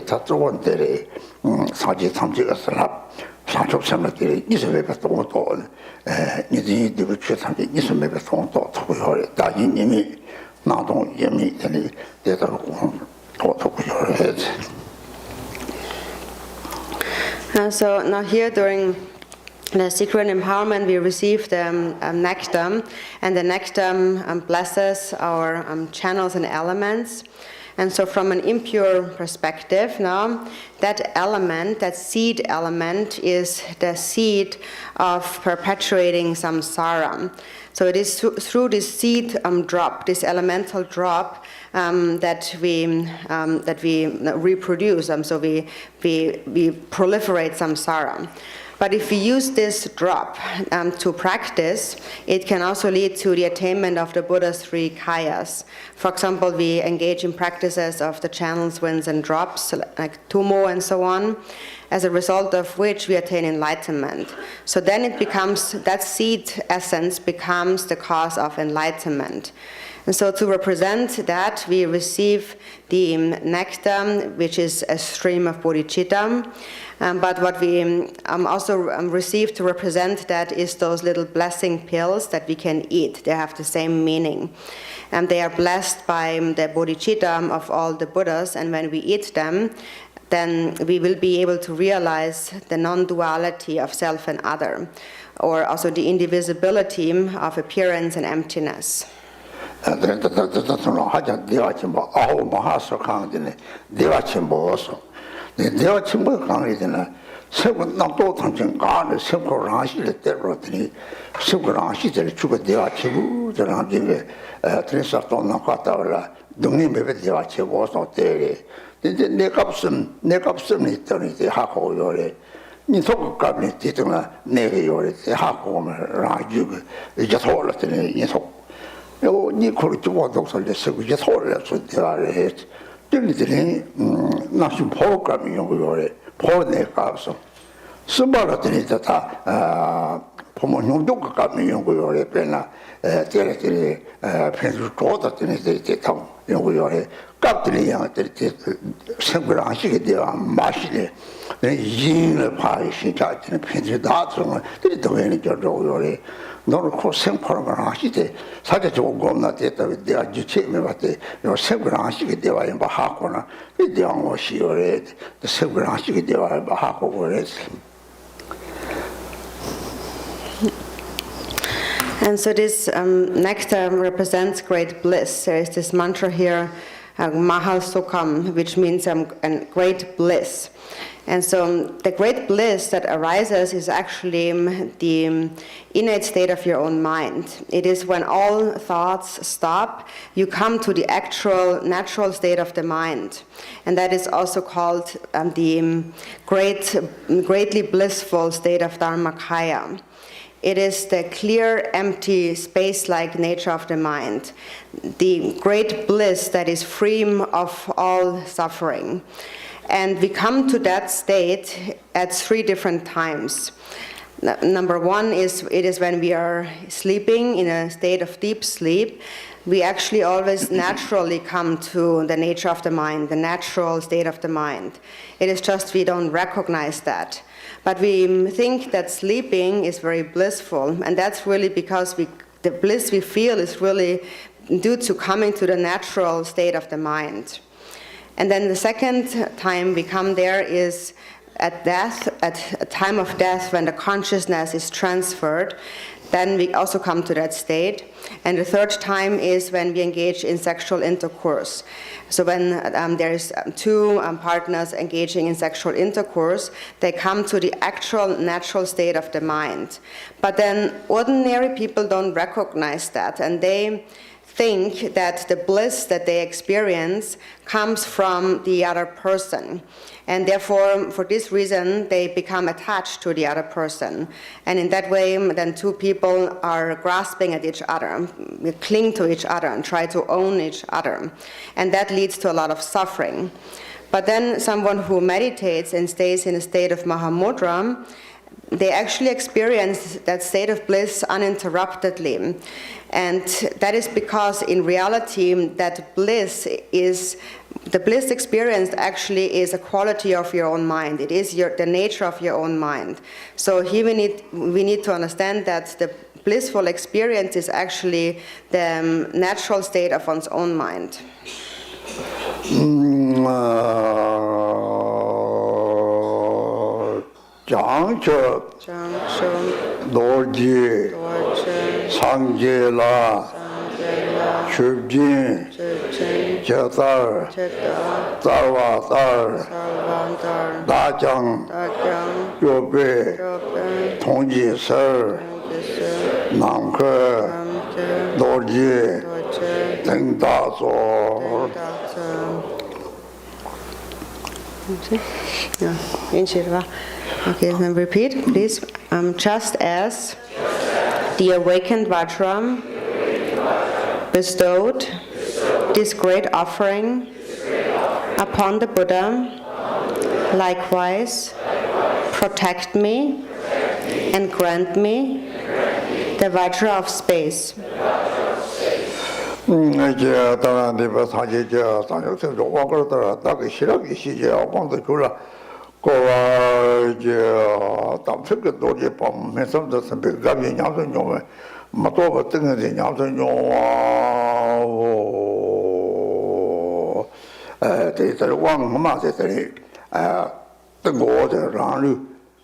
다 또원들이 사지 삼지가 살랍 사족 샘들이 이스베 또 니들이 되고 최상의 이스베 또 토고요 다니님이 나동 예미 되니 대다로 토고요 So now here during the secret empowerment, we receive the nectar, and the nectar blesses our channels and elements. And so from an impure perspective now, that element, that seed element, is the seed of perpetuating samsara. So it is through this seed drop, this elemental drop, that we reproduce. So we proliferate samsara. But if we use this drop to practice, it can also lead to the attainment of the Buddha's 3 kayas. For example, we engage in practices of the channels, winds, and drops, like tumo and so on, as a result of which we attain enlightenment. So then it becomes, that seed essence becomes the cause of enlightenment. And so to represent that, we receive the nectar, which is a stream of bodhicitta. But what we also receive to represent that is those little blessing pills that we can eat. They have the same meaning. And they are blessed by the bodhicitta of all the Buddhas, and when we eat them, then we will be able to realize the non-duality of self and other, or also the indivisibility of appearance and emptiness. 하자 내가 지금 아우 마하서 강인데 내가 지금 뭐서 내가 지금 뭐 강이잖아 세분 나도 당신 가는 세고를 하실 때로더니 세고를 하시들 주고 내가 지금 저랑 이제 트레서 또 나갔다라 동네에 내가 지고서 때리 이제 내가 없음 있더니 이제 하고 요래 니 속값이 되더나 내가 요래 하고 라주고 이제 돌았더니 이 속 니 그렇게 와도서를 쓰고 이제 소리를 대화를 했지. 들리더니 나시 보감이 요래 보내 가서 스마트들이 다 부모님 독감이 요래 빼나 때려들이 편수 좋다더니 이제 다 요래 깍들이 양들이 생각을 하시게 돼요. 마시네. 이인을 봐야 진짜 편수 다 들으면 들이 더 해는 요래 너는 그 생포를 하시되 사제 좋은 겁나 됐다 내가 주체에 봤대 요 생을 하시게 되와 뭐 하고나 이 대왕 오시오래 생을 하시게 되와 뭐 하고 그랬어. And so this nectar represents great bliss. There is this mantra here, Mahal Sukham, which means great bliss. And so the great bliss that arises is actually the innate state of your own mind. It is when all thoughts stop, you come to the actual natural state of the mind. And that is also called the greatly blissful state of Dharmakaya. It is the clear, empty, space-like nature of the mind, the great bliss that is free of all suffering. And we come to that state at 3 different times. Number 1 is it is when we are sleeping in a state of deep sleep. We actually always naturally come to the nature of the mind, the natural state of the mind. It is just we don't recognize that. But we think that sleeping is very blissful, and that's really because the bliss we feel is really due to coming to the natural state of the mind. And then the second time we come there is at death, at a time of death when the consciousness is transferred. Then we also come to that state. And the third time is when we engage in sexual intercourse. So when there's two partners engaging in sexual intercourse, they come to the actual natural state of the mind. But then ordinary people don't recognize that, and they think that the bliss that they experience comes from the other person. And therefore, for this reason, they become attached to the other person. And in that way, then two people are grasping at each other, cling to each other, and try to own each other. And that leads to a lot of suffering. But then someone who meditates and stays in a state of Mahamudra, they actually experience that state of bliss uninterruptedly. And that is because in reality, that bliss is, the bliss experienced actually is a quality of your own mind. It is the nature of your own mind. So here we need to understand that the blissful experience is actually the natural state of one's own mind. 장처 노지 상제라 춥진 제달 자와달 나장 요배 통지설 남科노지 등다소 Okay, then repeat, please. Just as the awakened Vajra bestowed this great offering upon the Buddha, likewise protect me and grant me the Vajra of space. 이제 다른데 사실 저 사역생 조건 그러더라 딱 싫어하기 시제 왕도 줄라 고와 이제 담색도 도지 밤에서도 선배감이 냐서 좀 맞도 같은 게 냐서 좀 대들 왕마 대들이 뜨고들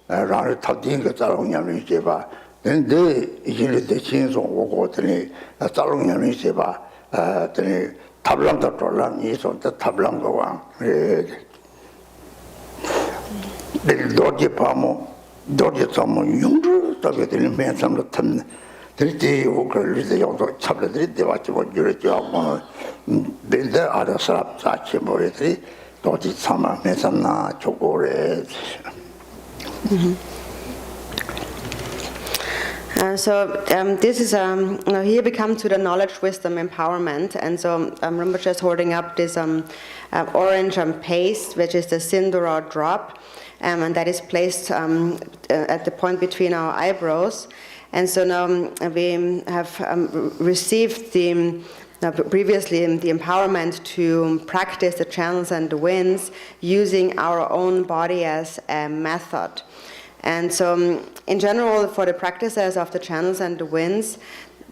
라를 타딘 거 자롱냐면 이제 봐 근데 이제 대신소 오고더니 자롱냐면 이제 봐 tene tablang da tola ni so da tablang go wa de doje pamo doje tamo yung da ge de men sam da tan de de o ko le de yo do chap de de wa chi bo jure chi a ko de de ara sa sa chi mo re de doje sama men sam na chokore. So this is, here we come to the knowledge, wisdom, empowerment. And so Rinpoche is holding up this orange paste, which is the Sindura drop, and that is placed at the point between our eyebrows. And so now we have received previously the empowerment to practice the channels and the winds using our own body as a method. And so, in general, for the practices of the channels and the winds,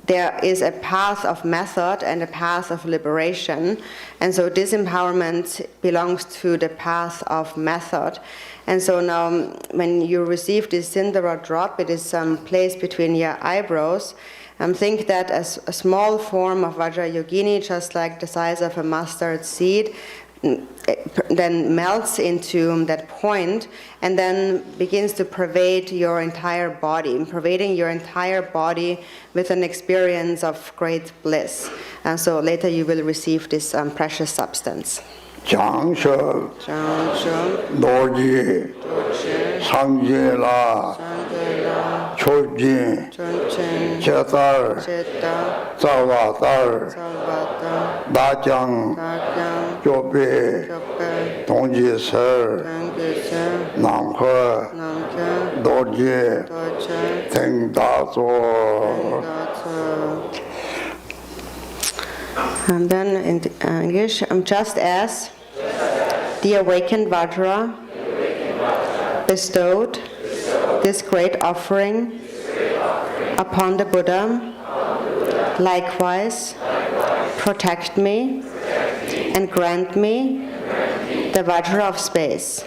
there is a path of method and a path of liberation. And so this empowerment belongs to the path of method. And so now, when you receive this Sindara drop, it is placed between your eyebrows. Think that as a small form of Vajrayogini, just like the size of a mustard seed, then melts into that point and then begins to pervade your entire body, pervading your entire body with an experience of great bliss. And so later you will receive this precious substance. 장셔 노지 상제라 초진 제달 자와달 나장 교배 동지설 남科노지 등다소. And then in English, just as the awakened Vajra bestowed this great offering upon the Buddha, likewise protect me and grant me the Vajra of space.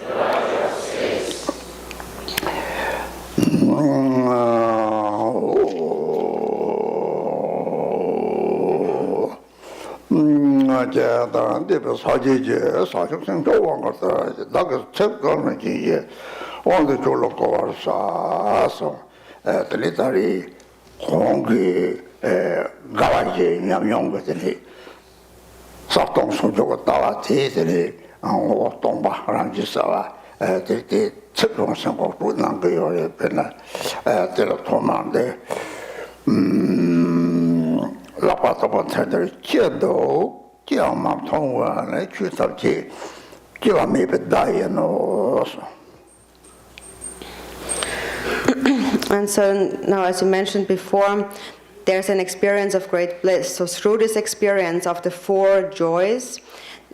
And so now, as you mentioned before, there's an experience of great bliss. So through this experience of the four joys,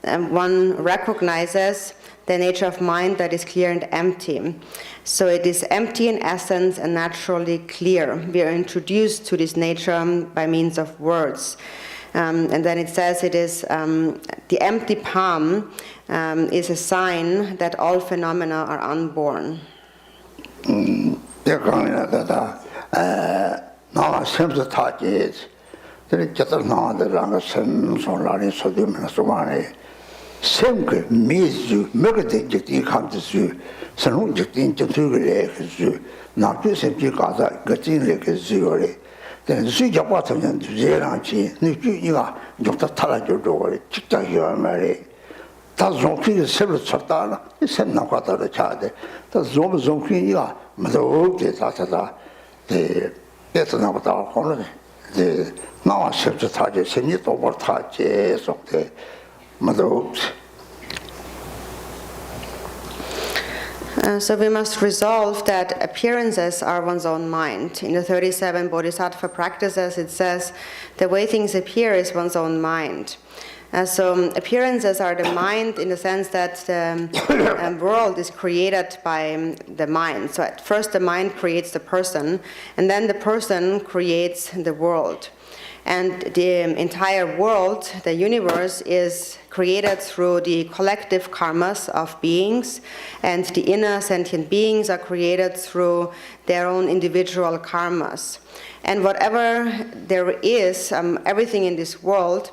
one recognizes the nature of mind that is clear and empty. So it is empty in essence and naturally clear. We are introduced to this nature by means of words. And then it says it is the empty palm is a sign that all phenomena are unborn. So we must resolve that appearances are one's own mind. In the 37 Bodhisattva practices, it says the way things appear is one's own mind. So appearances are the mind in the sense that the world is created by the mind. So at first the mind creates the person, and then the person creates the world. And the entire world, the universe, is created through the collective karmas of beings, and the inner sentient beings are created through their own individual karmas. And whatever there is, everything in this world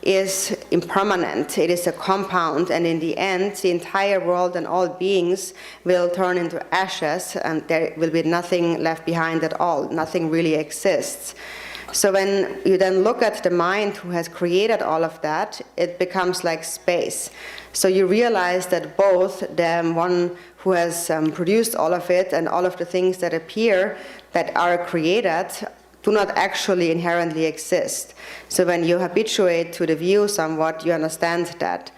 is impermanent. It is a compound, and in the end, the entire world and all beings will turn into ashes, and there will be nothing left behind at all. Nothing really exists. So when you then look at the mind who has created all of that, it becomes like space. So you realize that both the one who has produced all of it and all of the things that appear that are created do not actually inherently exist. So when you habituate to the view somewhat, you understand that.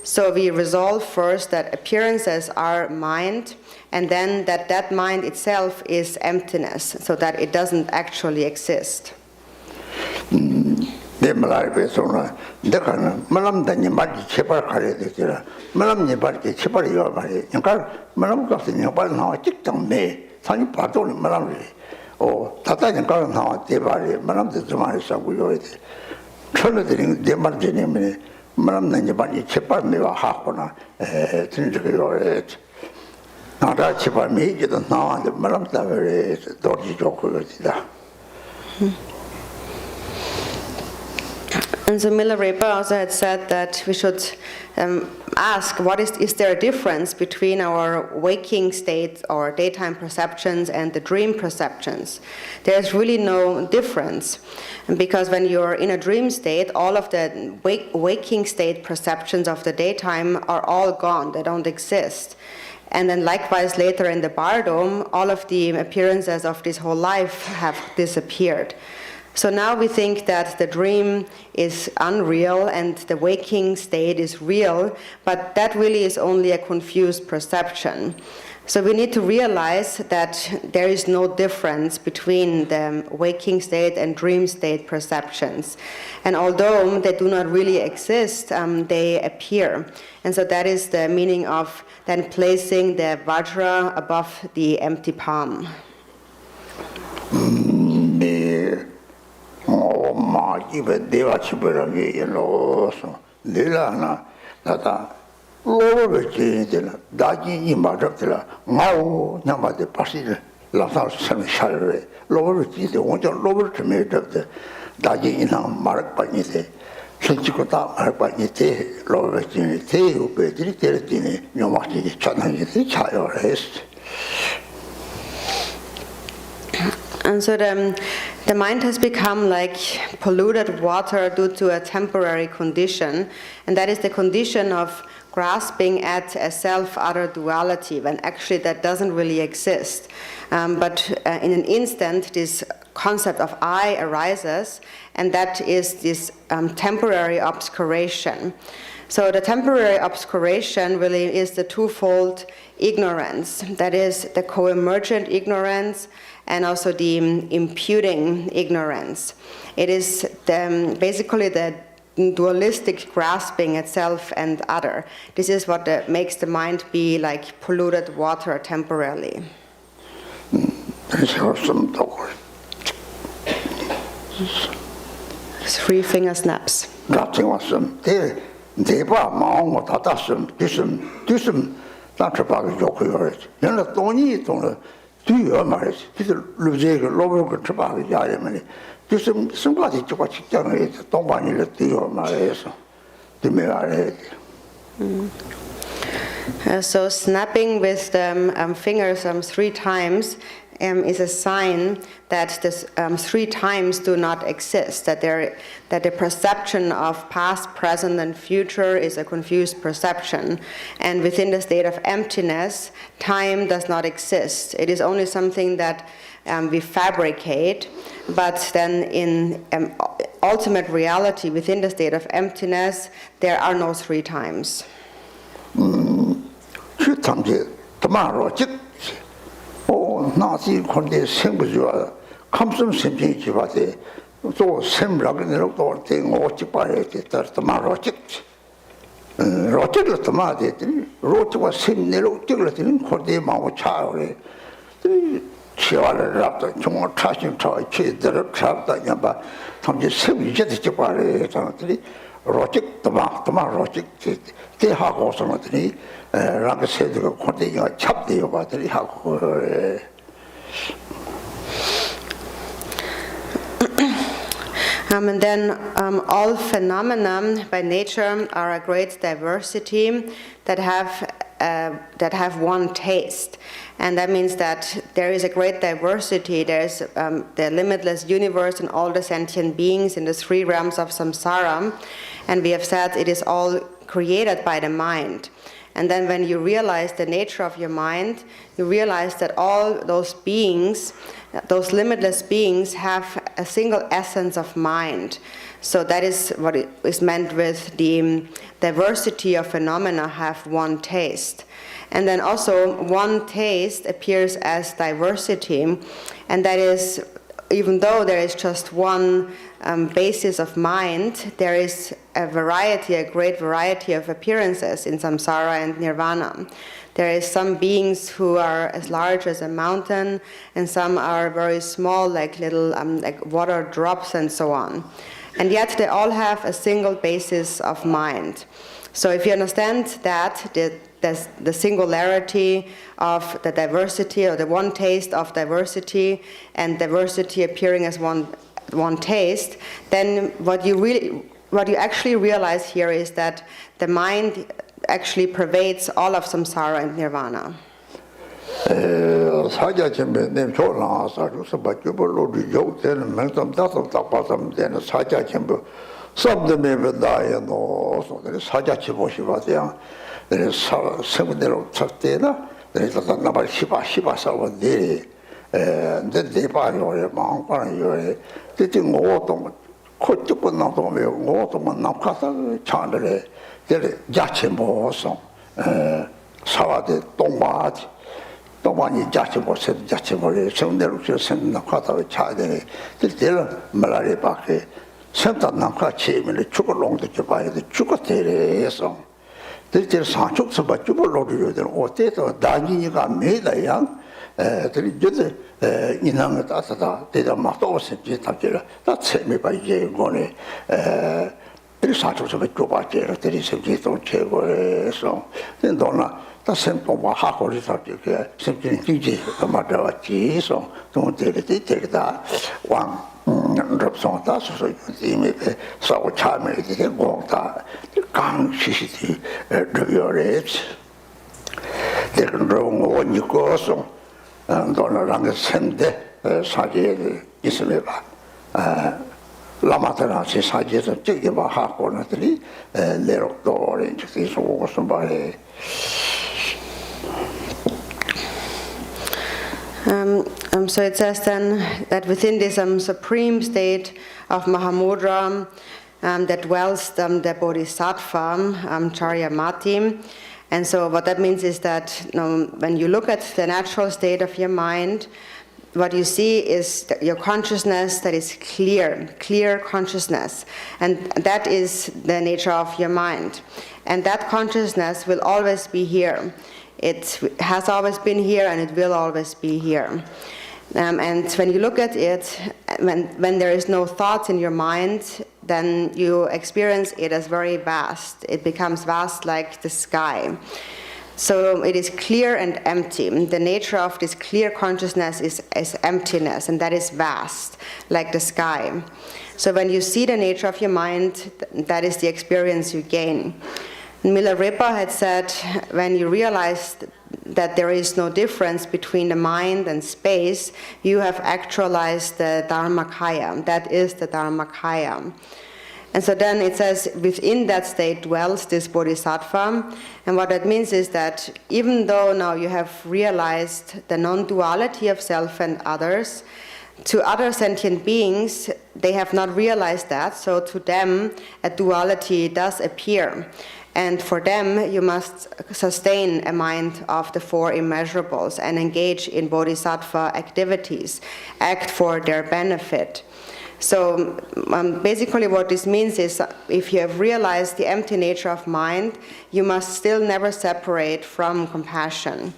So we resolve first that appearances are mind, and then that mind itself is emptiness, so that it doesn't actually exist. And so Milarepa also had said that we should ask, is there a difference between our waking state or daytime perceptions and the dream perceptions? There's really no difference, because when you're in a dream state, all of the waking state perceptions of the daytime are all gone, they don't exist. And then likewise later in the Bardom, all of the appearances of this whole life have disappeared. So now we think that the dream is unreal and the waking state is real, but that really is only a confused perception. So we need to realize that there is no difference between the waking state and dream state perceptions. And although they do not really exist, they appear. And so that is the meaning of then placing the Vajra above the empty palm. 로버베 지인들 다지 이마적들 나오 냐마데 파시를 라살 선 샤르레 로버베 지인들 원전 로버베 메적들 다지 이나 마르바니데 선치고다 마르바니데 로버베 지인이 대우베들이 데르티니 뇨마치기 차나니데 차요레스. And so the mind has become like polluted water due to a temporary condition, and that is the condition of grasping at a self-other duality, when actually that doesn't really exist. But in an instant, this concept of I arises, and that is this temporary obscuration. So the temporary obscuration really is the twofold ignorance, that is the co-emergent ignorance and also the imputing ignorance. It is basically the dualistic grasping at self and other. This is what makes the mind be like polluted water temporarily. Three finger snaps. So snapping with the fingers 3 times is a sign that this 3 times do not exist, that the perception of past, present, and future is a confused perception. And within the state of emptiness, time does not exist. It is only something that we fabricate, but then in ultimate reality, within the state of emptiness, there are no 3 times. 나시 건데 생부주와 감성 심정이 지바데 또 샘락을 또 땡오치 빠에 됐다 말로치 로치를 tomate 로치와 샘내로 찍을때는 거대 마고 차오래 치와를 잡다 정말 타신 차 치들을 잡다 냐바 탐지 샘이제 되지 빠래 저들이 로치 토마 로치 대하고서는 랑세드가 거대가 잡대요 바들이 하고 And then all phenomena by nature are a great diversity that have one taste. And that means that there is a great diversity. There's the limitless universe and all the sentient beings in the 3 realms of samsara. And we have said it is all created by the mind. And then when you realize the nature of your mind, you realize that all those beings, those limitless beings, have a single essence of mind. So that is what is meant with the diversity of phenomena have one taste. And then also one taste appears as diversity, and that is, even though there is just one basis of mind, there is a great variety of appearances in samsara and nirvana. There is some beings who are as large as a mountain, and some are very small, like little like water drops and so on. And yet they all have a single basis of mind. So if you understand that, the singularity of the diversity, or the one taste of diversity, and diversity appearing as one taste, then what you actually realize here is that the mind actually pervades all of samsara and nirvana. 동반이 자치보세 자치보래 성대로 주선 나카다고 차대네 들들 말아리 밖에 선단 나카 치면에 죽을롱도 줘봐야 돼 죽어대래서 들들 사축서 봐 죽을롱도 어때서 다니니가 매다야 들이 저들 인상을 따서다 대다 막도 없이 답지라 다 채미 봐 이제 거네 들이 사주서에 좁아져라 들이 생기도 최고에서 너나 다 생동과 하고를 살게 생기는 지지 맞아왔지서 또 데리다 왕 럽송다 소소 이미 사고 참에 되고 다 강시시티 저열에 대근로 원이고서 너나랑 샘대 사지에 있으면 라마타나 제 사지에서 저기만 하고 나더니 내력도 이제 속고서 말해. So it says then that within this supreme state of Mahamudra that dwells the Bodhisattva, Charyamati. And so what that means is that when you look at the natural state of your mind, what you see is your consciousness that is clear consciousness. And that is the nature of your mind. And that consciousness will always be here. It has always been here and it will always be here. And when you look at it, when there is no thoughts in your mind, then you experience it as very vast. It becomes vast like the sky. So it is clear and empty. The nature of this clear consciousness is emptiness, and that is vast, like the sky. So when you see the nature of your mind, that is the experience you gain. Milarepa had said, when you realize that there is no difference between the mind and space, you have actualized the Dharmakaya. That is the Dharmakaya. And so then it says, within that state dwells this Bodhisattva. And what that means is that even though now you have realized the non-duality of self and others, to other sentient beings, they have not realized that. So to them, a duality does appear. And for them, you must sustain a mind of the four immeasurables and engage in bodhisattva activities, act for their benefit. So basically what this means is if you have realized the empty nature of mind, you must still never separate from compassion.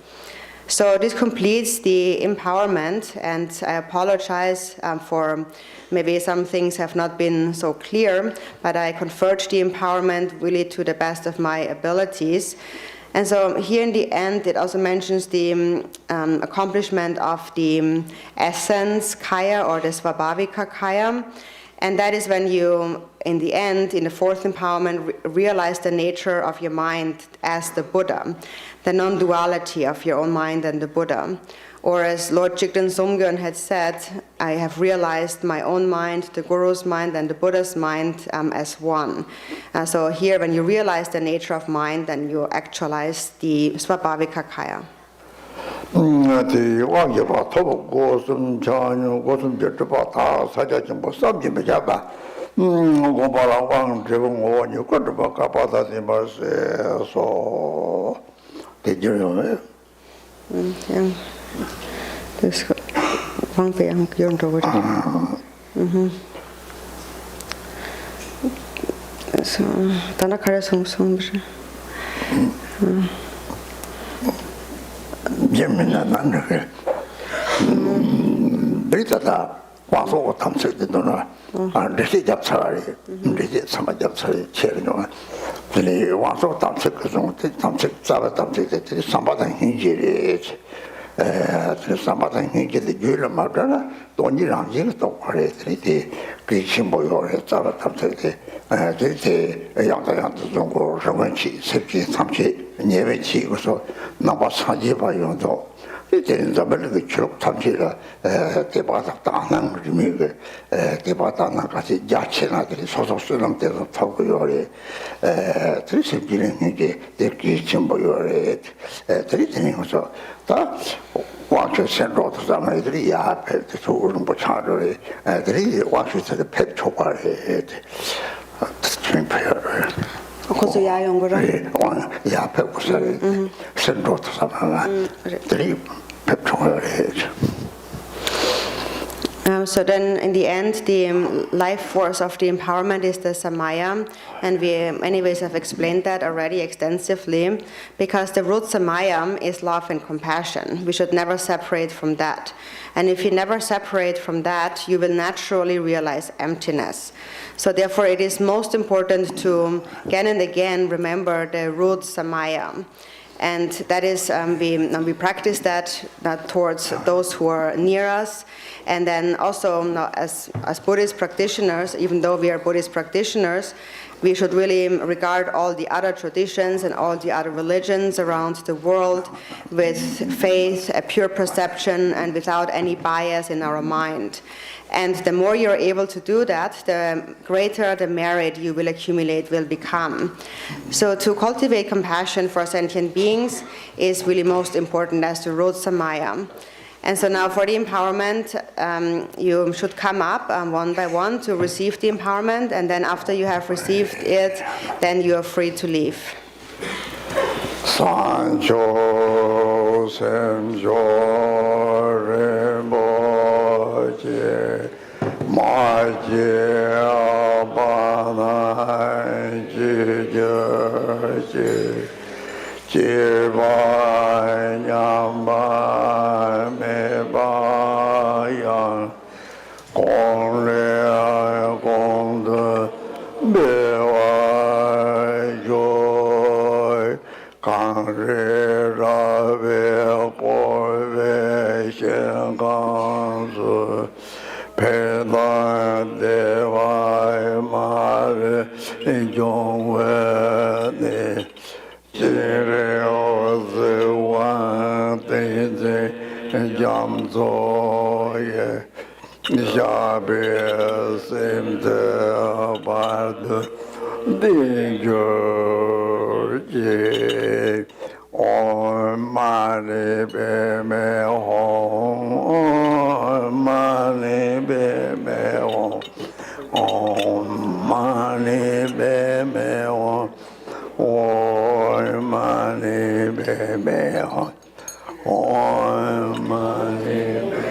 So this completes the empowerment, and I apologize for maybe some things have not been so clear, but I conferred the empowerment really to the best of my abilities. And so here in the end, it also mentions the accomplishment of the essence kaya or the svabhavika kaya. And that is when you, in the end, in the fourth empowerment, realize the nature of your mind as the Buddha, the non-duality of your own mind and the Buddha. Or as Lord Jigten Sumgön had said, I have realized my own mind, the Guru's mind, and the Buddha's mind as one. So here, when you realize the nature of mind, then you actualize the svabhavika kaya. 왕여봐 토복 고슴 전유 고슴 저봐 다 사자좀 뭐 쌈좀 잡아 고발아 왕 제공 원이 거도 가봐다지 마세요 대저요 Dus 왕배양 연도 그래. 그래서 다나카레 송송 무슨 재밌는 남자들 브리타다 와서 탐색되더라 레시 잡차리 레시 삼아 잡차리 체르노 근데 와서 탐색 그중 탐색 잡아 탐색들이 삼바다 hin지리 삼바다 hin지리 줄을 말하나 돈이랑 이것도 그래들이 그치 뭐요 잡아 탐색들 그때 양다양도 중국 정원치 sepsi 삼치 예배치 그래서 나와 사지 봐요도 이제는 저번에 기록 탐지라 대바닥 당한 의미가 대바닥 같이 야채나들이 소속 쓰는 데서 타고요래 드리시기는 이게 대기 좀 보요래 드리는 거죠 다 와서 센로도 사람들이 야패 좋은 거 차를 애들이 와서 배 초과해 거기서 야영 거라. 야 배고살이 센로도 사람들이 배 초과해 So then, in the end, the life force of the empowerment is the Samaya, and we, anyways, have explained that already extensively, because the root Samaya is love and compassion. We should never separate from that. And if you never separate from that, you will naturally realize emptiness. So therefore, it is most important to, again and again, remember the root Samaya. And that is, we practice that towards those who are near us. And then also, as Buddhist practitioners, even though we are Buddhist practitioners, we should really regard all the other traditions and all the other religions around the world with faith, a pure perception, and without any bias in our mind. And the more you're able to do that, the greater the merit you will accumulate will become. So to cultivate compassion for sentient beings is really most important as the root Samaya. And so now for the empowerment, you should come up one by one to receive the empowerment, and then after you have received it, then you are free to leave. Sancho Semjo Rinpoche Maji Abana Jijaji Jiba Nyamba Mebayan Gong Le Gong De Bewa Joy Gang Re Ra Ve Bo Ve Xian Gang Zi Pe Dan De Wai Ma Re Yong We Ni Ji Re O Zi Wan Dei Zi Jam Zo Ye Xia Be Sim De Ba De Di Jo Ji Om Mani Be Me Hong Om Mani Be Me Hong Om Mani Be Me Hong Om Mani Be Me Hong Om Mani Be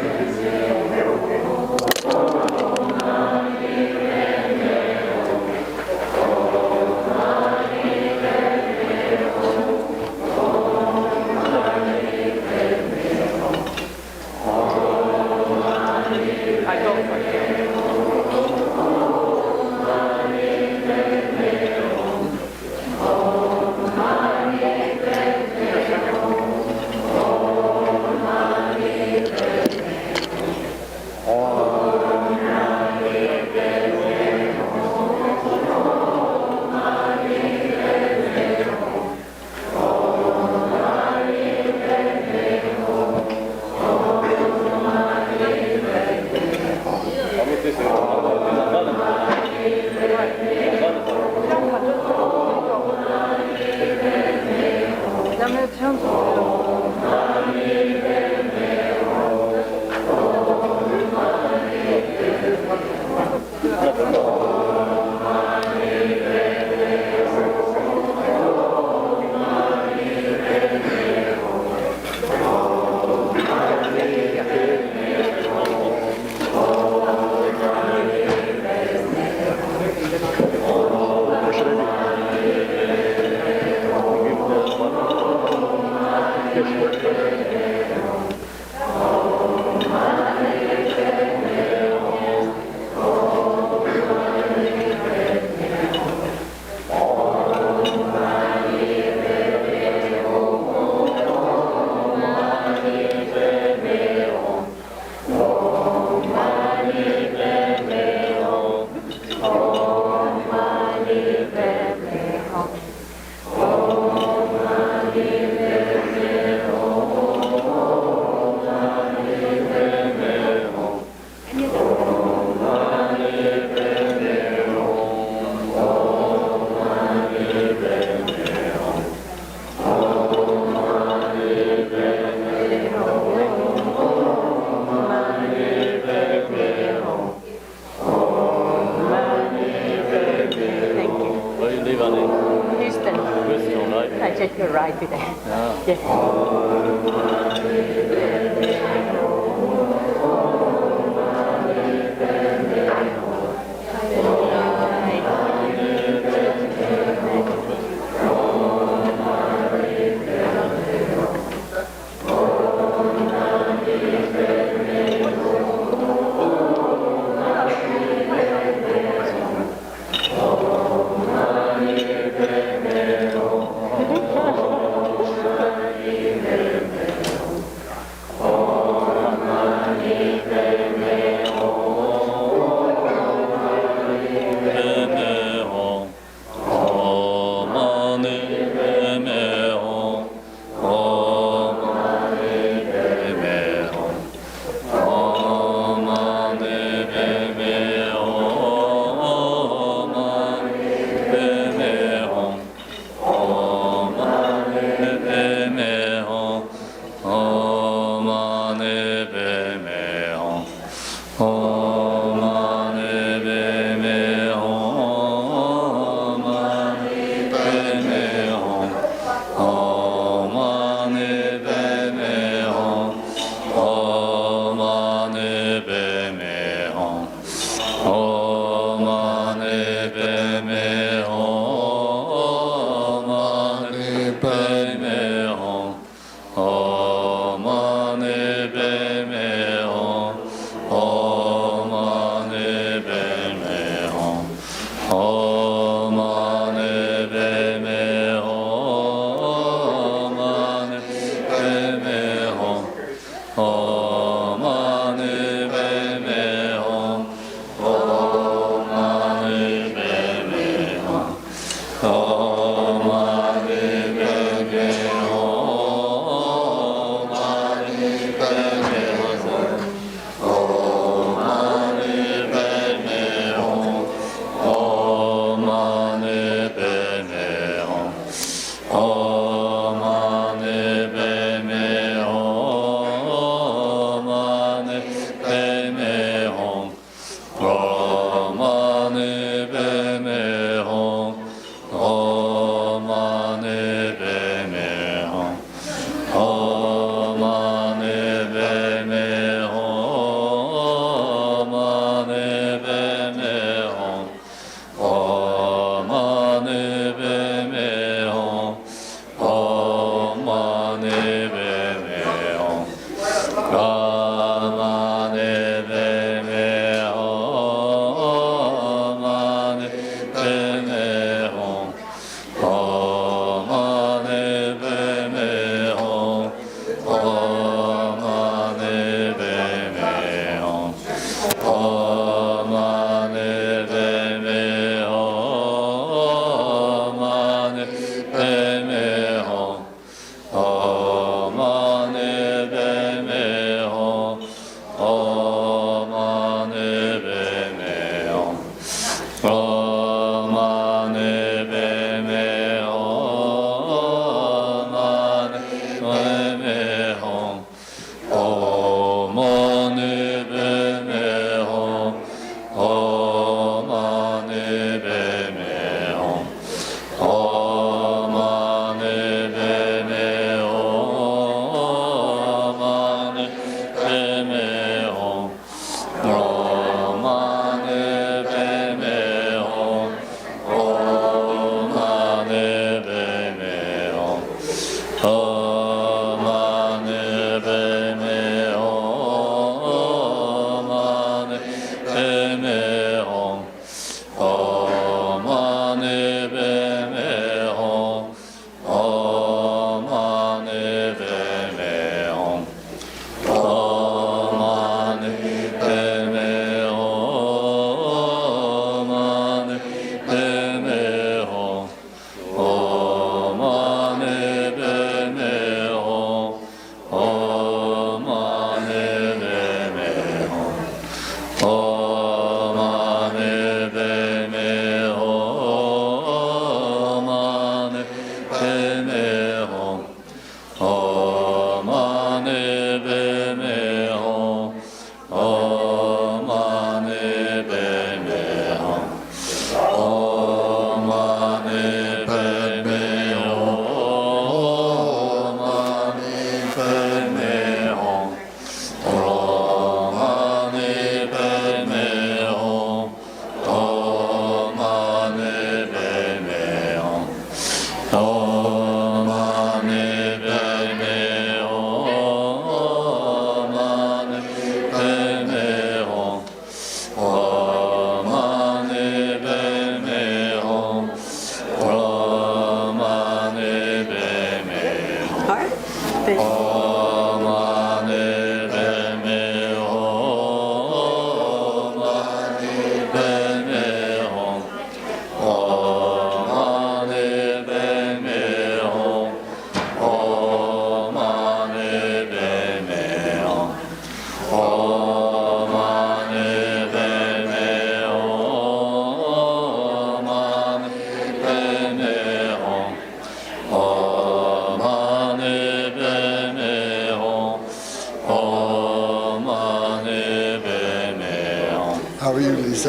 How are you, Lisa?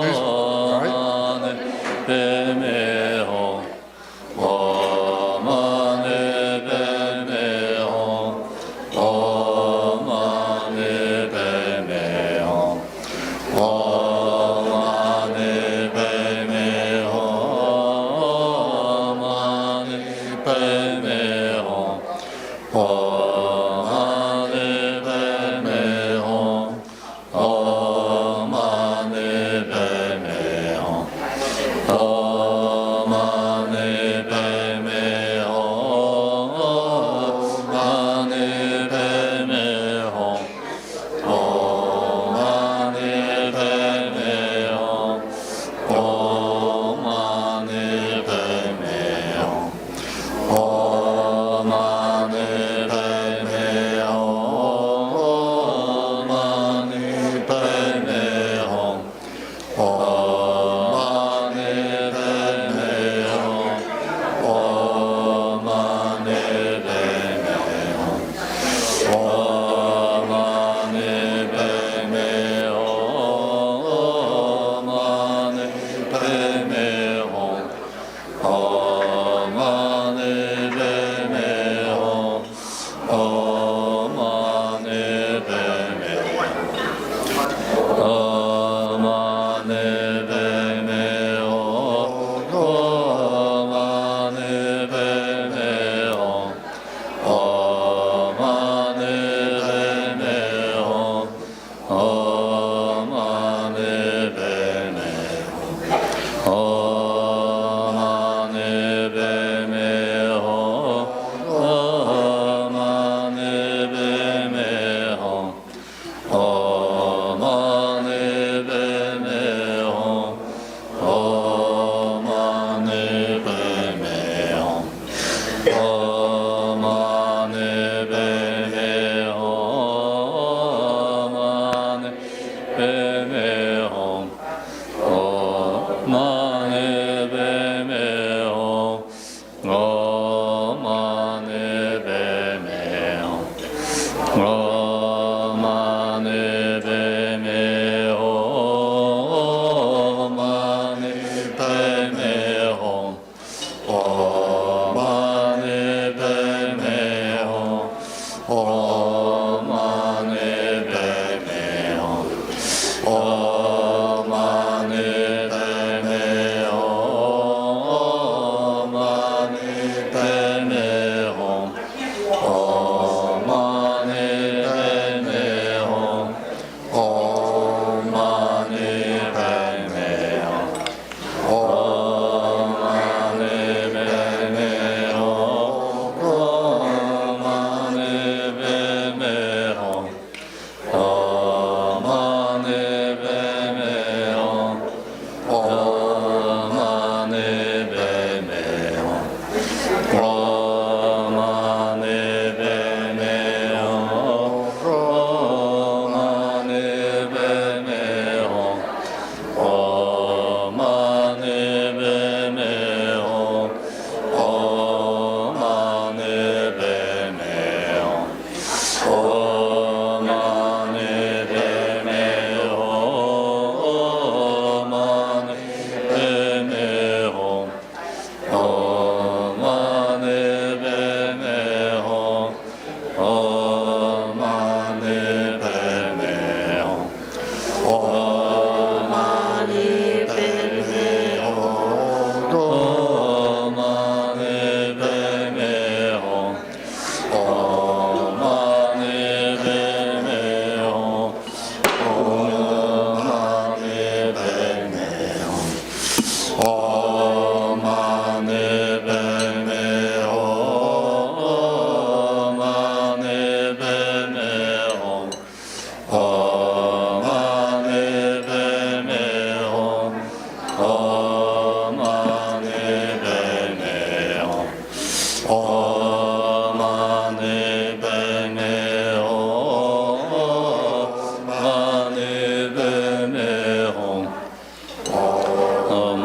Excuse me. All right. Oh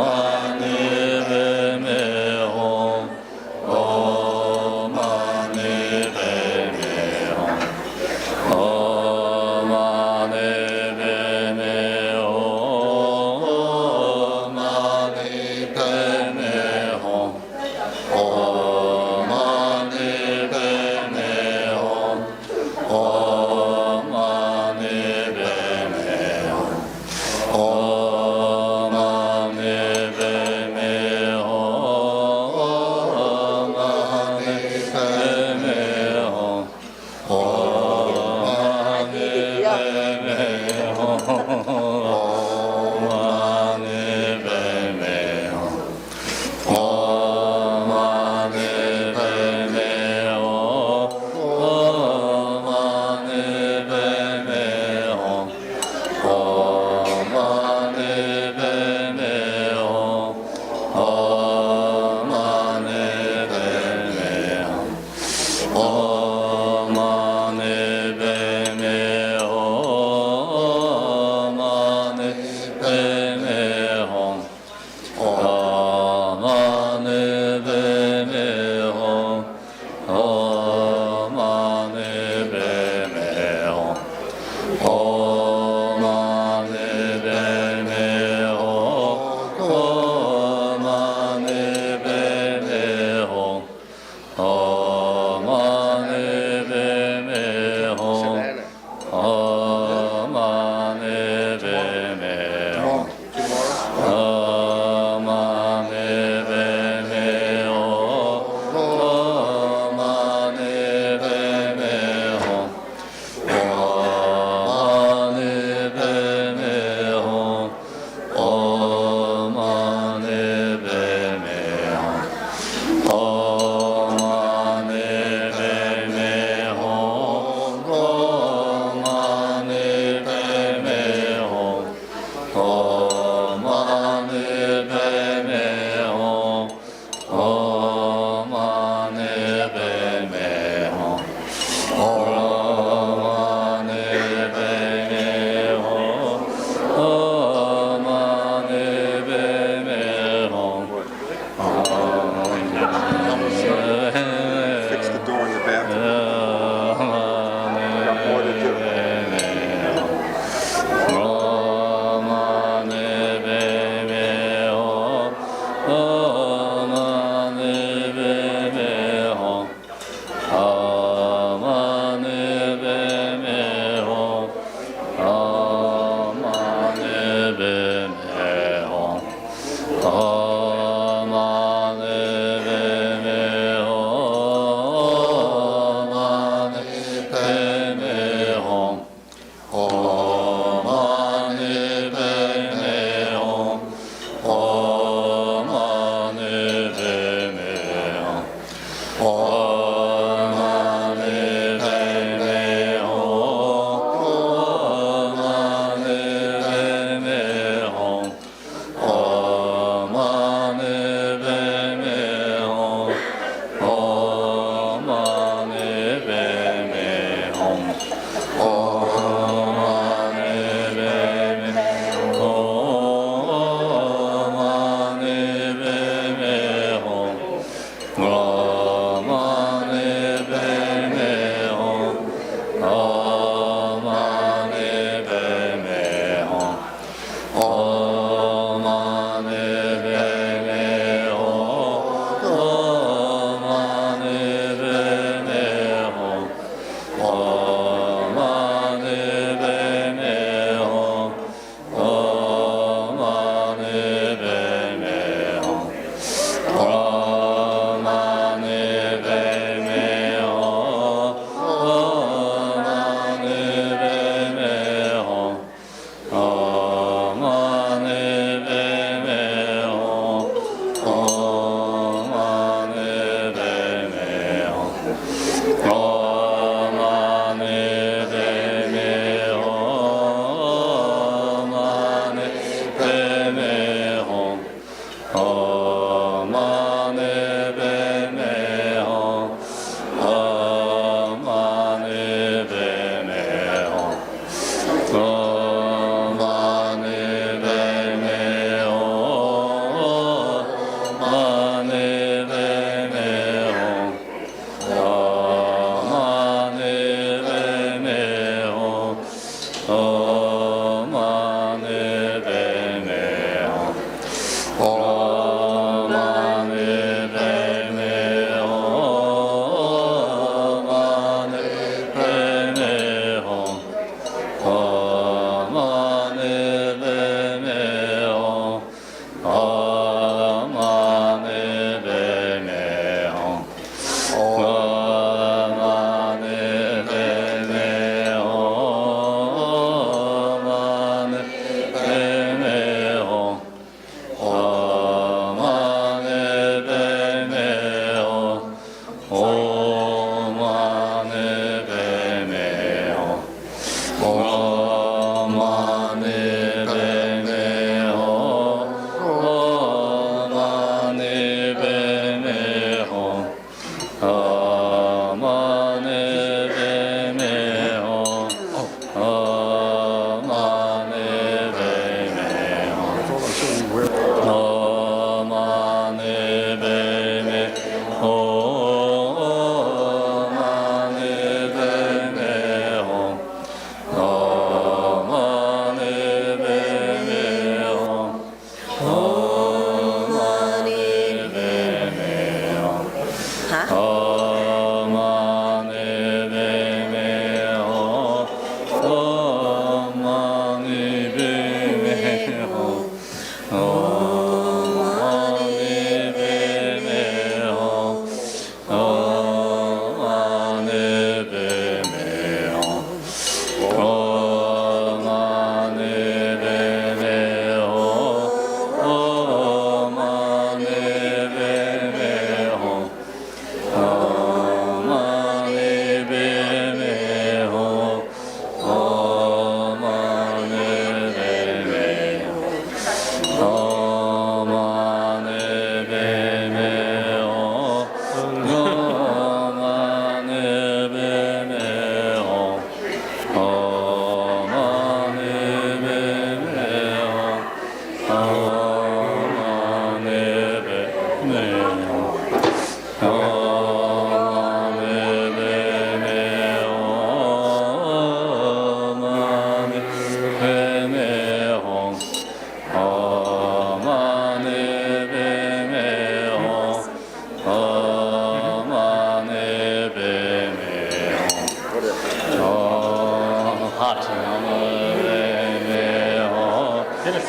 Mani Fix the door in the bathroom. I got more to do.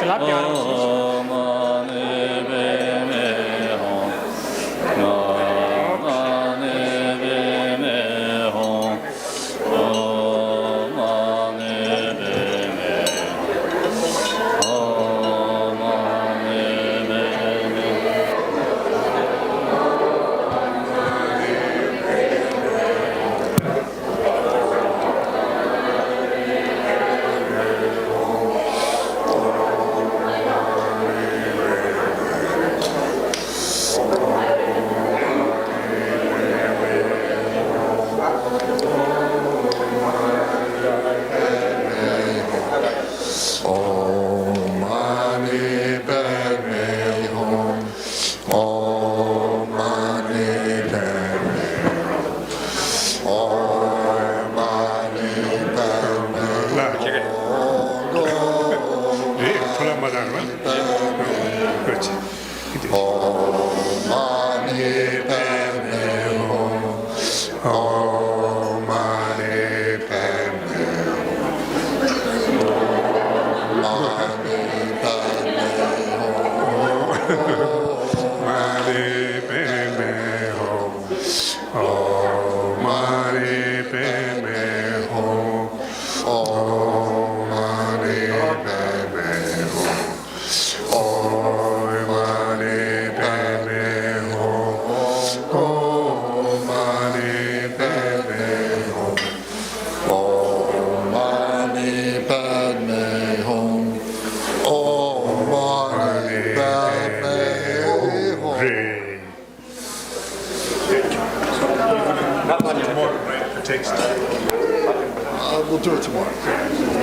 Slap your arms. We'll do it tomorrow.